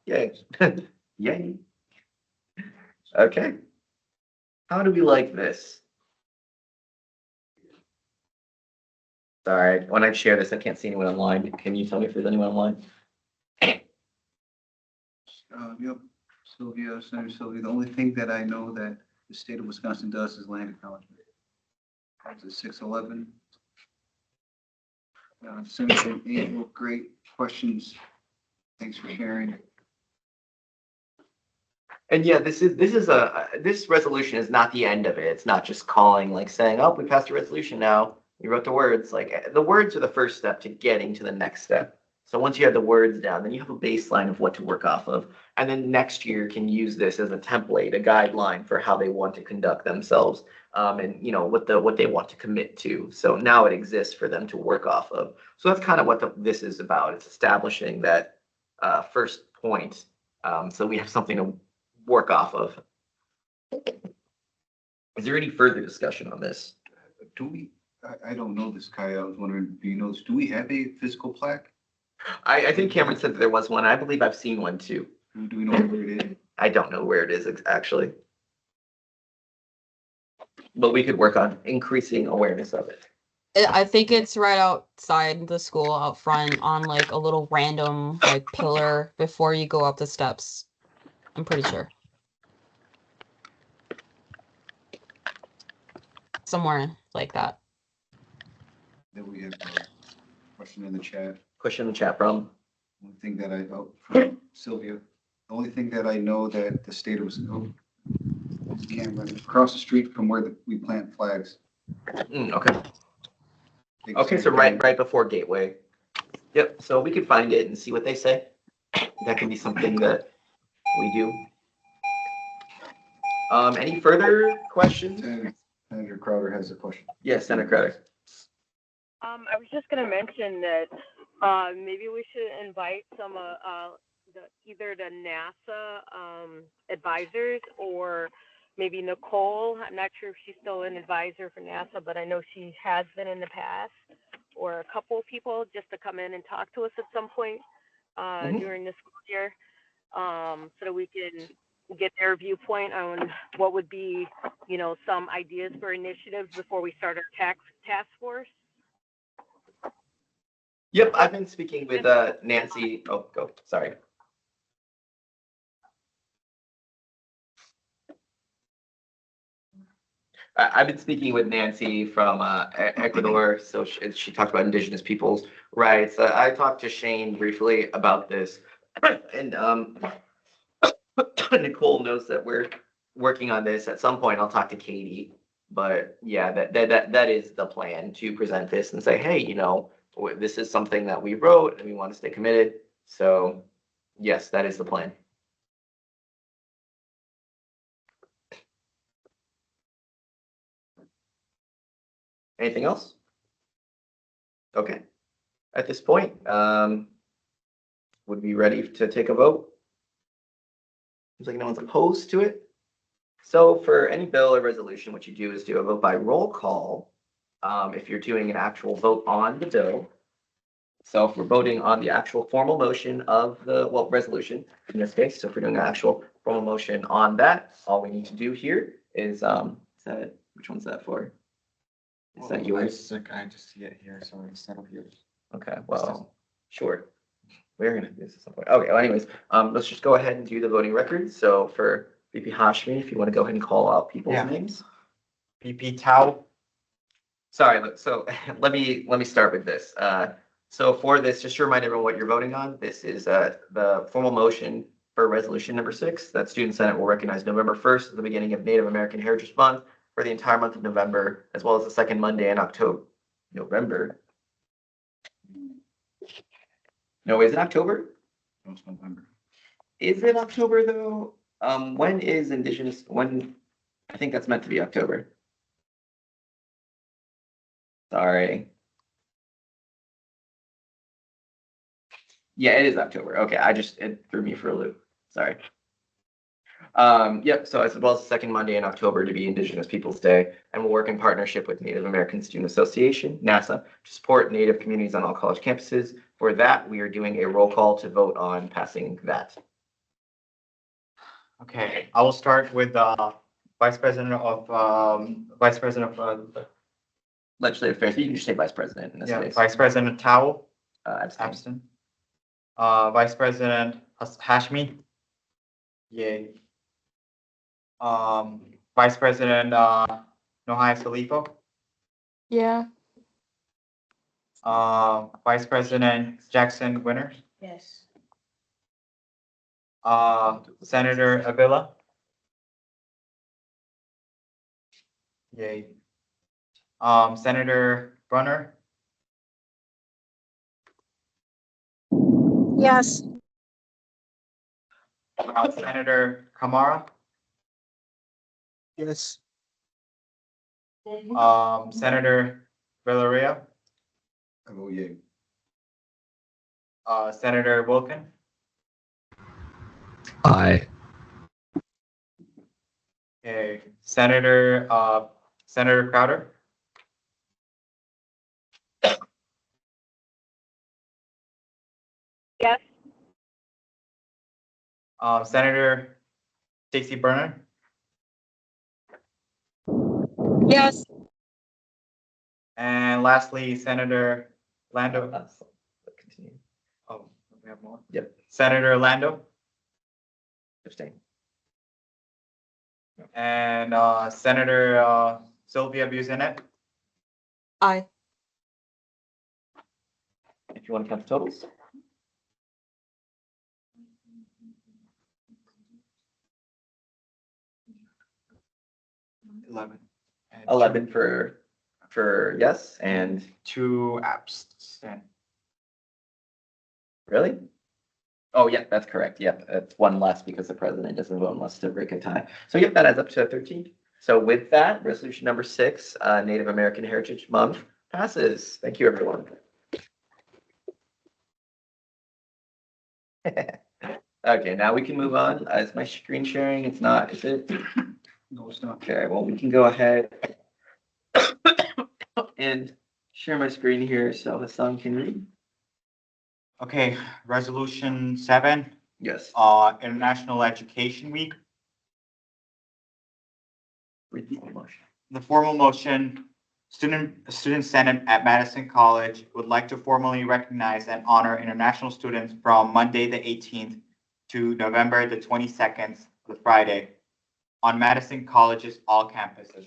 [SPEAKER 3] Yay. Yay. Okay. How do we like this? Sorry, when I share this, I can't see anyone online. Can you tell me if there's anyone online?
[SPEAKER 6] Yep, Sylvia, Senator Sylvia, the only thing that I know that the state of Wisconsin does is land acknowledgement. It's a 611. Senator Angel, great questions. Thanks for sharing.
[SPEAKER 3] And yeah, this resolution is not the end of it. It's not just calling, like saying, oh, we passed a resolution now. You wrote the words. Like the words are the first step to getting to the next step. So once you have the words down, then you have a baseline of what to work off of. And then next year can use this as a template, a guideline for how they want to conduct themselves, and you know what they want to commit to. So now it exists for them to work off of. So that's kind of what this is about. It's establishing that first point, so we have something to work off of. Is there any further discussion on this?
[SPEAKER 6] Do we, I don't know this, Kai. I was wondering, do you know this? Do we have a physical plaque?
[SPEAKER 3] I think Cameron said that there was one. I believe I've seen one too.
[SPEAKER 6] Do we know where it is?
[SPEAKER 3] I don't know where it is actually. But we could work on increasing awareness of it.
[SPEAKER 16] I think it's right outside the school, out front, on like a little random like pillar before you go up the steps. I'm pretty sure. Somewhere like that.
[SPEAKER 6] Then we have a question in the chat.
[SPEAKER 3] Question in the chat from?
[SPEAKER 6] One thing that from Sylvia. The only thing that I know that the state of Cameron, across the street from where we plant flags.
[SPEAKER 3] Okay. Okay, so right before Gateway. Yep, so we could find it and see what they say. That can be something that we do. Any further questions?
[SPEAKER 6] Senator Crowder has a question.
[SPEAKER 3] Yes, Senator Crowder.
[SPEAKER 18] I was just going to mention that maybe we should invite some either the NASA advisors or maybe Nicole. I'm not sure if she's still an advisor for NASA, but I know she has been in the past, or a couple of people just to come in and talk to us at some point during the school year, so that we can get their viewpoint on what would be, you know, some ideas for initiatives before we start our task force.
[SPEAKER 3] Yep, I've been speaking with Nancy. Oh, go. Sorry. I've been speaking with Nancy from Ecuador, so she talked about indigenous peoples' rights. I talked to Shane briefly about this, and Nicole knows that we're working on this. At some point, I'll talk to Katie, but yeah, that is the plan, to present this and say, hey, you know, this is something that we wrote and we want to stay committed. So yes, that is the plan. Anything else? Okay. At this point, would be ready to take a vote. Seems like no one's opposed to it. So for any bill or resolution, what you do is do a vote by roll call. if you're doing an actual vote on the bill. So if we're voting on the actual formal motion of the, well, resolution in this case, so if we're doing an actual formal motion on that, all we need to do here is that, which one's that for? Is that yours?
[SPEAKER 5] I just see it here, so instead of yours.
[SPEAKER 3] Okay, well, sure. We're gonna do this at some point. Okay, well anyways, let's just go ahead and do the voting records. So for VP Hashmi, if you want to go ahead and call out people's
[SPEAKER 5] Yeah.
[SPEAKER 3] names.
[SPEAKER 5] VP Tao.
[SPEAKER 3] Sorry, so let me start with this. So for this, just to remind everyone what you're voting on, this is the formal motion for resolution number 6, that Student Senate will recognize November 1st as the beginning of Native American Heritage Month for the entire month of November, as well as the second Monday in November. No, is it October?
[SPEAKER 5] No, it's November.
[SPEAKER 3] Is it October though? When is Indigenous, I think that's meant to be October. Sorry. Yeah, it is October. Okay, it threw me for a loop. Sorry. Yep, so as well as the second Monday in October to be Indigenous Peoples Day, and we'll work in partnership with Native American Student Association, NASA, to support Native communities on all college campuses. For that, we are doing a roll call to vote on passing that.
[SPEAKER 5] Okay, I will start with Vice President of
[SPEAKER 3] Legislative Affairs. You can just say Vice President in this case.
[SPEAKER 5] Vice President Tao.
[SPEAKER 3] Abstain.
[SPEAKER 5] Vice President Hashmi. Yay. Vice President Nohai Salifo.
[SPEAKER 1] Yeah.
[SPEAKER 5] Vice President Jackson Winner.
[SPEAKER 17] Yes.
[SPEAKER 5] Senator Avila. Yay. Senator Brunner.
[SPEAKER 1] Yes.
[SPEAKER 5] Senator Kamara.
[SPEAKER 15] Yes.
[SPEAKER 5] Senator Villarreal.
[SPEAKER 6] I vote yay.
[SPEAKER 5] Senator Wilkin.
[SPEAKER 13] Aye.
[SPEAKER 5] Okay, Senator Crowder.
[SPEAKER 18] Yes.
[SPEAKER 5] Senator Stacey Berner.
[SPEAKER 1] Yes.
[SPEAKER 5] And lastly, Senator Lando.
[SPEAKER 3] Continue.
[SPEAKER 5] Oh, we have more.
[SPEAKER 3] Yep.
[SPEAKER 5] Senator Lando.
[SPEAKER 3] Abstain.
[SPEAKER 5] And Senator Sylvia Buzenet.
[SPEAKER 16] Aye.
[SPEAKER 3] If you want to count the totals.
[SPEAKER 5] 11.
[SPEAKER 3] 11 for yes, and
[SPEAKER 5] 2 abstain.
[SPEAKER 3] Really? Oh, yeah, that's correct. Yep, it's one less because the president doesn't vote unless to break a tie. So yep, that adds up to 13. So with that, resolution number 6, Native American Heritage Month passes. Thank you, everyone. Okay, now we can move on. Is my screen sharing? It's not, is it?
[SPEAKER 6] No, it's not.
[SPEAKER 3] Okay, well, we can go ahead and share my screen here so Hassan can read.
[SPEAKER 5] Okay, resolution 7.
[SPEAKER 3] Yes.
[SPEAKER 5] International Education Week.
[SPEAKER 3] Read the motion.
[SPEAKER 5] The formal motion, Student Senate at Madison College would like to formally recognize and honor international students from Monday the 18th to November the 22nd, the Friday, on Madison College's all campuses.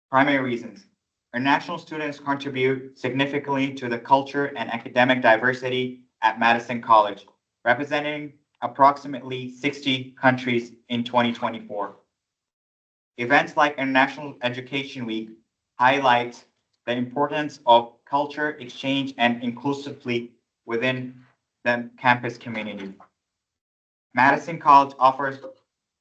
[SPEAKER 5] Primary reasons. International students contribute significantly to the culture and academic diversity at Madison College, representing approximately 60 countries in 2024. Events like International Education Week highlight the importance of culture exchange and inclusivity within the campus community. Madison College offers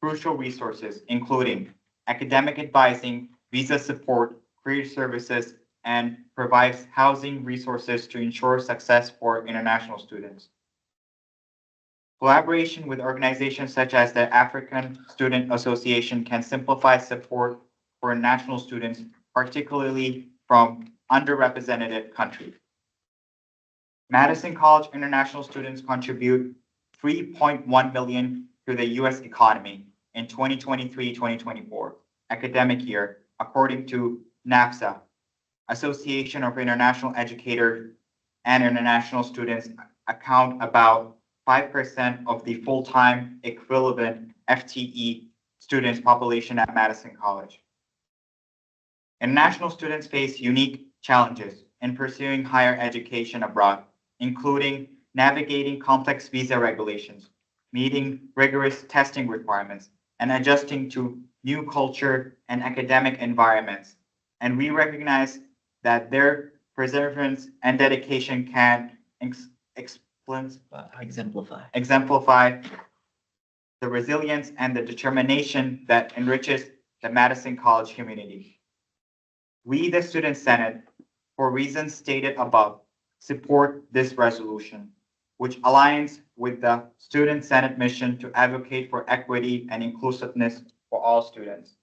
[SPEAKER 5] crucial resources, including academic advising, visa support, career services, and provides housing resources to ensure success for international students. Collaboration with organizations such as the African Student Association can simplify support for international students, particularly from underrepresented countries. Madison College international students contribute 3.1 million to the US economy in 2023-2024 academic year, according to NAFSA, Association of International Educators and International Students account about 5% of the full-time equivalent FTE students population at Madison College. International students face unique challenges in pursuing higher education abroad, including navigating complex visa regulations, meeting rigorous testing requirements, and adjusting to new culture and academic environments. And we recognize that their perseverance and dedication can exemplify the resilience and the determination that enriches the Madison College community. We, the Student Senate, for reasons stated above, support this resolution, which aligns with the Student Senate mission to advocate for equity and inclusiveness for all students.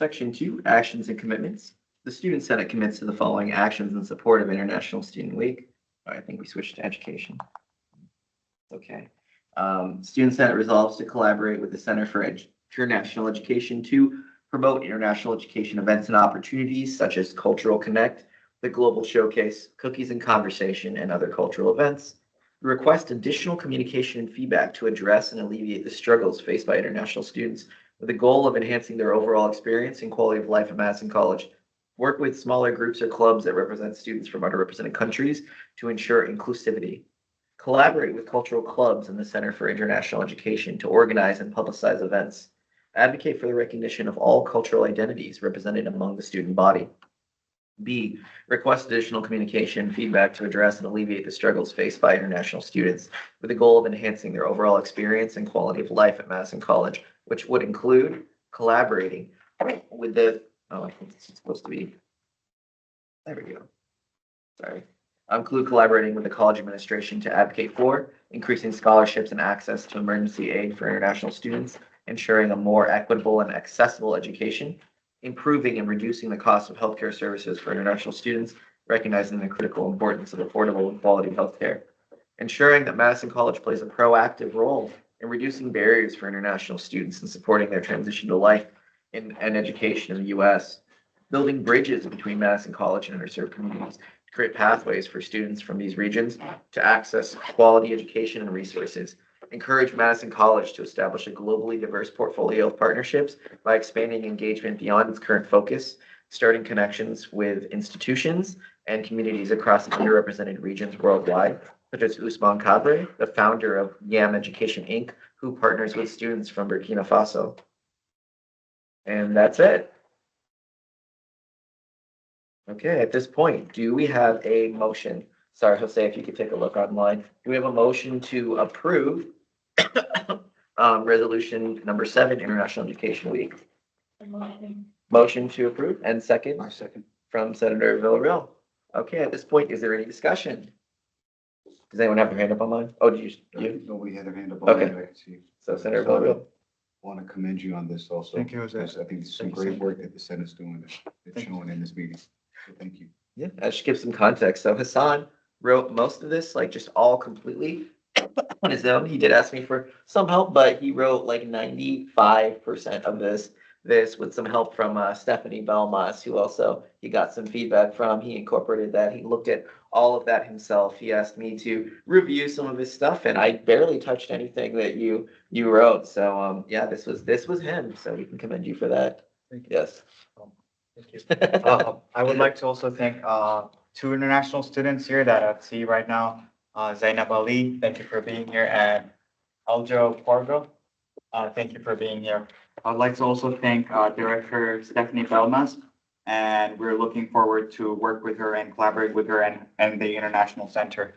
[SPEAKER 3] Section 2, Actions and Commitments. The Student Senate commits to the following actions in support of International Student Week. I think we switched to education. Okay. Student Senate resolves to collaborate with the Center for International Education to promote international education events and opportunities such as Cultural Connect, the Global Showcase, Cookies and Conversation, and other cultural events. We request additional communication and feedback to address and alleviate the struggles faced by international students with the goal of enhancing their overall experience and quality of life at Madison College. Work with smaller groups or clubs that represent students from underrepresented countries to ensure inclusivity. Collaborate with cultural clubs and the Center for International Education to organize and publicize events. Advocate for the recognition of all cultural identities represented among the student body. B, request additional communication and feedback to address and alleviate the struggles faced by international students with the goal of enhancing their overall experience and quality of life at Madison College, which would include collaborating with the, I think this is supposed to be, there we go. Sorry. Include collaborating with the college administration to advocate for increasing scholarships and access to emergency aid for international students, ensuring a more equitable and accessible education, improving and reducing the cost of healthcare services for international students, recognizing the critical importance of affordable and quality healthcare, ensuring that Madison College plays a proactive role in reducing barriers for international students and supporting their transition to life and education in the U.S., building bridges between Madison College and underserved communities to create pathways for students from these regions to access quality education and resources, encourage Madison College to establish a globally diverse portfolio of partnerships by expanding engagement beyond its current focus, starting connections with institutions and communities across underrepresented regions worldwide, such as Ousmane Kabre, the founder of YAM Education, Inc., who partners with students from Burkina Faso. And that's it. Okay, at this point, do we have a motion? Sorry, Jose, if you could take a look online. Do we have a motion to approve resolution number 7, International Education Week? Motion to approve, and second?
[SPEAKER 6] My second.
[SPEAKER 3] From Senator Villarreal. Okay, at this point, is there any discussion? Does anyone have their hand up online? Oh, did you?
[SPEAKER 6] Nobody had their hand up.
[SPEAKER 3] Okay.
[SPEAKER 6] I can see.
[SPEAKER 3] So Senator Villarreal.
[SPEAKER 6] Want to commend you on this also.
[SPEAKER 5] Thank you, Jose.
[SPEAKER 6] Because I think it's some great work that the Senate's doing, that's showing in this meeting. So thank you.
[SPEAKER 3] Yeah, I should give some context. So Hassan wrote most of this, like just all completely on his own. He did ask me for some help, but he wrote like 95% of this with some help from Stephanie Belmas, who also he got some feedback from. He incorporated that. He looked at all of that himself. He asked me to review some of his stuff, and I barely touched anything that you wrote. So yeah, this was him. So we can commend you for that.
[SPEAKER 5] Thank you.
[SPEAKER 3] Yes.
[SPEAKER 5] Thank you. I would like to also thank 2 international students here that I see right now. Zainab Ali, thank you for being here, and Aljo Porgo, thank you for being here. I'd like to also thank Director Stephanie Belmas, and we're looking forward to work with her and collaborate with her and the International Center.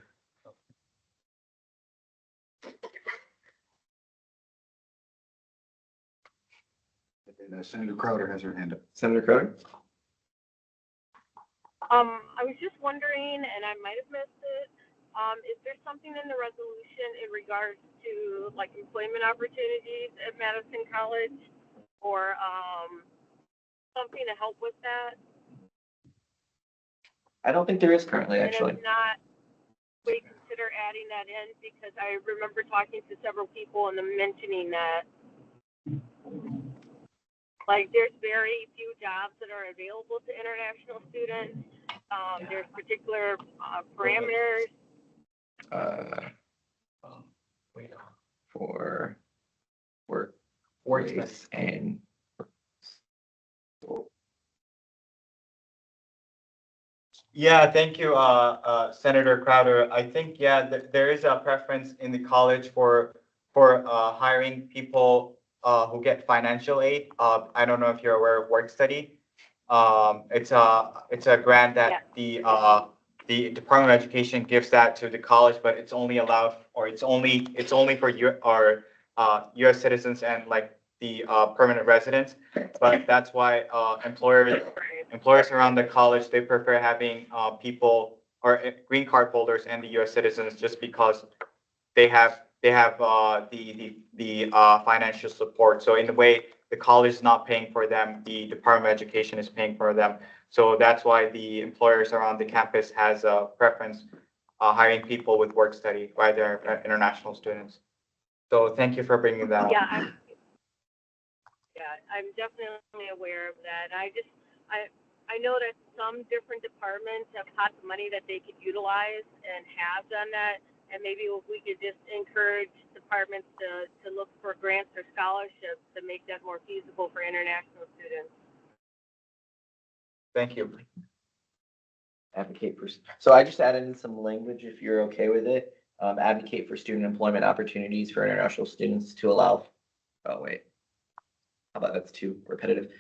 [SPEAKER 6] And Senator Crowder has her hand up.
[SPEAKER 3] Senator Crowder?
[SPEAKER 18] I was just wondering, and I might have missed it, Is there something in the resolution in regards to like employment opportunities at Madison College or something to help with that?
[SPEAKER 3] I don't think there is currently,
[SPEAKER 18] And
[SPEAKER 3] actually.
[SPEAKER 18] if not, we consider adding that in because I remember talking to several people and them mentioning that. Like, there's very few jobs that are available to international students. There's particular parameters.
[SPEAKER 3] Wait on for workplace and
[SPEAKER 5] Yeah, thank you, Senator Crowder. I think, yeah, there is a preference in the college for hiring people who get financial aid. I don't know if you're aware of work study. It's a grant that the Department of Education gives that to the college, but it's only allowed, or it's only for U.S. citizens and like the permanent residents. But that's why employers around the college, they prefer having people or green card holders and the U.S. citizens, just because they have the financial support. So in a way, the college is not paying for them, the Department of Education is paying for them. So that's why the employers around the campus has a preference hiring people with work study, rather international students. So thank you for bringing that up.
[SPEAKER 18] I'm definitely aware of that. I know that some different departments have lots of money that they could utilize and have done that. And maybe if we could just encourage departments to look for grants or scholarships to make that more feasible for international students.
[SPEAKER 5] Thank you.
[SPEAKER 3] Advocate for, so I just added in some language, if you're okay with it. Advocate for student employment opportunities for international students to allow, oh wait, how about that's too repetitive.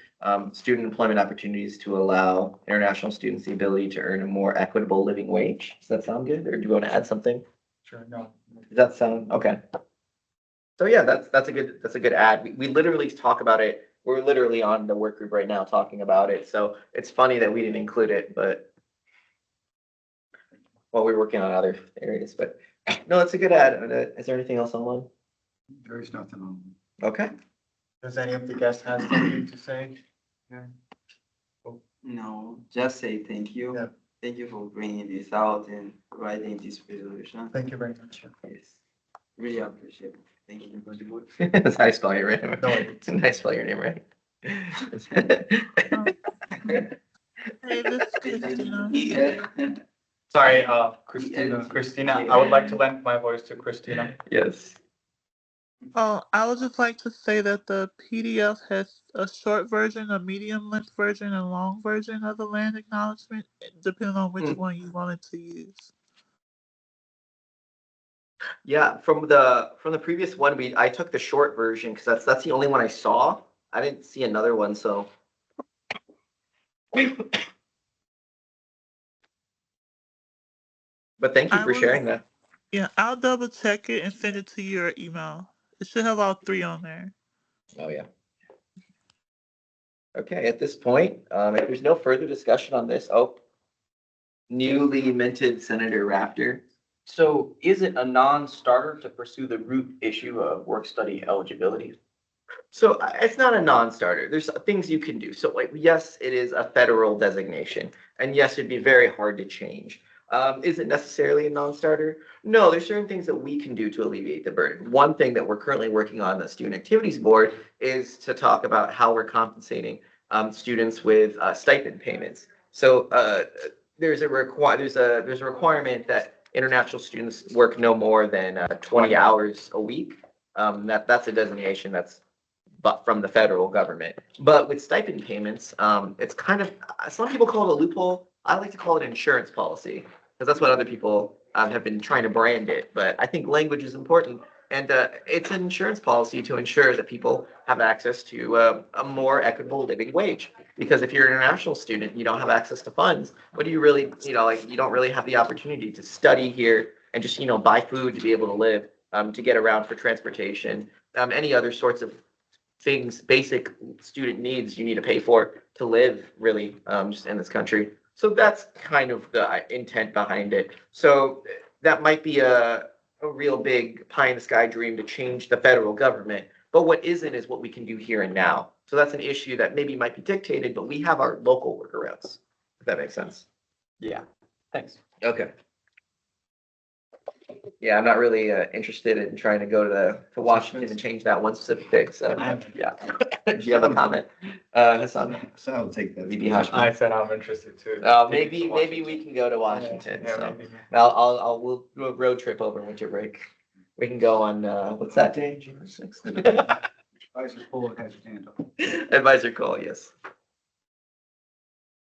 [SPEAKER 3] Student employment opportunities to allow international students the ability to earn a more equitable living wage. Does that sound good? Or do you want to add something?
[SPEAKER 5] Sure, no.
[SPEAKER 3] Does that sound, okay. So yeah, that's a good add. We literally talk about it. We're literally on the work group right now talking about it. So it's funny that we didn't include it, but well, we're working on other areas, but no, it's a good add. Is there anything else on one?
[SPEAKER 6] There is nothing on.
[SPEAKER 3] Okay.
[SPEAKER 5] Does any of the guests have something to say? Yeah.
[SPEAKER 19] No, just say thank you.
[SPEAKER 5] Yeah.
[SPEAKER 19] Thank you for bringing this out and writing this resolution.
[SPEAKER 5] Thank you very much.
[SPEAKER 19] Yes, really appreciate it. Thank you.
[SPEAKER 3] That's how you spell your name.
[SPEAKER 5] No,
[SPEAKER 3] it's how you spell your name, right?
[SPEAKER 15] Hey, this is Christina.
[SPEAKER 5] Sorry, Christina, I would like to lend my voice to Christina.
[SPEAKER 3] Yes.
[SPEAKER 15] Oh, I would just like to say that the PDF has a short version, a medium length version, and a long version of the land acknowledgement, depending on which one you wanted to use.
[SPEAKER 3] Yeah, from the previous one, I took the short version because that's the only one I saw. I didn't see another one, so. But thank you for sharing that.
[SPEAKER 15] Yeah, I'll double check it and send it to your email. It should have all three on there.
[SPEAKER 3] Oh, yeah. Okay, at this point, if there's no further discussion on this, newly minted Senator Raptor.
[SPEAKER 4] So is it a non-starter to pursue the root issue of work study eligibility?
[SPEAKER 3] So it's not a non-starter. There's things you can do. So like, yes, it is a federal designation, and yes, it'd be very hard to change. Is it necessarily a non-starter? No, there's certain things that we can do to alleviate the burden. One thing that we're currently working on the Student Activities Board is to talk about how we're compensating students with stipend payments. So there's a requirement that international students work no more than 20 hours a week. That's a designation that's from the federal government. But with stipend payments, it's kind of, some people call it a loophole. I like to call it insurance policy, because that's what other people have been trying to brand it. But I think language is important. And it's an insurance policy to ensure that people have access to a more equitable living wage. Because if you're an international student, you don't have access to funds. What do you really, you don't really have the opportunity to study here and just, buy food to be able to live, to get around for transportation, any other sorts of things, basic student needs you need to pay for to live really just in this country. So that's kind of the intent behind it. So that might be a real big pie in the sky dream to change the federal government. But what isn't is what we can do here and now. So that's an issue that maybe might be dictated, but we have our local workarounds, if that makes sense.
[SPEAKER 4] Yeah, thanks.
[SPEAKER 3] Okay. Yeah, I'm not really interested in trying to go to Washington and change that one specific thing, so, yeah. Do you have a comment? Hassan?
[SPEAKER 6] So I'll take that.
[SPEAKER 3] VP Hashmi?
[SPEAKER 5] I said I'm interested too.
[SPEAKER 3] Maybe we can go to Washington,
[SPEAKER 5] Yeah,
[SPEAKER 3] so.
[SPEAKER 5] maybe.
[SPEAKER 3] We'll do a road trip over winter break. We can go on, what's that day, June 6th?
[SPEAKER 6] Advisor Cole has his hand up.
[SPEAKER 3] Advisor Cole, yes.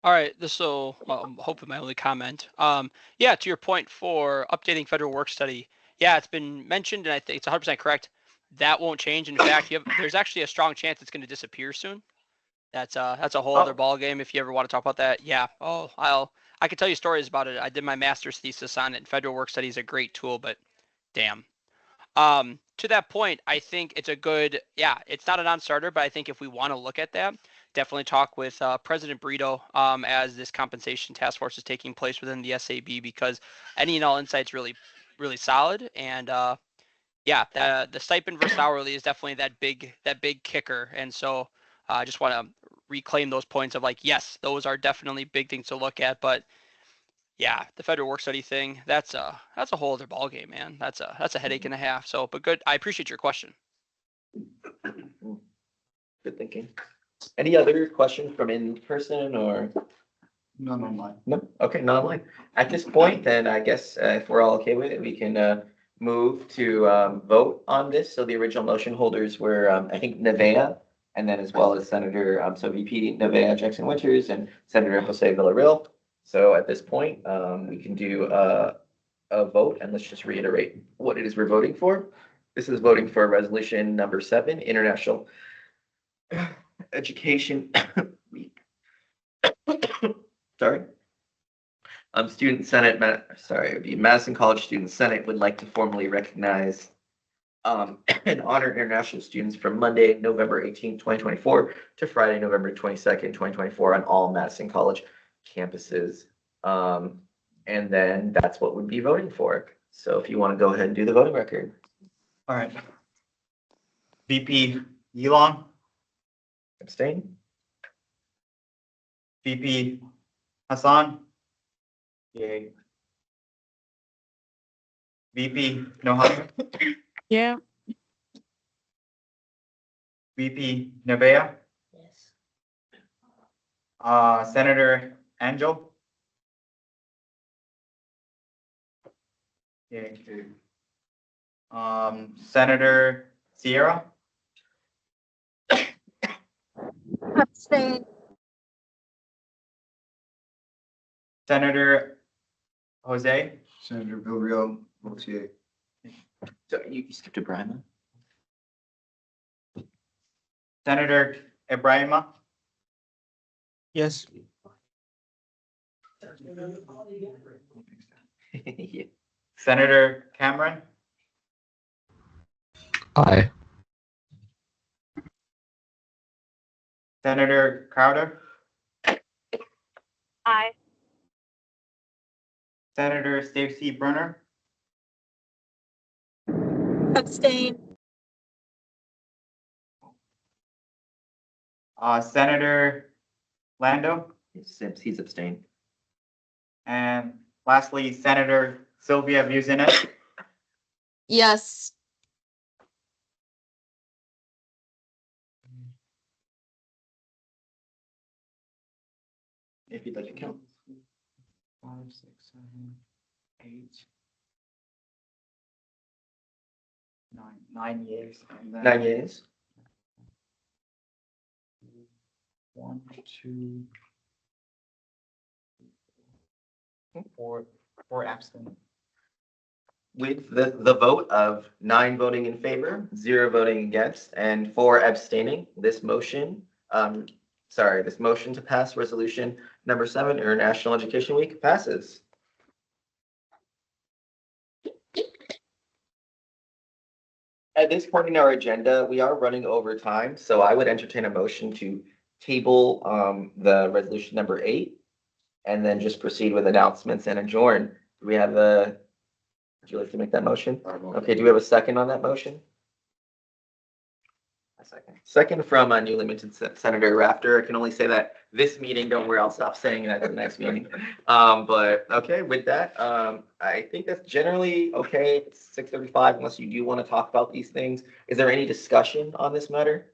[SPEAKER 2] All right, this will hopefully my only comment. Yeah, to your point for updating federal work study. Yeah, it's been mentioned, and I think it's 100% correct. That won't change. In fact, there's actually a strong chance it's going to disappear soon. That's a whole other ball game. If you ever want to talk about that, yeah. I could tell you stories about it. I did my master's thesis on it. And federal work study is a great tool, but damn. To that point, I think it's a good, yeah, it's not a non-starter, but I think if we want to look at that, definitely talk with President Brito as this compensation task force is taking place within the SAB, because any and all insights really, really solid. And yeah, the stipend versus hourly is definitely that big kicker. And so I just want to reclaim those points of like, yes, those are definitely big things to look at, but yeah, the federal work study thing, that's a whole other ballgame, man. That's a headache and a half. So, but good. I appreciate your question.
[SPEAKER 3] Good thinking. Any other questions from in person or?
[SPEAKER 6] None online.
[SPEAKER 3] No, okay, not online. At this point, then I guess if we're all okay with it, we can move to vote on this. So the original motion holders were, I think, Nevaeh, and then as well as Senator, so VP Nevaeh Jackson Winters and Senator Jose Villarreal. So at this point, we can do a vote, and let's just reiterate what it is we're voting for. This is voting for resolution number 7, International Education Week. Sorry. Student Senate, it would be Madison College Student Senate would like to formally recognize and honor international students from Monday, November 18th, 2024 to Friday, November 22nd, 2024 on all Madison College campuses. And then that's what we'd be voting for. So if you want to go ahead and do the voting record.
[SPEAKER 5] All right. VP Yilong,
[SPEAKER 3] Abstain.
[SPEAKER 5] VP Hassan. Yay. VP Nohara,
[SPEAKER 15] Yeah.
[SPEAKER 5] VP Nevaeh.
[SPEAKER 17] Yes.
[SPEAKER 5] Senator Angel. Yay. Senator Sierra.
[SPEAKER 14] Abstain.
[SPEAKER 5] Senator Jose.
[SPEAKER 6] Senator Villarreal votes yea.
[SPEAKER 3] So you skipped Ibrahima.
[SPEAKER 5] Senator Ibrahima.
[SPEAKER 8] Yes.
[SPEAKER 3] Yeah.
[SPEAKER 5] Senator Cameron.
[SPEAKER 8] Aye.
[SPEAKER 5] Senator Crowder.
[SPEAKER 18] Aye.
[SPEAKER 5] Senator Stacy Brunner.
[SPEAKER 14] Abstain.
[SPEAKER 5] Senator Lando.
[SPEAKER 3] He's abstained.
[SPEAKER 5] And lastly, Senator Sylvia Buzinet.
[SPEAKER 16] Yes.
[SPEAKER 3] If you'd like to count.
[SPEAKER 5] 5, 6, 7, 8, 9 years. And then
[SPEAKER 3] 9 years.
[SPEAKER 5] 1, 2, 4 absent.
[SPEAKER 3] With the vote of 9 voting in favor, 0 voting against, and 4 abstaining, this motion to pass resolution number 7, International Education Week, passes. At this point in our agenda, we are running over time, so I would entertain a motion to table the resolution number 8, and then just proceed with announcements and adjourn. Do we have a Would you like to make that motion? Okay, do we have a second on that motion? A second. Second from newly minted Senator Rafter. I can only say that this meeting, don't worry, I'll stop saying it at the next meeting. But okay, with that, I think that's generally okay. It's 6:35 unless you do want to talk about these things. Is there any discussion on this matter?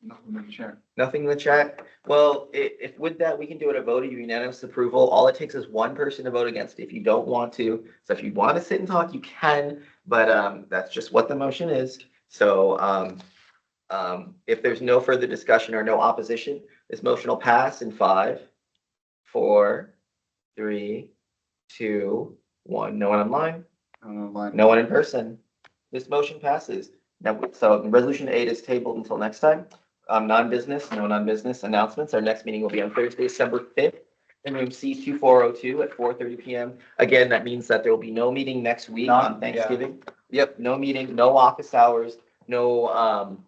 [SPEAKER 5] Nothing in the chat.
[SPEAKER 3] Nothing in the chat? Well, if with that, we can do it a vote of unanimous approval. All it takes is one person to vote against if you don't want to. So if you want to sit and talk, you can, but that's just what the motion is. So if there's no further discussion or no opposition, this motion will pass in 5, 4, 3, 2, 1. No one online? No one in person. This motion passes. Now, so resolution 8 is tabled until next time. Non-business, no non-business announcements. Our next meeting will be on Thursday, December 5th in room C2402 at 4:30 p.m. Again, that means that there will be no meeting next week on Thanksgiving. Yep, no meeting, no office hours, no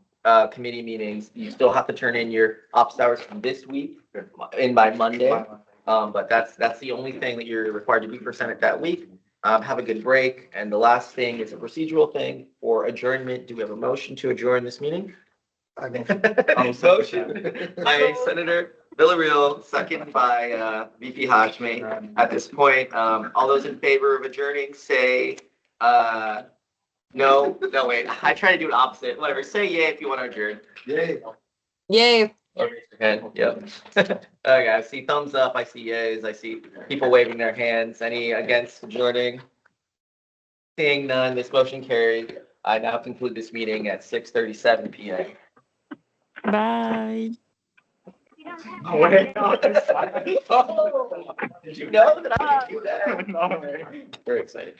[SPEAKER 3] committee meetings. You still have to turn in your office hours from this week in by Monday. But that's the only thing that you're required to do for Senate that week. Have a good break. And the last thing is a procedural thing for adjournment. Do we have a motion to adjourn this meeting? Motion by Senator Villarreal, second by VP Hashmi. At this point, all those in favor of adjourning, say no. No, wait. I try to do it opposite. Whatever. Say yay if you want to adjourn. Yay.
[SPEAKER 16] Yay.
[SPEAKER 3] Or raise your hand. Yep. Okay, I see thumbs up. I see yays. I see people waving their hands. Any against adjourning? Seeing none, this motion carried. I now conclude this meeting at 6:37 p.m.
[SPEAKER 15] Bye.
[SPEAKER 3] Oh, wait, no, did you know that I could do that? No, very excited.